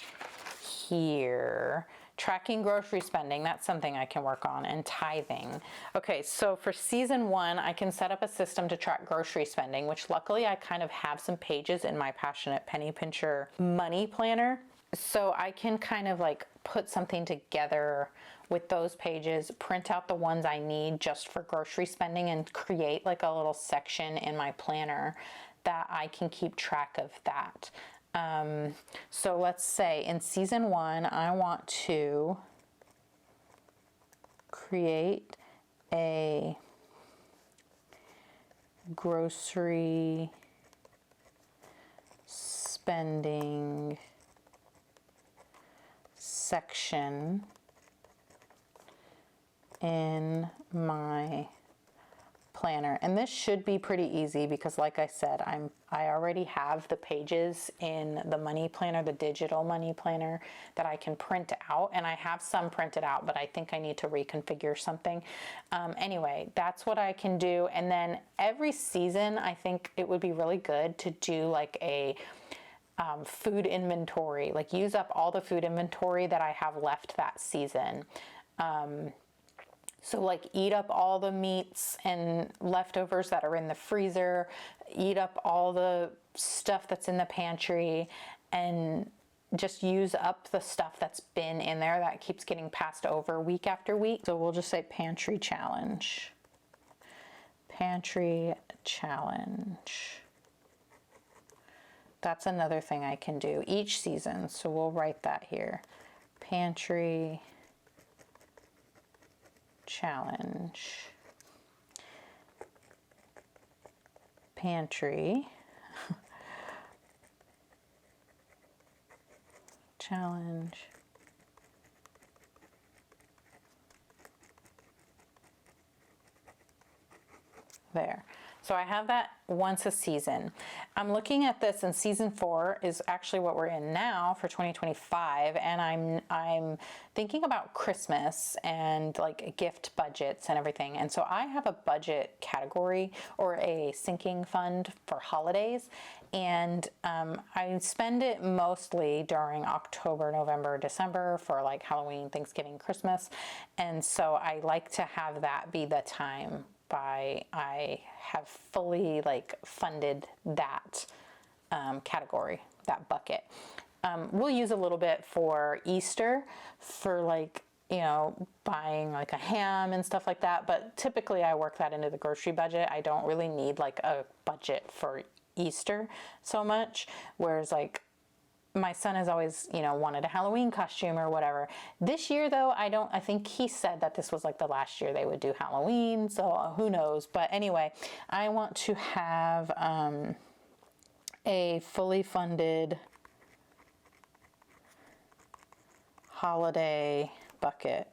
here. Tracking grocery spending, that's something I can work on, and tithing. Okay, so for season 1, I can set up a system to track grocery spending, which luckily I kind of have some pages in my Passionate Penny Pincher money planner. So I can kind of like put something together with those pages, print out the ones I need just for grocery spending, and create like a little section in my planner that I can keep track of that. So let's say in season 1, I want to create a grocery spending section in my planner. And this should be pretty easy because, like I said, I already have the pages in the money planner, the digital money planner, that I can print out, and I have some printed out, but I think I need to reconfigure something. Anyway, that's what I can do. And then every season, I think it would be really good to do like a food inventory, like use up all the food inventory that I have left that season. So like eat up all the meats and leftovers that are in the freezer, eat up all the stuff that's in the pantry, and just use up the stuff that's been in there that keeps getting passed over week after week. So we'll just say pantry challenge. Pantry challenge. That's another thing I can do each season. So we'll write that here. Pantry challenge. Pantry challenge. There. So I have that once a season. I'm looking at this, and season 4 is actually what we're in now for 2025, and I'm thinking about Christmas and like gift budgets and everything. And so I have a budget category or a sinking fund for holidays, and I spend it mostly during October, November, December for like Halloween, Thanksgiving, Christmas. And so I like to have that be the time I have fully like funded that category, that bucket. We'll use a little bit for Easter for like, you know, buying like a ham and stuff like that. But typically I work that into the grocery budget. I don't really need like a budget for Easter so much. Whereas like my son has always, you know, wanted a Halloween costume or whatever. This year though, I think he said that this was like the last year they would do Halloween, so who knows. But anyway, I want to have a fully funded holiday bucket,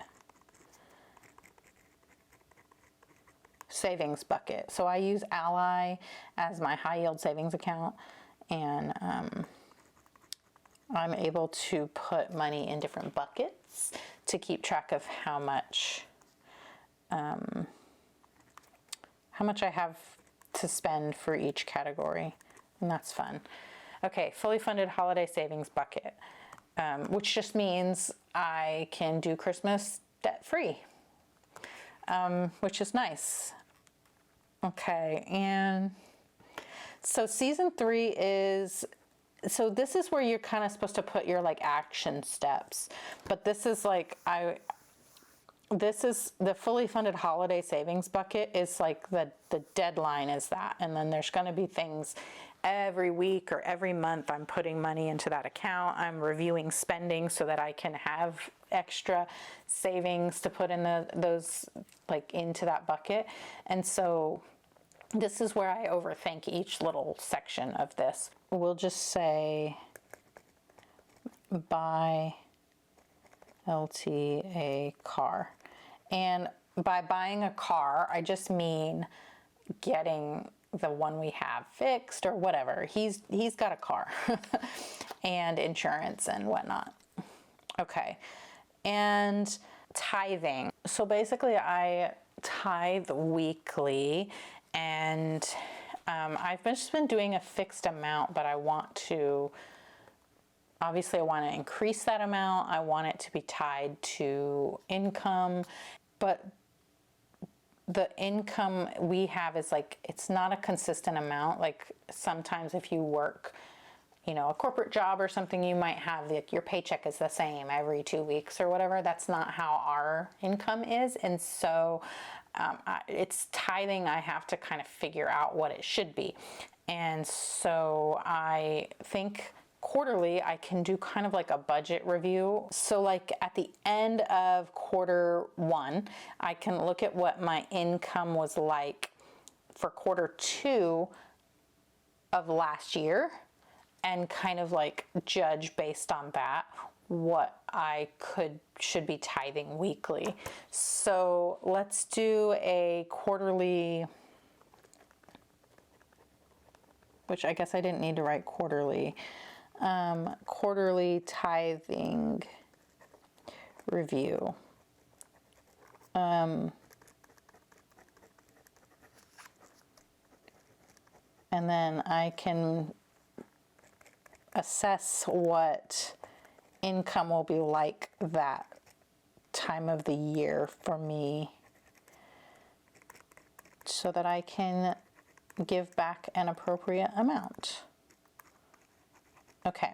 savings bucket. So I use Ally as my high yield savings account, and I'm able to put money in different buckets to keep track of how much I have to spend for each category, and that's fun. Okay, fully funded holiday savings bucket, which just means I can do Christmas debt-free, which is nice. Okay, and so season 3 is, so this is where you're kind of supposed to put your like action steps, but this is like, this is the fully funded holiday savings bucket is like the deadline is that. And then there's going to be things every week or every month I'm putting money into that account. I'm reviewing spending so that I can have extra savings to put in those like into that bucket. And so this is where I overthink each little section of this. We'll just say buy LT a car. And by buying a car, I just mean getting the one we have fixed or whatever. He's got a car and insurance and whatnot. Okay. And tithing. So basically I tithe weekly, and I've just been doing a fixed amount, but I want to, obviously I want to increase that amount. I want it to be tied to income, but the income we have is like, it's not a consistent amount. Like sometimes if you work, you know, a corporate job or something, you might have like your paycheck is the same every 2 weeks or whatever. That's not how our income is. And so it's tithing. I have to kind of figure out what it should be. And so I think quarterly I can do kind of like a budget review. So like at the end of quarter 1, I can look at what my income was like for quarter 2 of last year and kind of like judge based on that what I should be tithing weekly. So let's do a quarterly, which I guess I didn't need to write quarterly. Quarterly tithing review. And then I can assess what income will be like that time of the year for me so that I can give back an appropriate amount. Okay,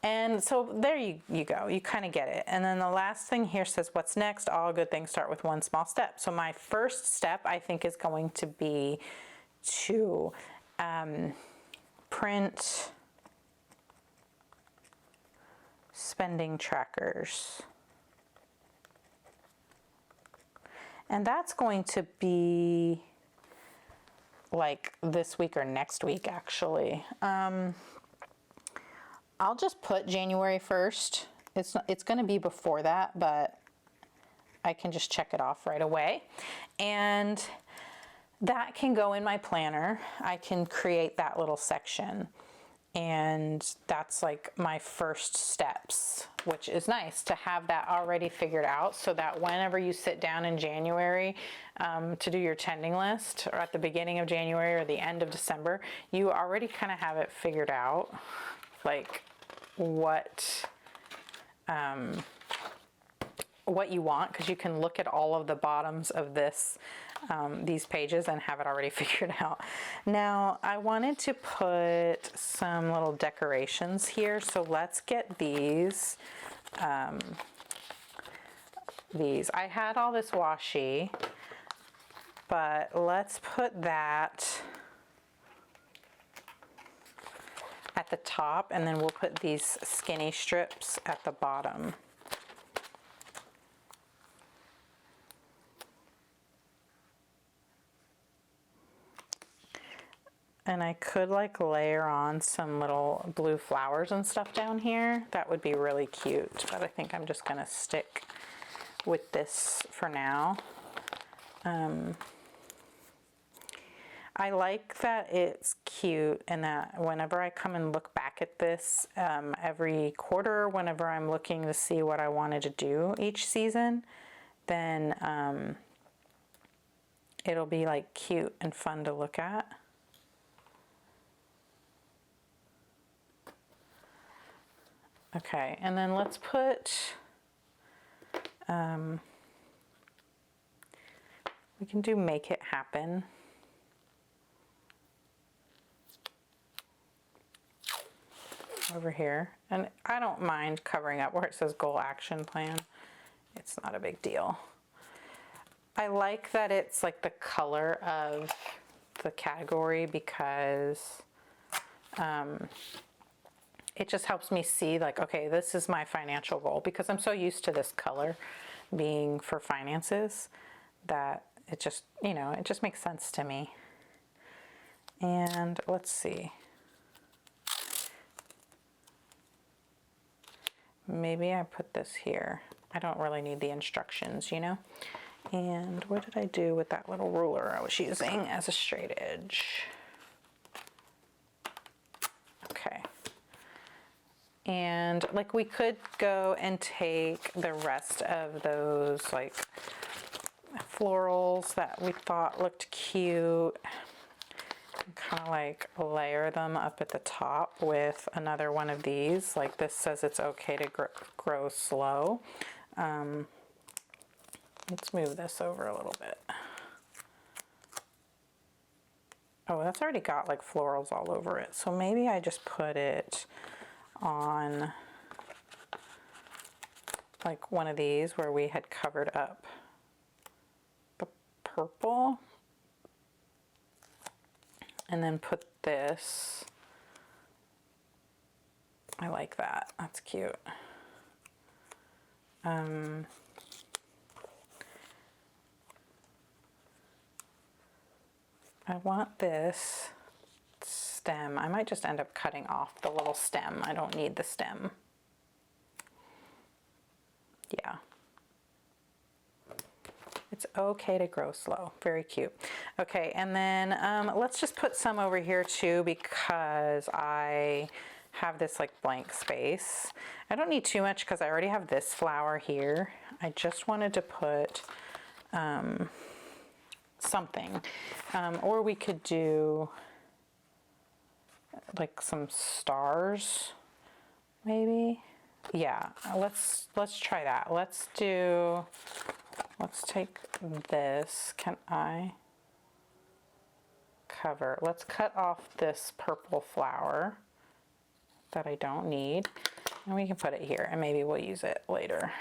and so there you go, you kind of get it. And then the last thing here says, what's next? All good things start with one small step. So my first step, I think, is going to be to print spending trackers. And that's going to be like this week or next week, actually. I'll just put January 1st. It's going to be before that, but I can just check it off right away. And that can go in my planner. I can create that little section. And that's like my first steps, which is nice to have that already figured out so that whenever you sit down in January to do your tending list, or at the beginning of January or the end of December, you already kind of have it figured out, like what you want, because you can look at all of the bottoms of these pages and have it already figured out. Now I wanted to put some little decorations here, so let's get these. I had all this washi, but let's put that at the top, and then we'll put these skinny strips at the bottom. And I could like layer on some little blue flowers and stuff down here. That would be really cute, but I think I'm just gonna stick with this for now. I like that it's cute and that whenever I come and look back at this every quarter, whenever I'm looking to see what I wanted to do each season, then it'll be like cute and fun to look at. Okay, and then let's put, we can do make it happen. Over here, and I don't mind covering up where it says goal action plan. It's not a big deal. I like that it's like the color of the category because it just helps me see like, okay, this is my financial goal, because I'm so used to this color being for finances that it just, you know, it just makes sense to me. And let's see. Maybe I put this here. I don't really need the instructions, you know? And what did I do with that little ruler I was using as a straight edge? Okay. And like we could go and take the rest of those like florals that we thought looked cute, kind of like layer them up at the top with another one of these. Like this says it's okay to grow slow. Let's move this over a little bit. Oh, that's already got like florals all over it. So maybe I just put it on like one of these where we had covered up the purple. And then put this. I like that. That's cute. I want this stem. I might just end up cutting off the little stem. I don't need the stem. Yeah. It's okay to grow slow. Very cute. Okay, and then let's just put some over here too, because I have this like blank space. I don't need too much because I already have this flower here. I just wanted to put something. Or we could do like some stars, maybe. Yeah, let's try that. Let's take this. Can I cover? Let's cut off this purple flower that I don't need, and we can put it here, and maybe we'll use it later.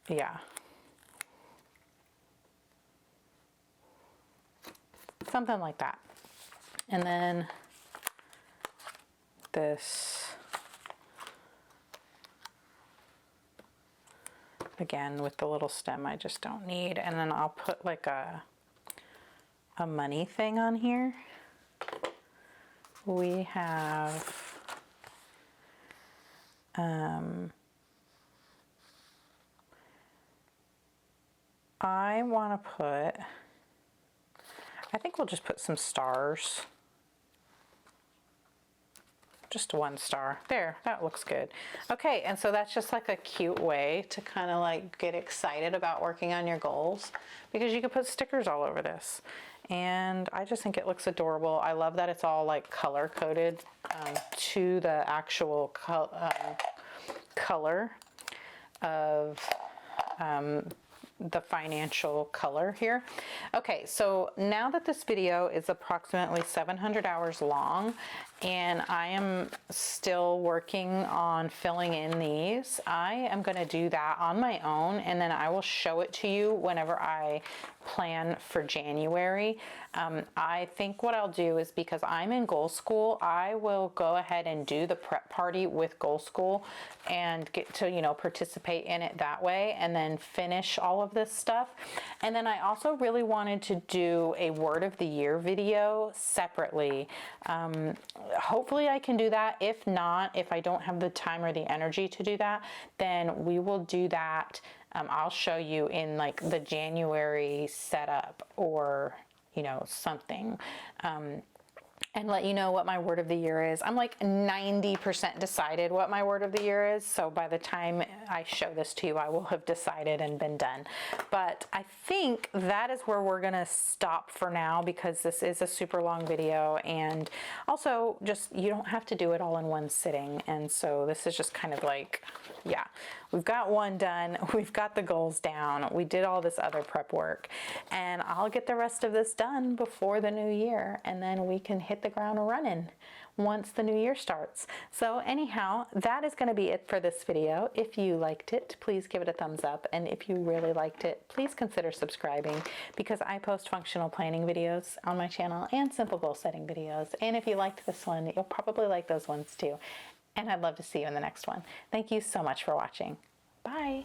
Yeah. Something like that. And then this, again, with the little stem I just don't need. And then I'll put like a money thing on here. We have I want to put, I think we'll just put some stars. Just one star. There, that looks good. Okay, and so that's just like a cute way to kind of like get excited about working on your goals, because you can put stickers all over this. And I just think it looks adorable. I love that it's all like color coded to the actual color of the financial color here. Okay, so now that this video is approximately 700 hours long and I am still working on filling in these, I am going to do that on my own, and then I will show it to you whenever I plan for January. I think what I'll do is, because I'm in Goal School, I will go ahead and do the prep party with Goal School and get to, you know, participate in it that way, and then finish all of this stuff. And then I also really wanted to do a word of the year video separately. Hopefully I can do that. If not, if I don't have the time or the energy to do that, then we will do that I'll show you in like the January setup or, you know, something. And let you know what my word of the year is. I'm like 90% decided what my word of the year is. So by the time I show this to you, I will have decided and been done. But I think that is where we're gonna stop for now, because this is a super long video, and also just, you don't have to do it all in one sitting. And so this is just kind of like, yeah, we've got one done, we've got the goals down, we did all this other prep work, and I'll get the rest of this done before the new year, and then we can hit the ground running once the new year starts. So anyhow, that is going to be it for this video. If you liked it, please give it a thumbs up, and if you really liked it, please consider subscribing, because I post functional planning videos on my channel and simple goal setting videos. And if you liked this one, you'll probably like those ones too. And I'd love to see you in the next one. Thank you so much for watching. Bye.